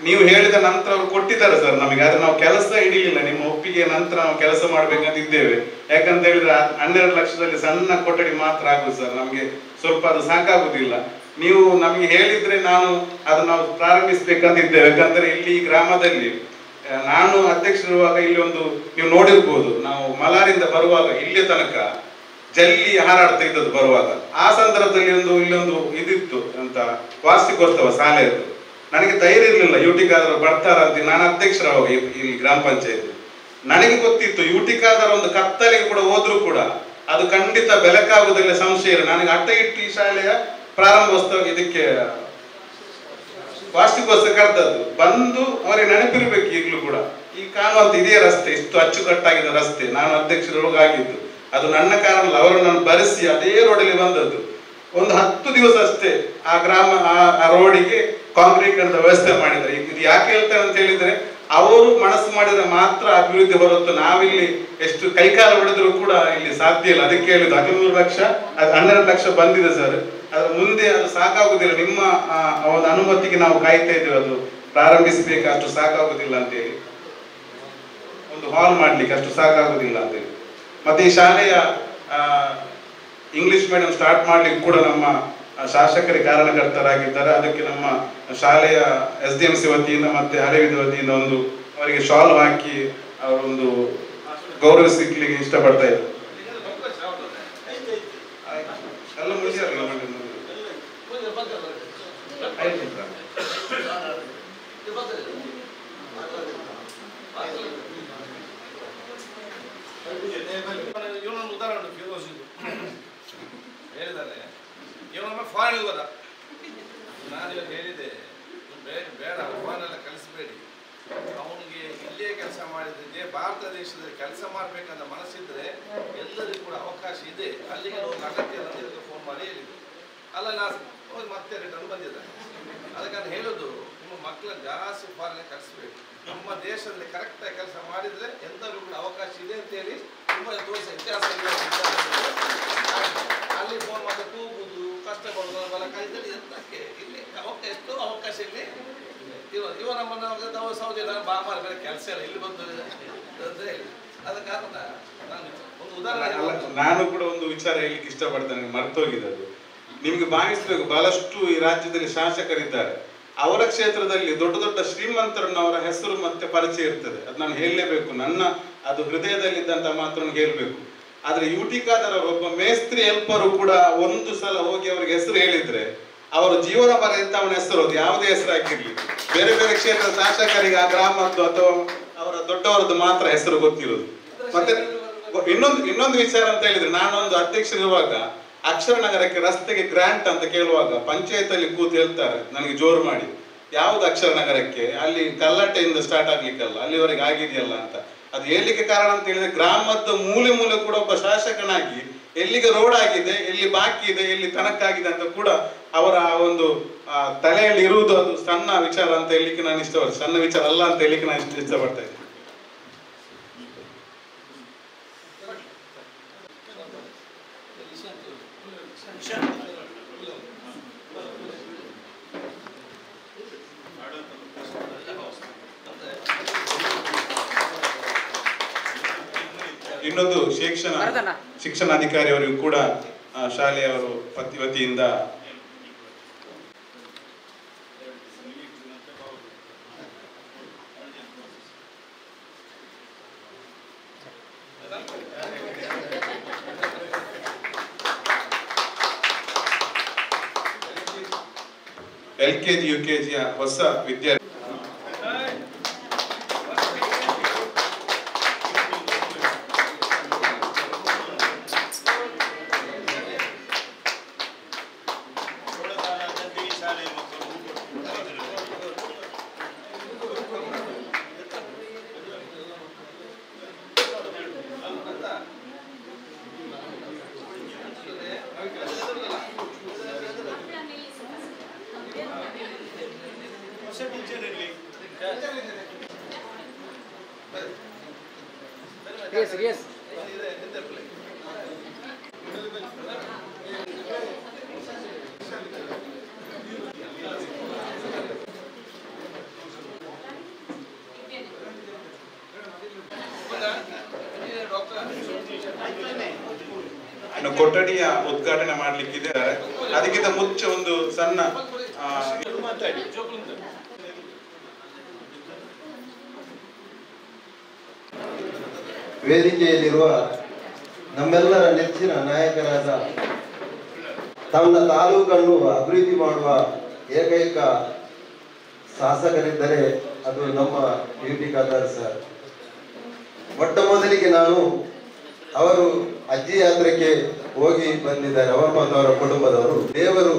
ನೀವು ಹೇಳಿದ ನಂತರ ಅವರು ಕೊಟ್ಟಿದ್ದಾರೆ ಸರ್ ನಮಗೆ. ಆದ್ರೆ ನಾವು ಕೆಲಸ ಹಿಡಿಲಿಲ್ಲ, ನಿಮ್ಮ ಒಪ್ಪಿಗೆ ನಂತರ ನಾವು ಕೆಲಸ ಮಾಡ್ಬೇಕಂತ ಇದ್ದೇವೆ. ಯಾಕಂತ ಹೇಳಿದ್ರೆ 12 ಲಕ್ಷದಲ್ಲಿ ಸಣ್ಣ ಕೊಠಡಿ ಮಾತ್ರ ಆಗುದು ಸರ್, ನಮಗೆ ಸ್ವಲ್ಪ ಅದು ಸಾಕಾಗುದಿಲ್ಲ. ನೀವು ನಮಗೆ ಹೇಳಿದ್ರೆ ನಾವು ಪ್ರಾರಂಭಿಸ್ಬೇಕಂತ ಇದ್ದೇವೆ. ಯಾಕಂದ್ರೆ ಇಲ್ಲಿ ಗ್ರಾಮದಲ್ಲಿ ನಾನು ಅಧ್ಯಕ್ಷರಿರುವಾಗ ಇಲ್ಲಿ ಒಂದು ನೀವು ನೋಡಿರ್ಬೋದು, ನಾವು ಮಲಾರಿಂದ ಬರುವಾಗ ಇಲ್ಲಿಯ ತನಕ ಜಲ್ಲಿ ಹಾರಾಡ್ತಾ ಇದ್ದದ್ದು ಬರುವಾಗ. ಆ ಸಂದರ್ಭದಲ್ಲಿ ಇಲ್ಲೊಂದು ಇದಿತ್ತು ಅಂತ ವಾರ್ಷಿಕೋತ್ಸವ ಶಾಲೆಯದ್ದು. ನನಗೆ ಧೈರ್ಯ ಇರಲಿಲ್ಲ UT ಖಾದರ್ ಬರ್ತಾರಂತ. ನಾನು ಅಧ್ಯಕ್ಷರವಾಗ ಇಲ್ಲಿ ಗ್ರಾಮ ಪಂಚಾಯತ್. ನನಗೆ ಗೊತ್ತಿತ್ತು UT ಖಾದರ್ ಒಂದು ಕತ್ತಲೆಗೆ ಕೂಡ ಹೋದ್ರು ಕೂಡ ಅದು ಖಂಡಿತ ಬೆಳಕಾಗುವುದಿಲ್ಲ, ಸಂಶಯ ಇಲ್ಲ. ನನಗೆ ಅಟ್ಟ ಇಟ್ಟು ಈ ಶಾಲೆಯ ಪ್ರಾರಂಭೋತ್ಸವ ಇದಕ್ಕೆ ವಾರ್ಷಿಕೋತ್ಸವ ಕರೆದದ್ದು ಬಂದು ಅವರಿಗೆ ನೆನಪಿರ್ಬೇಕು ಈಗಲೂ ಕೂಡ. ಈ ಕಾಣುವಂತ ಇದೇ ರಸ್ತೆ, ಇಷ್ಟು ಅಚ್ಚುಕಟ್ಟಾಗಿದ್ದ ರಸ್ತೆ, ನಾನು ಅಧ್ಯಕ್ಷರೊಳಗೆ ಆಗಿದ್ದು ಅದು ನನ್ನ ಕಾರಣ ಅಲ್ಲ, ಅವರನ್ನು ನಾನು ಬರೆಸಿ ಅದೇ ರೋಡಲ್ಲಿ ಬಂದದ್ದು. ಒಂದು 10 ದಿವಸ ಅಷ್ಟೇ ಆ ಗ್ರಾಮ ಆ ರೋಡಿಗೆ ಕಾಂಕ್ರೀಕರಣದ ವ್ಯವಸ್ಥೆ ಮಾಡಿದ್ದಾರೆ. ಇದು ಯಾಕೆ ಹೇಳ್ತಾರೆ ಅಂತ ಹೇಳಿದ್ರೆ ಅವರು ಮನಸ್ಸು ಮಾಡಿದ್ರೆ ಮಾತ್ರ ಅಭಿವೃದ್ಧಿ ಹೊರತು ನಾವಿಲ್ಲಿ ಎಷ್ಟು ಕೈಕಾಲ ಹೊಡೆದ್ರು ಕೂಡ ಇಲ್ಲಿ ಸಾಧ್ಯ ಇಲ್ಲ. ಅದಕ್ಕೆ ಹೇಳಿದ್ದು 13 ಲಕ್ಷ, ಅದು 12 ಲಕ್ಷ ಬಂದಿದೆ ಸರ್. ಅದ್ರ ಮುಂದೆ ಅದು ಸಾಕಾಗುದಿಲ್ಲ, ನಿಮ್ಮ ಒಂದು ಅನುಮತಿಗೆ ನಾವು ಕಾಯ್ತಾ ಇದ್ದೇವೆ. ಅದು ಪ್ರಾರಂಭಿಸಬೇಕು, ಅಷ್ಟು ಸಾಕಾಗುದಿಲ್ಲ ಅಂತೇಳಿ, ಒಂದು ಹಾಲ್ ಮಾಡ್ಲಿಕ್ಕೆ ಅಷ್ಟು ಸಾಕಾಗುದಿಲ್ಲ ಅಂತೇಳಿ. ಮತ್ತೆ ಈ ಶಾಲೆಯ ಇಂಗ್ಲಿಷ್ ಮೀಡಿಯಂ ಸ್ಟಾರ್ಟ್ ಮಾಡ್ಲಿಕ್ಕೆ ಕೂಡ ನಮ್ಮ ಶಾಸಕರಿಗೆ ಕಾರಣಕರ್ತರಾಗಿದ್ದಾರೆ. ಅದಕ್ಕೆ ನಮ್ಮ ಶಾಲೆಯ SDMC ವತಿಯಿಂದ ಮತ್ತೆ ಹಳೆವಿದ ವತಿಯಿಂದ ಒಂದು ಅವರಿಗೆ ಶಾಲ್ ಹಾಕಿ ಅವರೊಂದು ಗೌರವಿಸಲಿಕ್ಕೆ ಇಷ್ಟಪಡ್ತಾ ಇದ್ದಾರೆ. ಇವನೊಂದು ಉದಾಹರಣೆ ಹೇಳಿದ್ದಾರೆ. ಇವನೊಮ್ಮೆ ಫಾರಿನ್ ಹೋದ. ನಾನು ಇವಾಗ ಹೇಳಿದೆ, ಬೇಡ ಫಾರಿನ್ ಎಲ್ಲ ಕಲಿಸಬೇಡಿ, ಅವನಿಗೆ ಇಲ್ಲೇ ಕೆಲಸ ಮಾಡಿದ್ರೆ ಭಾರತ ದೇಶದಲ್ಲಿ ಕೆಲಸ ಮಾಡಬೇಕಂತ ಮನಸ್ಸಿದ್ರೆ ಎಲ್ಲರಿಗೂ ಕೂಡ ಅವಕಾಶ ಇದೆ, ಅಲ್ಲಿಗೆ ಹೋಗಿ ಅಗತ್ಯ ಫೋನ್ ಮಾಡಿ ಹೇಳಿದ್ರು. ಅಲ್ಲ ನಾನು ಹೋಗಿ ಮತ್ತೆ ರಿಟರ್ನ್ ಬಂದಿದ್ದೆ. ಅದಕ್ಕೆ ನಾನು ಹೇಳೋದು, ನಿಮ್ಮ ಮಕ್ಕಳನ್ನ ಜಾಸ್ತಿ ಫಾರಿನ್ ಕಲಿಸ್ಬೇಕು. ನಮ್ಮ ದೇಶದಲ್ಲಿ ಕರೆಕ್ಟಾಗಿ ಕೆಲಸ ಮಾಡಿದರೆ ಎಂಥವ್ರು ಕೂಡ ಅವಕಾಶ ಇದೆ ಅಂತೇಳಿ ತುಂಬ ತೋರಿಸ ಇತಿಹಾಸ ಅಲ್ಲಿ ಫೋನ್ ಮಾಡಿ ತೂಗುದು ಕಷ್ಟಪಡೋದು ಅವೆಲ್ಲ ಕಲಿತಲ್ಲಿ ಎಂತಕ್ಕೆ ಇಲ್ಲಿ ಎಷ್ಟು ಅವಕಾಶ ಇಲ್ಲಿ ಇವ ನಮ್ಮನ್ನು ಸೌದಿ ಬಾಮಾರ ಬೇರೆ ಕೆಲಸ ಇಲ್ಲ ಇಲ್ಲಿ ಬಂದು ಅಂತ ಹೇಳಿ ಅದ ಕಾರಣ ನಾನು ಒಂದು ಉದಾಹರಣೆ ನಾನು ಕೂಡ ಒಂದು ವಿಚಾರ ಹೇಳಲಿಕ್ಕೆ ಇಷ್ಟಪಡ್ತೇನೆ, ಮರ್ತೋಗಿದೆ ಅದು. ನಿಮ್ಗೆ ಭಾವಿಸ್ಬೇಕು, ಬಹಳಷ್ಟು ಈ ರಾಜ್ಯದಲ್ಲಿ ಶಾಸಕರಿದ್ದಾರೆ, ಅವರ ಕ್ಷೇತ್ರದಲ್ಲಿ ದೊಡ್ಡ ದೊಡ್ಡ ಶ್ರೀಮಂತರನ್ನವರ ಹೆಸರು ಮತ್ತೆ ಪರಿಚಯ ಇರ್ತದೆ. ಅದು ನಾನು ಹೇಳಲೇಬೇಕು, ನನ್ನ ಅದು ಹೃದಯದಲ್ಲಿದ್ದಂತ ಮಾತ್ರ ಹೇಳಬೇಕು. ಆದ್ರೆ UT ಖಾದರ್ ಒಬ್ಬ ಮೇಸ್ತ್ರಿ ಹೆಲ್ಪರು ಕೂಡ ಒಂದು ಸಲ ಹೋಗಿ ಅವ್ರಿಗೆ ಹೆಸರು ಹೇಳಿದ್ರೆ ಅವರ ಜೀವನ ಪರ್ಯಂತ ಅವನ ಹೆಸರು, ಅದು ಯಾವುದೇ ಹೆಸರು ಹಾಕಿರ್ಲಿ, ಬೇರೆ ಬೇರೆ ಕ್ಷೇತ್ರದ ಶಾಸಕರಿಗೆ ಆ ಗ್ರಾಮದ್ದು ಅಥವಾ ಅವರ ದೊಡ್ಡವರದ್ದು ಮಾತ್ರ ಹೆಸರು ಗೊತ್ತಿರೋದು. ಮತ್ತೆ ಇನ್ನೊಂದು ವಿಚಾರ ಅಂತ ಹೇಳಿದ್ರೆ, ನಾನೊಂದು ಅಧ್ಯಕ್ಷರಿರುವಾಗ ಅಕ್ಷರ ನಗರಕ್ಕೆ ರಸ್ತೆಗೆ ಗ್ರಾಂಟ್ ಅಂತ ಕೇಳುವಾಗ ಪಂಚಾಯತ್ ಅಲ್ಲಿ ಕೂತು ಹೇಳ್ತಾರೆ ನನಗೆ ಜೋರು ಮಾಡಿ, ಯಾವ್ದು ಅಕ್ಷರ ನಗರಕ್ಕೆ, ಅಲ್ಲಿ ಕಲ್ಲಟ್ಟೆಯಿಂದ ಸ್ಟಾರ್ಟ್ ಆಗ್ಲಿಕ್ಕಲ್ಲ, ಅಲ್ಲಿವರೆಗೆ ಆಗಿದೆಯಲ್ಲ ಅಂತ. ಅದು ಹೇಳಲಿಕ್ಕೆ ಕಾರಣ ಅಂತ ಹೇಳಿದ್ರೆ, ಗ್ರಾಮದ ಮೂಲೆ ಮೂಲೆ ಕೂಡ ಒಬ್ಬ ಶಾಸಕನಾಗಿ ಎಲ್ಲಿಗೆ ರೋಡ್ ಆಗಿದೆ, ಎಲ್ಲಿ ಬಾಕಿ ಇದೆ, ಎಲ್ಲಿ ತನಕಾಗಿದೆ ಅಂತ ಕೂಡ ಅವರ ಒಂದು ತಲೆಯಲ್ಲಿ ಇರುವುದು ಅದು ಸಣ್ಣ ವಿಚಾರ ಅಂತ ಹೇಳಲಿಕ್ಕೆ ನಾನು ಇಷ್ಟಪಡ್ತೇನೆ, ಸಣ್ಣ ವಿಚಾರ ಅಲ್ಲ ಅಂತ ಹೇಳಲಿಕ್ಕೆ ನಾನು ಇಷ್ಟಪಡ್ತಾ ಇದ್ದೇನೆ. ಇನ್ನೊಂದು ಶಿಕ್ಷಣಾಧಿಕಾರಿಯವರಿಗೂ ಕೂಡ ಶಾಲೆಯವರು ವತಿಯಿಂದ LKG UKG ಹೊಸ ವಿದ್ಯಾರ್ಥಿ ಕೊಠಡಿಯ ಉದ್ಘಾಟನೆ ಮಾಡ್ಲಿಕ್ಕಿದ್ದಾರೆ. ಅದಕ್ಕಿಂತ ಮುಂಚೆ ಒಂದು ಸಣ್ಣ ವೇದಿಕೆಯಲ್ಲಿರುವ ನಮ್ಮೆಲ್ಲರ ನೆಚ್ಚಿನ ನಾಯಕರಾದ ತನ್ನ ತಾಲೂಕನ್ನು ಅಭಿವೃದ್ಧಿ ಮಾಡುವ ಏಕೈಕ ಶಾಸಕರಿದ್ದರೆ ಅದು ನಮ್ಮ UT ಖಾದರ್ ಸರ್. ಮೊಟ್ಟ ಮೊದಲಿಗೆ ನಾನು ಅವರು ಅಜ್ಜಿ ಯಾತ್ರೆಗೆ ಹೋಗಿ ಬಂದಿದ್ದಾರೆ, ಅವರು ಮತ್ತು ಅವರ ಕುಟುಂಬದವರು. ದೇವರು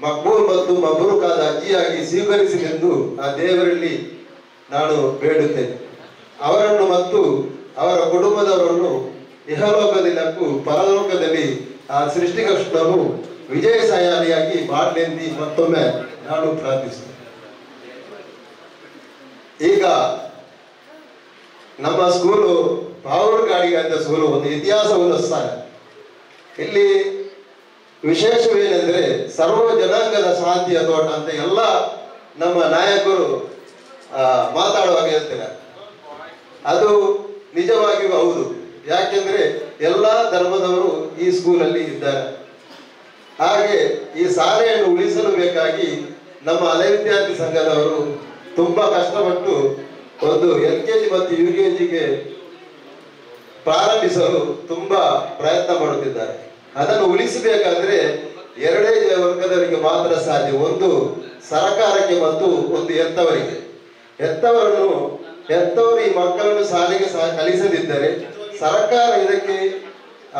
ಮಕ್ಬೂಲ್ ಮತ್ತು ಮಬ್ರೂಕಾದ ಅಜ್ಜಿಯಾಗಿ ಸ್ವೀಕರಿಸಿದೆಂದು ಆ ದೇವರಲ್ಲಿ ನಾನು ಬೇಡುತ್ತೇನೆ. ಅವರನ್ನು ಮತ್ತು ಅವರ ಕುಟುಂಬದವರನ್ನು ಇಹಲೋಕದಲ್ಲಿ ಹಾಗೂ ಪರಲೋಕದಲ್ಲಿ ಆ ಸೃಷ್ಟಿಕೃಷ್ಣನು ವಿಜಯಶಾಲಿಯಾಗಿ ಮಾಡಲೆಂದು ಮತ್ತೊಮ್ಮೆ ನಾನು ಪ್ರಾರ್ಥಿಸುತ್ತೇನೆ. ಈಗ ನಮ್ಮ ಸ್ಕೂಲು ಪಾವೂರುಗಾಡಿಗೆ ಅಂತ ಸ್ಕೂಲು ಒಂದು ಇತಿಹಾಸವನ್ನು ಸ್ಥಾನ. ಇಲ್ಲಿ ವಿಶೇಷವೇನೆಂದರೆ ಸರ್ವ ಜನಾಂಗದ ಶಾಂತಿಯ ತೋಟ ಅಂತ ಎಲ್ಲ ನಮ್ಮ ನಾಯಕರು ಮಾತಾಡುವಾಗ ಹೇಳ್ತಾರೆ. ಅದು ನಿಜವಾಗಿಯೂ ಹೌದು. ಯಾಕೆಂದ್ರೆ ಎಲ್ಲ ಧರ್ಮದವರು ಈ ಸ್ಕೂಲಲ್ಲಿ ಇದ್ದಾರೆ. ಹಾಗೆ ಈ ಶಾಲೆಯನ್ನು ಉಳಿಸಲು ಬೇಕಾಗಿ ನಮ್ಮ ಹಳೆ ವಿದ್ಯಾರ್ಥಿ ಸಂಘದವರು ತುಂಬಾ ಕಷ್ಟಪಟ್ಟು ಒಂದು LKG ಮತ್ತು UKGಗೆ ಪ್ರಾರಂಭಿಸಲು ತುಂಬಾ ಪ್ರಯತ್ನ ಮಾಡುತ್ತಿದ್ದಾರೆ. ಅದನ್ನು ಉಳಿಸಬೇಕಾದ್ರೆ ಎರಡೇ ವರ್ಗದವರಿಗೆ ಮಾತ್ರ ಸಾಧ್ಯ, ಒಂದು ಸರಕಾರಕ್ಕೆ ಮತ್ತು ಒಂದು ಹೆತ್ತವರಿಗೆ. ಹೆತ್ತವರು ಈ ಮಕ್ಕಳನ್ನು ಶಾಲೆಗೆ ಕಲಿಸದಿದ್ದರೆ, ಸರ್ಕಾರ ಇದಕ್ಕೆ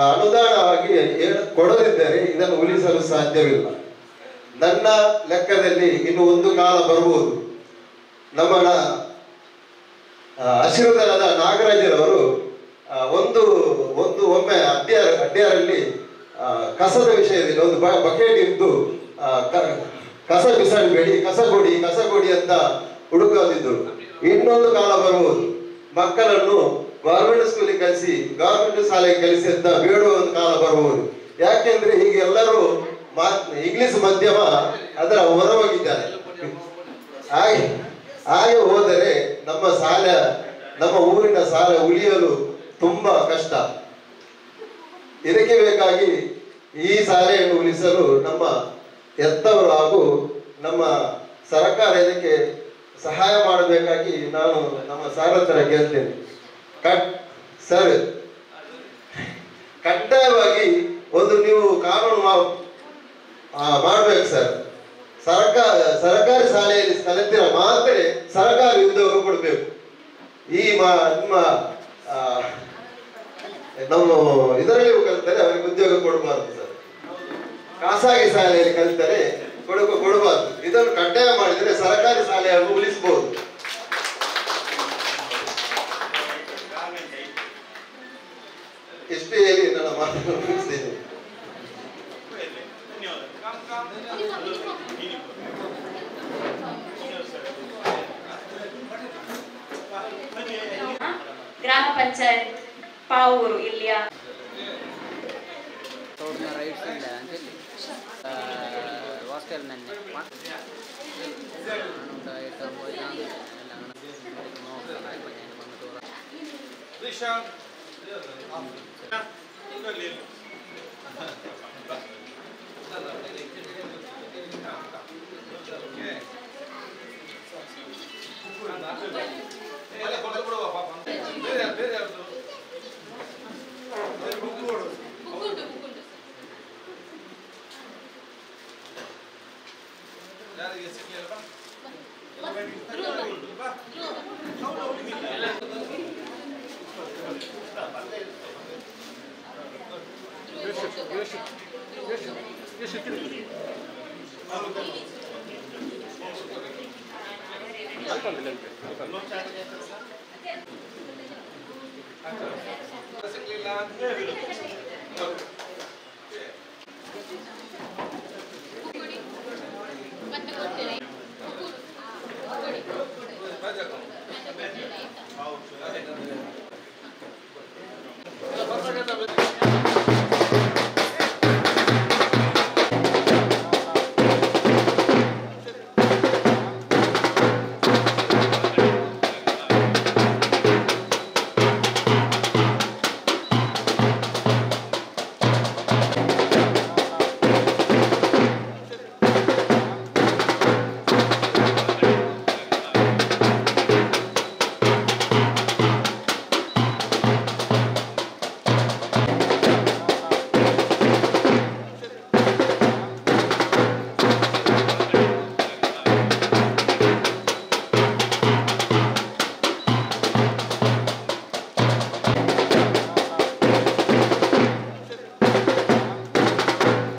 ಅನುದಾನವಾಗಿ ಕೊಡದಿದ್ದರೆ ಇದನ್ನು ಉಳಿಸಲು ಸಾಧ್ಯವಿಲ್ಲ. ನನ್ನ ಲೆಕ್ಕದಲ್ಲಿ ಇನ್ನು ಒಂದು ಕಾಲ ಬರಬಹುದು. ನಮ್ಮ ಹಸಿರುದನದ ನಾಗರಾಜರವರು ಒಮ್ಮೆ ಅಡ್ಯಾರಲ್ಲಿ ಕಸದ ವಿಷಯದಲ್ಲಿ ಒಂದು ಬಕೆಟ್ ಇದ್ದು ಕಸ ಬಿಸಾಡಬೇಡಿ, ಕಸ ಕೊಡಿ ಅಂತ ಹುಡುಕೋದಿದ್ರು. ಇನ್ನೊಂದು ಕಾಲ ಬರ್ಬೋದು, ಮಕ್ಕಳನ್ನು ಗೌರ್ಮೆಂಟ್ ಸ್ಕೂಲಿಗೆ ಕಲಿಸಿ, ಗೌರ್ಮೆಂಟ್ ಶಾಲೆಗೆ ಕಲಿಸಿ ಅಂತ ಬೇಡುವ ಒಂದು ಕಾಲ ಬರ್ಬೋದು. ಯಾಕೆಂದ್ರೆ ಈಗ ಎಲ್ಲರೂ ಇಂಗ್ಲಿಷ್ ಮಾಧ್ಯಮ ಅದರ ಹೊರಹೋಗಿದ್ದಾರೆ. ಹಾಗೆ ಹೋದರೆ ನಮ್ಮ ಊರಿನ ಶಾಲೆ ಉಳಿಯಲು ತುಂಬಾ ಕಷ್ಟ. ಇದಕ್ಕೆ ಬೇಕಾಗಿ ಈ ಶಾಲೆಯನ್ನು ಉಳಿಸಲು ನಮ್ಮ ಎತ್ತವರು ಹಾಗೂ ನಮ್ಮ ಸರ್ಕಾರ ಇದಕ್ಕೆ ಸಹಾಯ ಮಾಡಬೇಕಾಗಿ ನಾನು ನಮ್ಮ ಸಾರ್ ಹತ್ರ ಕೇಳ್ತೇನೆ. ಸರ್, ಕಡ್ಡಾಯವಾಗಿ ಒಂದು ನೀವು ಕಾನೂನು ಮಾಡ್ಬೇಕು ಸರ್. ಸರ್ಕಾರಿ ಶಾಲೆಯಲ್ಲಿ ಕಲಿತಿರ ಮಾತ್ರ ಸರ್ಕಾರಿ ಉದ್ಯೋಗ ಕೊಡಬೇಕು. ನಮ್ಮ ಇದರಲ್ಲಿ ಕಲಿತರೆ ಅವರಿಗೆ ಉದ್ಯೋಗ ಕೊಡಬಾರ್ದು ಸರ್. ಖಾಸಗಿ ಶಾಲೆಯಲ್ಲಿ ಕಲಿತರೆ ಕೊಡಬಾರ್ದು. ಇದನ್ನು ಕಡ್ಡಾಯ ಮಾಡಿದರೆ ಸರ್ಕಾರಿ ಶಾಲೆಯನ್ನು ಉಳಿಸಬಹುದು. ಇಷ್ಟೇ ಹೇಳಿ ನನ್ನ ಮಾತನ್ನು ಮುಗಿಸ್ತೇನೆ. ಗ್ರಾಮ ಪಂಚಾಯತ್ ಪಾವೂರು ಇಲ್ಲಿಯ